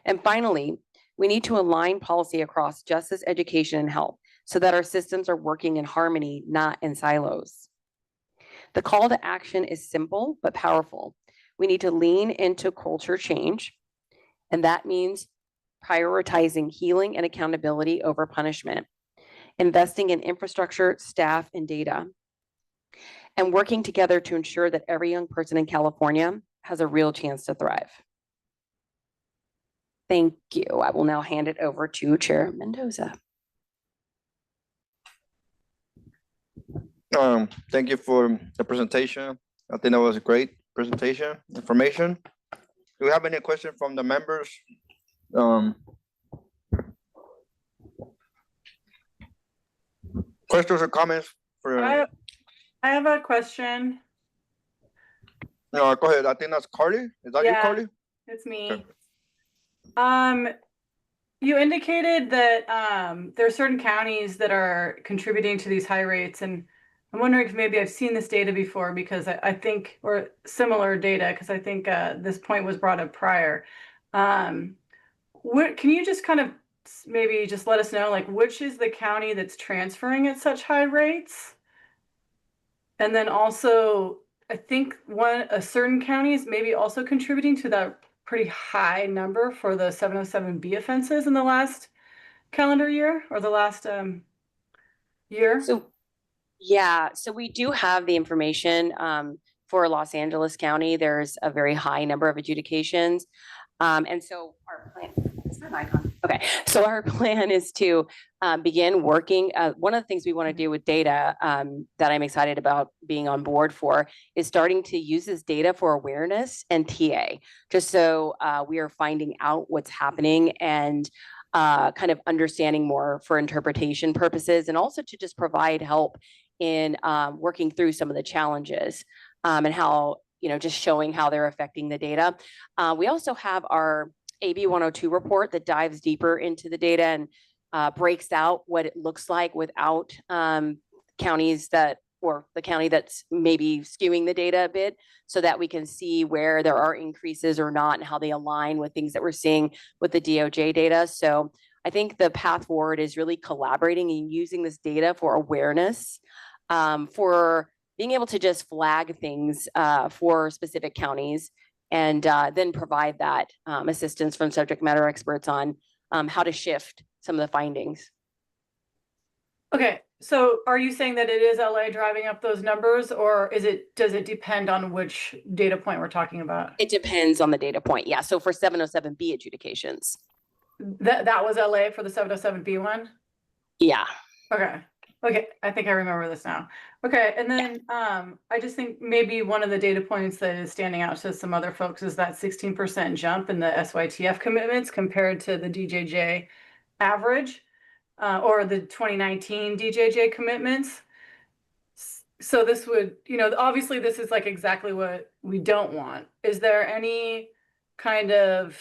And finally, we need to align policy across justice, education, and health so that our systems are working in harmony, not in silos. The call to action is simple but powerful. We need to lean into culture change, and that means prioritizing healing and accountability over punishment, investing in infrastructure, staff, and data, and working together to ensure that every young person in California has a real chance to thrive. Thank you. I will now hand it over to Chair Mendoza. Thank you for the presentation. I think that was a great presentation, information. Do we have any questions from the members? Questions or comments for? I have a question. No, go ahead. I think that's Carly. Is that you, Yeah, Carly? it's me. Okay. You indicated that there are certain counties that are contributing to these high rates, and I'm wondering if maybe I've seen this data before because I think, or similar data, because I think this point was brought up prior. What can you just kind of maybe just let us know, like which is the county that's transferring at such high rates? And then also, I think a certain county is maybe also contributing to that pretty high number for the 707B offenses in the last calendar year or the last year. So, yeah, so we do have the information for Los Angeles County. There's a very high number of adjudications. And so our plan, is that an icon? Okay, so our plan is to begin working. One of the things we want to do with data that I'm excited about being on board for is starting to use this data for awareness and TA, just so we are finding out what's happening and kind of understanding more for interpretation purposes, and also to just provide help in working through some of the challenges and how, just showing how they're affecting the data. We also have our AB 102 report that dives deeper into the data and breaks out what it looks like without counties or the county that's maybe skewing the data a bit, so that we can see where there are increases or not and how they align with things that we're seeing with the DOJ data. So I think the path forward is really collaborating and using this data for awareness, for being able to just flag things for specific counties, and then provide that assistance from subject matter experts on how to shift some of the findings. Okay, so are you saying that it is LA driving up those numbers, or does it depend on which data point we're talking about? It depends on the data point. Yeah. So for 707B adjudications. That was LA for the 707B one? Yeah. Okay. Okay, I think I remember this now. Okay, and then I just think maybe one of the data points that is standing out to some other folks is that 16% jump in the SYTF commitments compared to the DJJ average, or the 2019 DJJ commitments. So this would, obviously this is like exactly what we don't want. Is there any kind of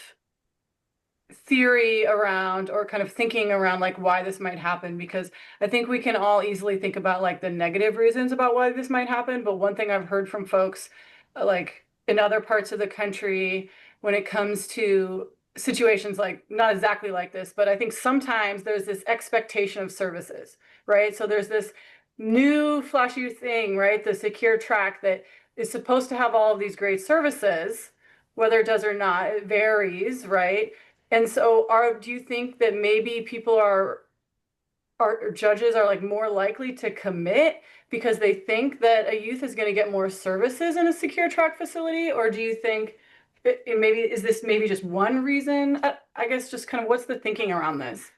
theory around, or kind of thinking around, like why this might happen? Because I think we can all easily think about like the negative reasons about why this might happen. But one thing I've heard from folks like in other parts of the country, when it comes to situations like not exactly like this, but I think sometimes there's this expectation of services, right? So there's this new flashy thing, right? The secure track that is supposed to have all of these great services, whether it does or not, it varies, right? And so do you think that maybe people or judges are like more likely to commit because they think that a youth is going to get more services in a secure track facility? Or do you think is this maybe just one reason? I guess just kind of what's the thinking around this?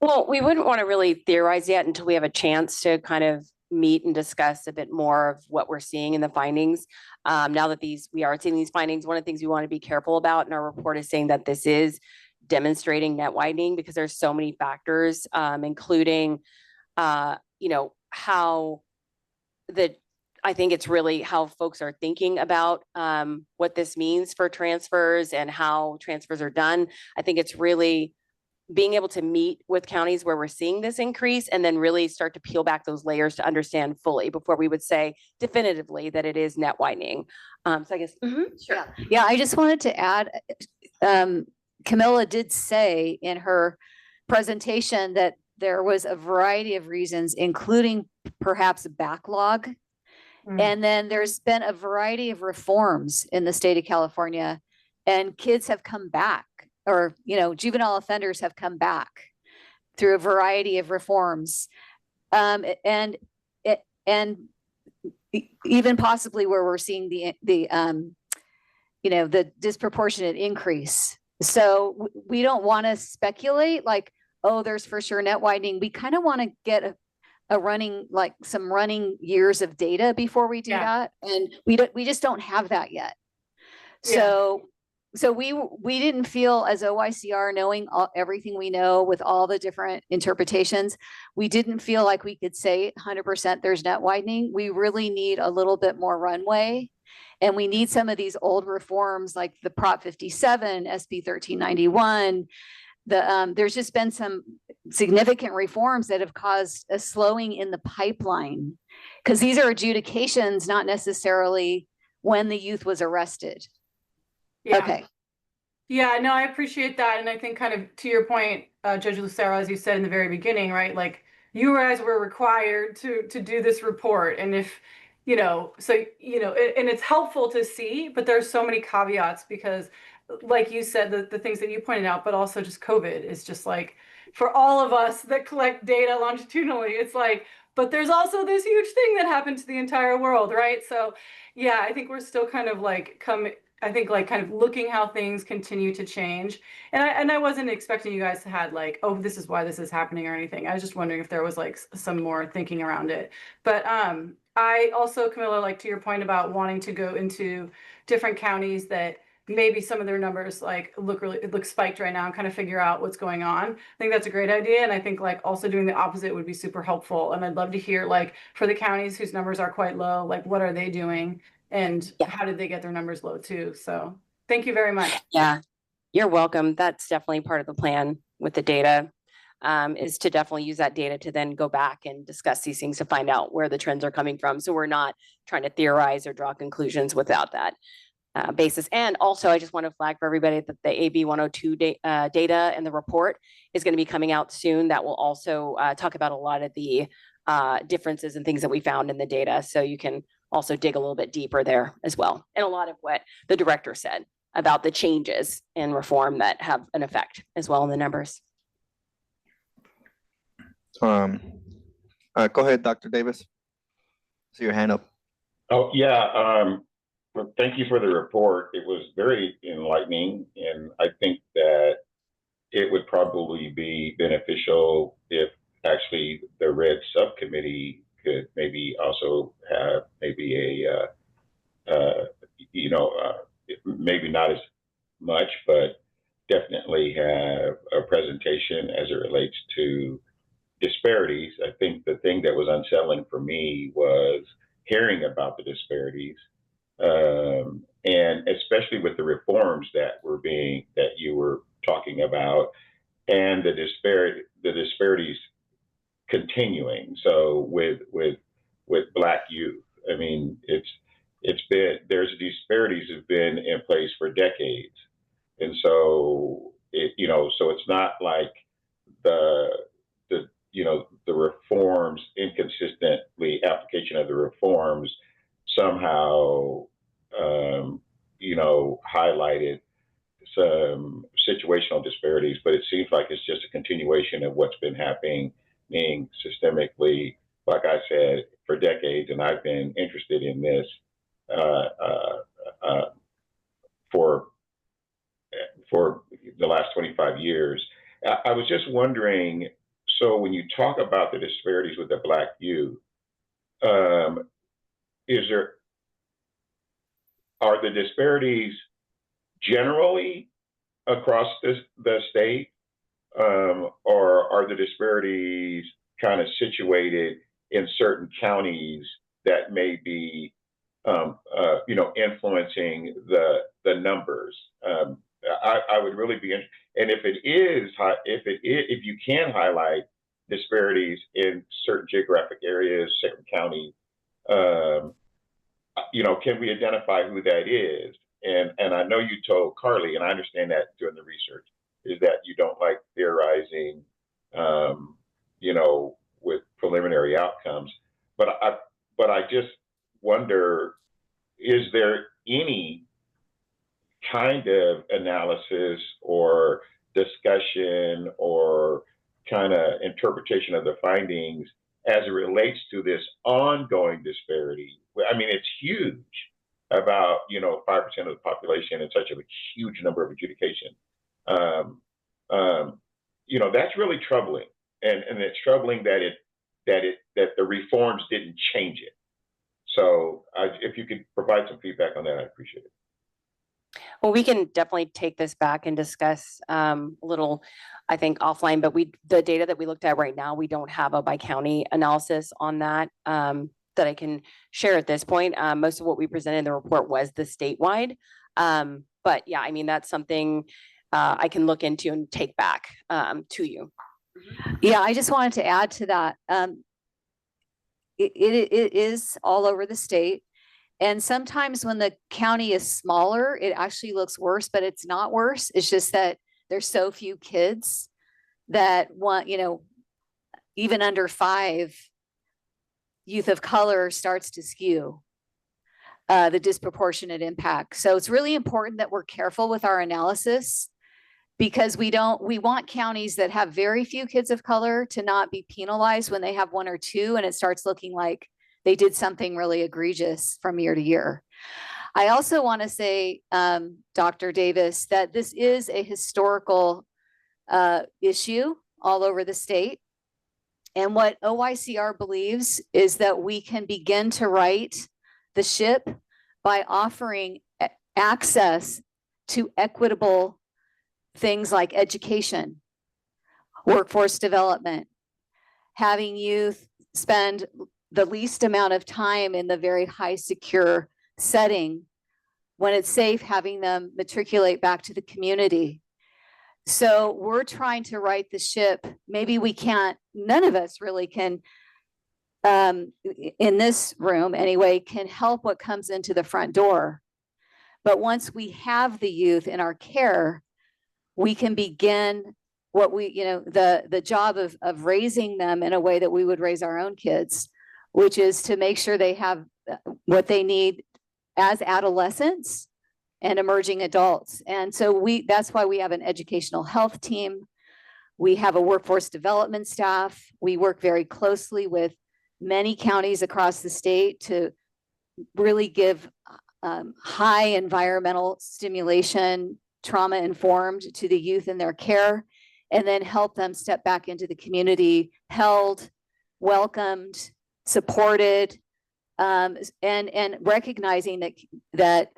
Well, we wouldn't want to really theorize yet until we have a chance to kind of meet and discuss a bit more of what we're seeing in the findings. Now that we are seeing these findings, one of the things we want to be careful about in our report is saying that this is demonstrating net widening, because there's so many factors, including, how I think it's really how folks are thinking about what this means for transfers and how transfers are done. I think it's really being able to meet with counties where we're seeing this increase, and then really start to peel back those layers to understand fully before we would say definitively that it is net widening. So I guess, sure. Yeah, I just wanted to add, Camilla did say in her presentation that there was a variety of reasons, including perhaps a backlog. And then there's been a variety of reforms in the state of California, and kids have come back, or, juvenile offenders have come back through a variety of reforms. And even possibly where we're seeing the disproportionate increase. So we don't want to speculate like, oh, there's for sure net widening. We kind of want to get some running years of data before we do that. And we just don't have that yet. So So we didn't feel as OICR, knowing everything we know with all the different interpretations, we didn't feel like we could say 100% there's net widening. We really need a little bit more runway. And we need some of these old reforms like the Prop 57, SB 1391. There's just been some significant reforms that have caused a slowing in the pipeline, because these are adjudications, not necessarily when the youth was arrested. Yeah. Okay. Yeah, no, I appreciate that. And I think kind of to your point, Judge Lucero, as you said in the very beginning, right? Like you guys were required to do this report. And if, you know, so, you know, and it's helpful to see, but there's so many caveats because like you said, the things that you pointed out, but also just COVID is just like, for all of us that collect data longitudinally, it's like, but there's also this huge thing that happened to the entire world, right? So yeah, I think we're still kind of like I think like kind of looking how things continue to change. And I wasn't expecting you guys to had like, oh, this is why this is happening or anything. I was just wondering if there was like some more thinking around it. But I also, Camilla, like to your point about wanting to go into different counties that maybe some of their numbers like look spiked right now and kind of figure out what's going on. I think that's a great idea. And I think like also doing the opposite would be super helpful. And I'd love to hear like for the counties whose numbers are quite low, like what are they doing? And how did they get their numbers low too? So thank you very much. Yeah, you're welcome. That's definitely part of the plan with the data, is to definitely use that data to then go back and discuss these things to find out where the trends are coming from. So we're not trying to theorize or draw conclusions without that basis. And also, I just want to flag for everybody that the AB 102 data and the report is going to be coming out soon. That will also talk about a lot of the differences and things that we found in the data. So you can also dig a little bit deeper there as well. And a lot of what the director said about the changes in reform that have an effect as well in the numbers. Go ahead, Dr. Davis. See your hand up. Oh, yeah. Well, thank you for the report. It was very enlightening. And I think that it would probably be beneficial if actually the Red Subcommittee could maybe also have maybe a, maybe not as much, but definitely have a presentation as it relates to disparities. I think the thing that was unsettling for me was hearing about the disparities, and especially with the reforms that you were talking about, and the disparities continuing. So with Black youth, I mean, there's disparities have been in place for decades, and so so it's not like the reforms, inconsistently application of the reforms somehow highlighted some situational disparities, but it seems like it's just a continuation of what's been happening systemically, like I said, for decades. And I've been interested in this for the last 25 years. I was just wondering, so when you talk about the disparities with the Black youth, are the disparities generally across the state, or are the disparities kind of situated in certain counties that may be, influencing the numbers? I would really be interested, and if you can highlight disparities in certain geographic areas, certain counties, can we identify who that is? And I know you told Carly, and I understand that during the research, is that you don't like theorizing, with preliminary outcomes. But I just wonder, is there any kind of analysis or discussion or kind of interpretation of the findings as it relates to this ongoing disparity? I mean, it's huge, about 5% of the population and such a huge number of adjudications. That's really troubling, and it's troubling that the reforms didn't change it. So if you could provide some feedback on that, I'd appreciate it. Well, we can definitely take this back and discuss a little, I think, offline, but the data that we looked at right now, we don't have a by county analysis on that that I can share at this point. Most of what we presented in the report was the statewide. But yeah, I mean, that's something I can look into and take back to you. Yeah, I just wanted to add to that. It is all over the state. And sometimes when the county is smaller, it actually looks worse, but it's not worse. It's just that there's so few kids that want, even under 5, youth of color starts to skew the disproportionate impact. So it's really important that we're careful with our analysis, because we want counties that have very few kids of color to not be penalized when they have 1 or 2 and it starts looking like they did something really egregious from year to year. I also want to say, Dr. Davis, that this is a historical issue all over the state. And what OYCR believes is that we can begin to right the ship by offering access to equitable things like education, workforce development, having youth spend the least amount of time in the very high secure setting. When it's safe, having them matriculate back to the community. So we're trying to right the ship. Maybe we can't, none of us really can, in this room anyway, can help what comes into the front door. But once we have the youth in our care, we can begin what we, the job of raising them in a way that we would raise our own kids, which is to make sure they have what they need as adolescents and emerging adults. And so that's why we have an educational health team. We have a workforce development staff. We work very closely with many counties across the state to really give high environmental stimulation, trauma informed to the youth in their care, and then help them step back into the community, held, welcomed, supported, and recognizing that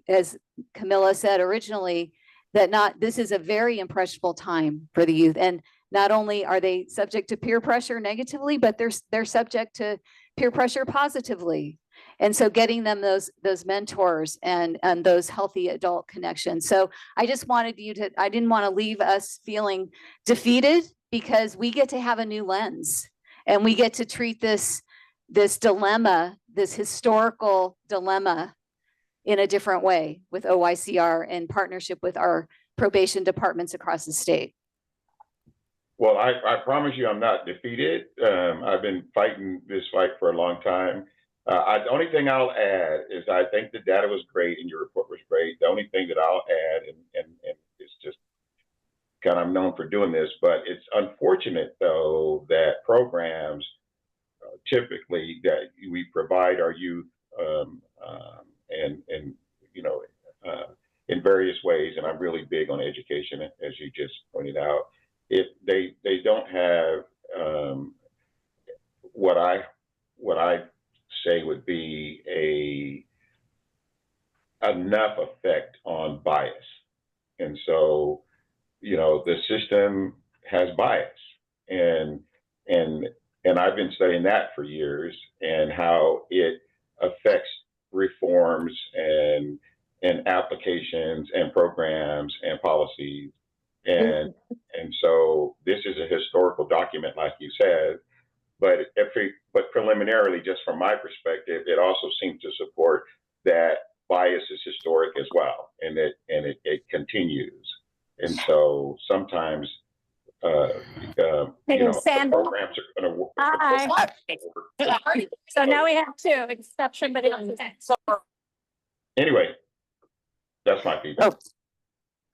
as Camilla said originally, that this is a very impressionable time for the youth. And not only are they subject to peer pressure negatively, but they're subject to peer pressure positively. And so getting them those mentors and those healthy adult connections. So I just wanted I didn't want to leave us feeling defeated, because we get to have a new lens and we get to treat this dilemma, this historical dilemma, in a different way with OYCR in partnership with our probation departments across the state. Well, I promise you I'm not defeated. I've been fighting this fight for a long time. The only thing I'll add is I think the data was great and your report was great. The only thing that I'll add, and it's just kind of, I'm known for doing this, but it's unfortunate though that programs typically that we provide our youth and in various ways, and I'm really big on education, as you just pointed out. If they don't have what I say would be enough effect on bias, and so the system has bias, and I've been studying that for years, and how it affects reforms and applications and programs and policies. And so this is a historical document, like you said, but preliminarily, just from my perspective, it also seems to support that bias is historic as well, and it continues. And so sometimes programs are going to work. Hi. So now we have 2, except somebody else. Anyway, that's my feedback. Oh,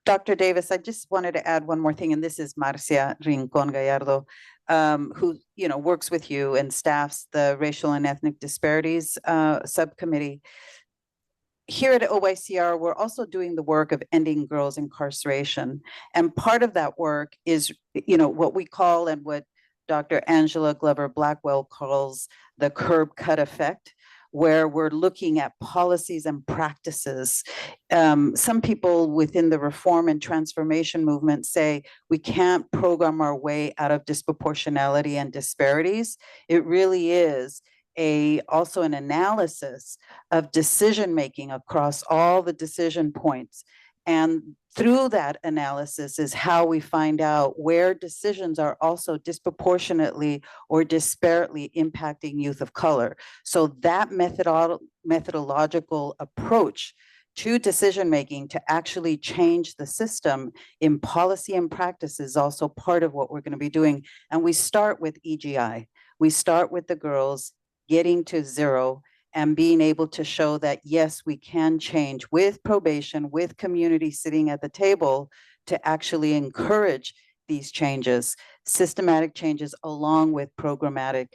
Dr. Davis, I just wanted to add one more thing, and this is Marcia Rincon Gallardo, who works with you and staffs the Racial and Ethnic Disparities Subcommittee. Here at OYCR, we're also doing the work of ending girls' incarceration, and part of that work is, what we call and what Dr. Angela Glover Blackwell calls the curb cut effect, where we're looking at policies and practices. Some people within the reform and transformation movement say we can't program our way out of disproportionality and disparities. It really is also an analysis of decision making across all the decision points. And through that analysis is how we find out where decisions are also disproportionately or disparately impacting youth of color. So that methodological approach to decision making to actually change the system in policy and practice is also part of what we're going to be doing. And we start with EGI. We start with the girls getting to zero and being able to show that, yes, we can change with probation, with community sitting at the table to actually encourage these changes, systematic changes, along with programmatic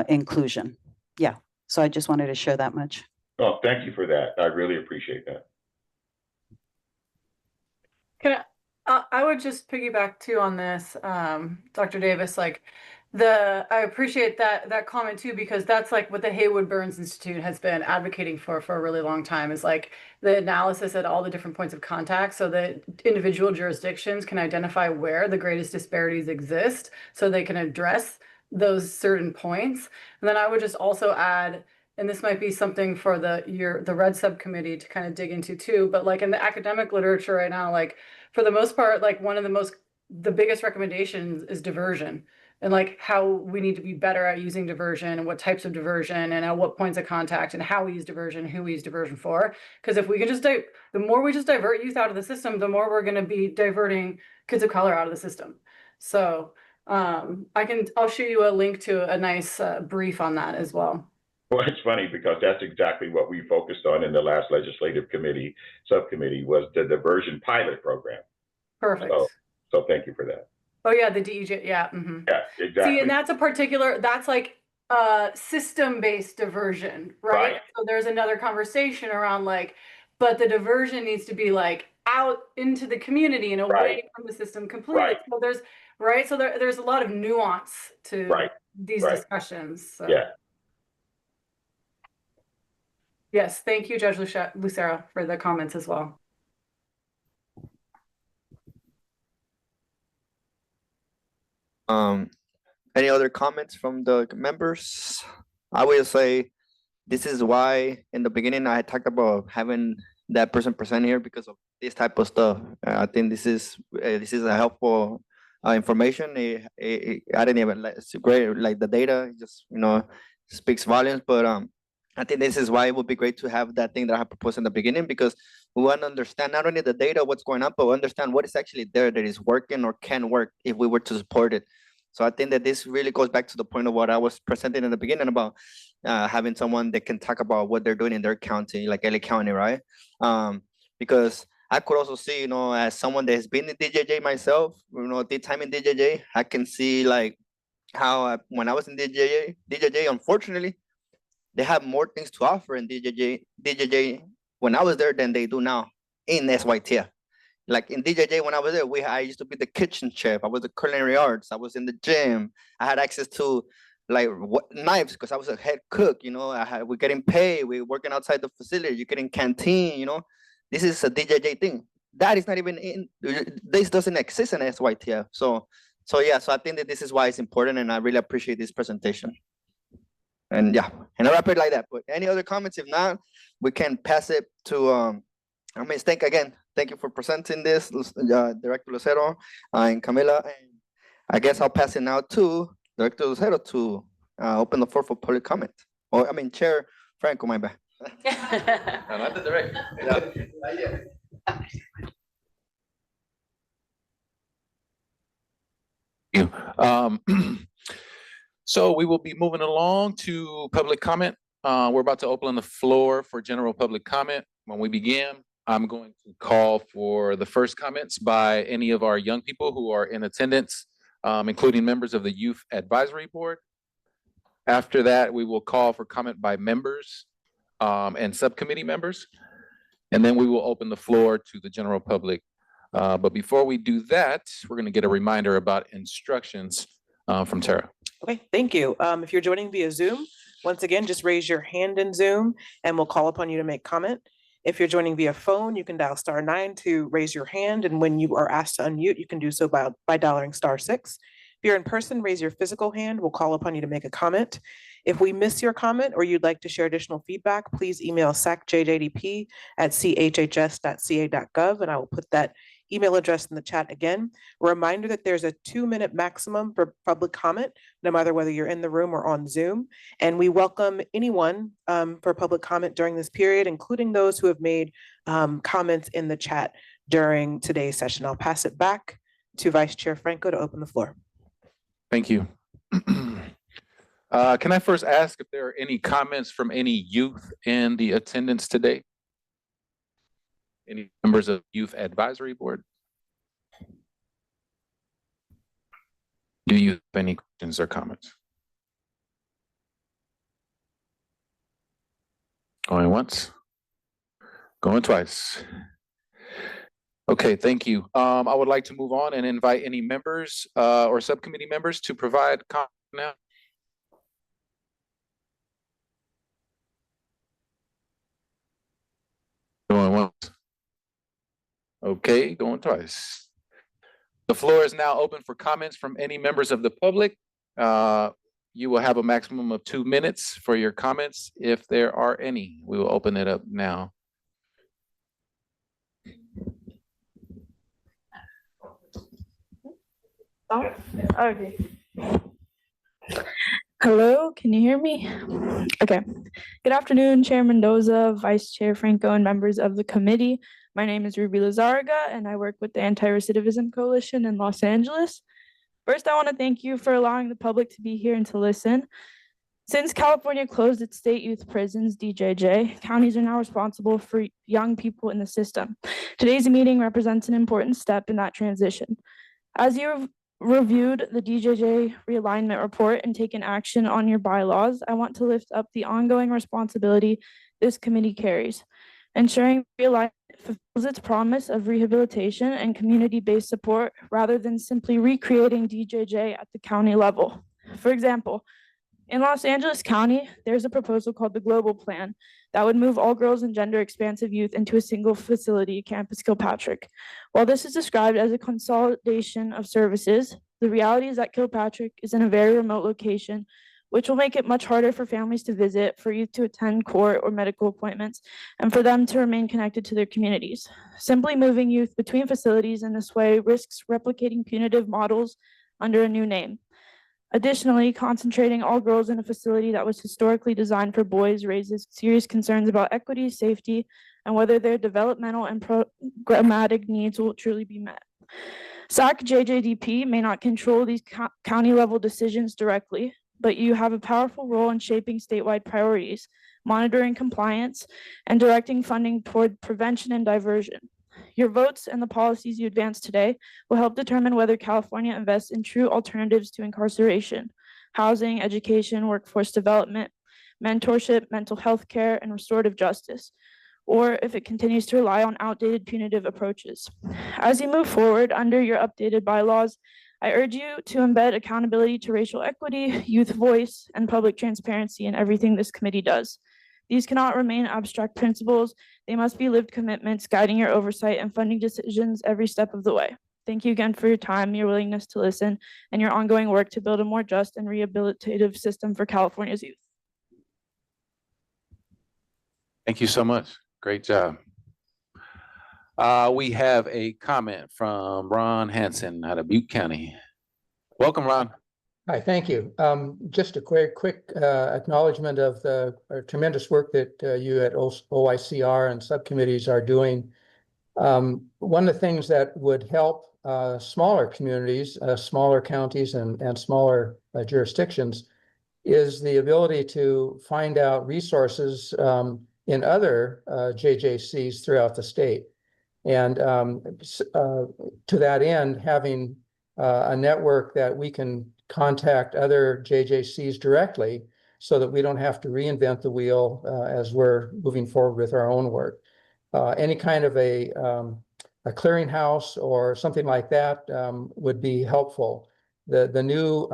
inclusion. Yeah, so I just wanted to share that much. Oh, thank you for that. I really appreciate that. I would just piggyback too on this, Dr. Davis, like I appreciate that comment too, because that's like what the Haywood Burns Institute has been advocating for a really long time, is like the analysis at all the different points of contact so that individual jurisdictions can identify where the greatest disparities exist so they can address those certain points. And then I would just also add, and this might be something for the Red subcommittee to kind of dig into too, but like in the academic literature right now, like for the most part, like one of the biggest recommendations is diversion, and like how we need to be better at using diversion and what types of diversion and at what points of contact and how we use diversion, who we use diversion for. Because if we can just the more we just divert youth out of the system, the more we're going to be diverting kids of color out of the system. So I'll shoot you a link to a nice brief on that as well. Well, it's funny because that's exactly what we focused on in the last legislative committee subcommittee was the diversion pilot program. Perfect. So thank you for that. Oh yeah, the DEJ, yeah. Mm-hmm. Yeah, exactly. See, and that's like system-based diversion, right? So there's another conversation around like, but the diversion needs to be like out into the community and away from the system completely. So there's a lot of nuance to these discussions. So. Yeah. Yes, thank you, Judge Lucero, for the comments as well. Any other comments from the members? I will say this is why in the beginning I talked about having that person present here because of this type of stuff. I think this is a helpful information. I didn't even it's great, like the data just speaks volumes, but I think this is why it would be great to have that thing that I proposed in the beginning, because we want to understand not only the data, what's going on, but we understand what is actually there that is working or can work if we were to support it. So I think that this really goes back to the point of what I was presenting in the beginning about having someone that can talk about what they're doing in their county, like LA County, right? Because I could also see, as someone that has been in DJJ myself, did time in DJJ, I can see like how when I was in DJJ, unfortunately, they have more things to offer in DJJ when I was there than they do now in SYTF. Like in DJJ, when I was there, I used to be the kitchen chef. I was the culinary arts. I was in the gym. I had access to like knives because I was a head cook. We're getting paid. We're working outside the facility. You get in canteen. This is a DJJ thing. That is not even in. This doesn't exist in SYTF. So I think that this is why it's important, and I really appreciate this presentation. And yeah, and I wrap it like that. But any other comments? If not, we can pass it to thank you for presenting this, Director Lucero and Camila. And I guess I'll pass it now to Director Lucero to open the floor for public comment. Chair Franco, my bad. No, not the director. So we will be moving along to public comment. We're about to open the floor for general public comment. When we begin, I'm going to call for the first comments by any of our young people who are in attendance, including members of the Youth Advisory Board. After that, we will call for comment by members and subcommittee members, and then we will open the floor to the general public. But before we do that, we're going to get a reminder about instructions from Tara. Okay, thank you. If you're joining via Zoom, Once again, just raise your hand in Zoom and we'll call upon you to make comment. If you're joining via phone, you can dial *9 to raise your hand. And when you are asked to unmute, you can do so by dialing *6. If you're in person, raise your physical hand. We'll call upon you to make a comment. If we miss your comment or you'd like to share additional feedback, please email sacjjdp@chhs.ca.gov, and I will put that email address in the chat again. A reminder that there's a 2-minute maximum for public comment, no matter whether you're in the room or on Zoom. And we welcome anyone for public comment during this period, including those who have made comments in the chat during today's session. I'll pass it back to Vice Chair Franco to open the floor. Thank you. Can I first ask if there are any comments from any youth in the attendance today? Any members of Youth Advisory Board? Do you have any questions or comments? Going once, going twice. Okay, thank you. I would like to move on and invite any members or subcommittee members to provide comment now. Going once. Okay, going twice. The floor is now open for comments from any members of the public. You will have a maximum of 2 minutes for your comments if there are any. We will open it up now. Okay. Hello, can you hear me? Okay. Good afternoon, Chair Mendoza, Vice Chair Franco, and members of the committee. My name is Ruby Lizarraga, and I work with the Anti-Recidivism Coalition in Los Angeles. First, I want to thank you for allowing the public to be here and to listen. Since California closed its state youth prisons, DJJ, counties are now responsible for young people in the system. Today's meeting represents an important step in that transition. As you've reviewed the DJJ realignment report and taken action on your bylaws, I want to lift up the ongoing responsibility this committee carries. Ensuring realignment fulfills its promise of rehabilitation and community-based support rather than simply recreating DJJ at the county level. For example, in Los Angeles County, there's a proposal called the Global Plan that would move all girls and gender expansive youth into a single facility, Campus Kilpatrick. While this is described as a consolidation of services, the reality is that Kilpatrick is in a very remote location, which will make it much harder for families to visit, for youth to attend court or medical appointments, and for them to remain connected to their communities. Simply moving youth between facilities in this way risks replicating punitive models under a new name. Additionally, concentrating all girls in a facility that was historically designed for boys raises serious concerns about equity, safety, and whether their developmental and programmatic needs will truly be met. SACJJDP may not control these county-level decisions directly, but you have a powerful role in shaping statewide priorities, monitoring compliance, and directing funding toward prevention and diversion. Your votes and the policies you advance today will help determine whether California invests in true alternatives to incarceration, housing, education, workforce development, mentorship, mental health care, and restorative justice, or if it continues to rely on outdated punitive approaches. As you move forward under your updated bylaws, I urge you to embed accountability to racial equity, youth voice, and public transparency in everything this committee does. These cannot remain abstract principles. They must be lived commitments guiding your oversight and funding decisions every step of the way. Thank you again for your time, your willingness to listen, and your ongoing work to build a more just and rehabilitative system for California's youth. Thank you so much. Great job. We have a comment from Ron Hansen out of Butte County. Welcome, Ron. Hi, thank you. Just a quick acknowledgement of the tremendous work that you at OICR and subcommittees are doing. One of the things that would help smaller communities, smaller counties, and smaller jurisdictions is the ability to find out resources in other JJCs throughout the state. And to that end, having a network that we can contact other JJCs directly so that we don't have to reinvent the wheel as we're moving forward with our own work. Any kind of a clearinghouse or something like that would be helpful. The new,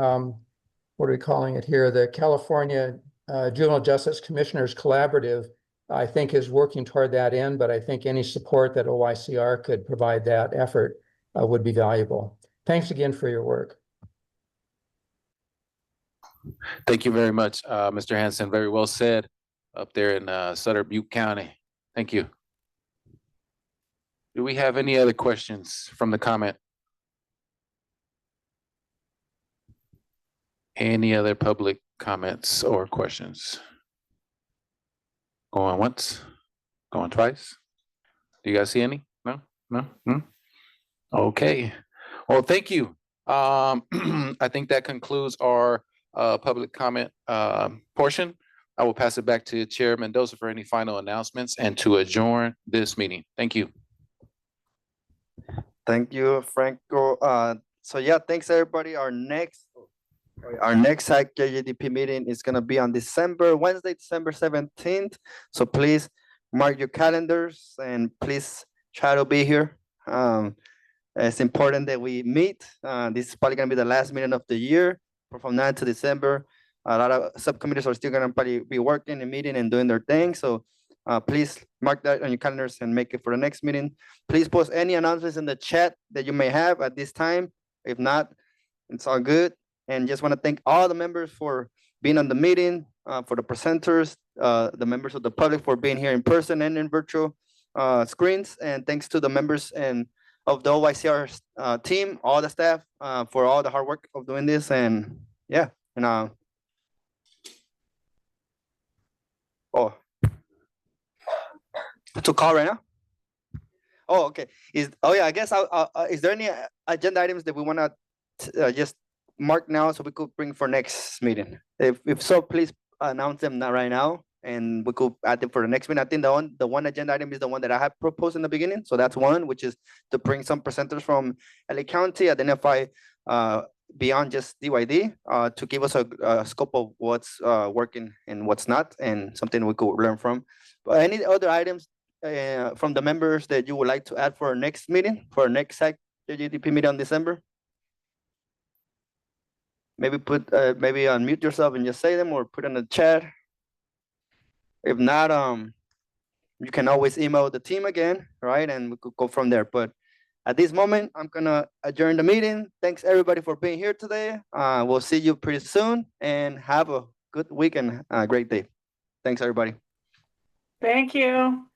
what are we calling it here? The California Juvenile Justice Commissioners Collaborative, I think, is working toward that end, but I think any support that OYCR could provide that effort would be valuable. Thanks again for your work. Thank you very much, Mr. Hanson. Very well said up there in Sutter Butte County. Thank you. Do we have any other questions from the comment? Any other public comments or questions? Going once, going twice? Do you guys see any? No, no, no? Okay, well, thank you. I think that concludes our public comment portion. I will pass it back to Chair Mendoza for any final announcements and to adjourn this meeting. Thank you. Thank you, Franco. So yeah, thanks everybody. Our next SACJJDP meeting is gonna be on Wednesday, December 17th. So please mark your calendars and please try to be here. It's important that we meet. This is probably gonna be the last meeting of the year from now to December. A lot of subcommittees are still gonna probably be working and meeting and doing their thing. So please mark that on your calendars and make it for the next meeting. Please post any announcements in the chat that you may have at this time. If not, it's all good. And just want to thank all the members for being on the meeting, for the presenters, the members of the public for being here in person and in virtual screens. And thanks to the members and of the OYCR team, all the staff for all the hard work of doing this. And yeah, and to call right now. Oh, okay. I guess is there any agenda items that we want to just mark now so we could bring for next meeting? If so, please announce them now right now, and we could add them for the next meeting. I think the one agenda item is the one that I had proposed in the beginning. So that's one, which is to bring some presenters from LA County, identify beyond just DYD, to give us a scope of what's working and what's not, and something we could learn from. But any other items from the members that you would like to add for our next meeting, for our next SACJJDP meeting on December? Maybe maybe unmute yourself and just say them, or put in the chat. If not, you can always email the team again, right? And we could go from there. But at this moment, I'm gonna adjourn the meeting. Thanks everybody for being here today. We'll see you pretty soon, and have a good week and a great day. Thanks everybody. Thank you.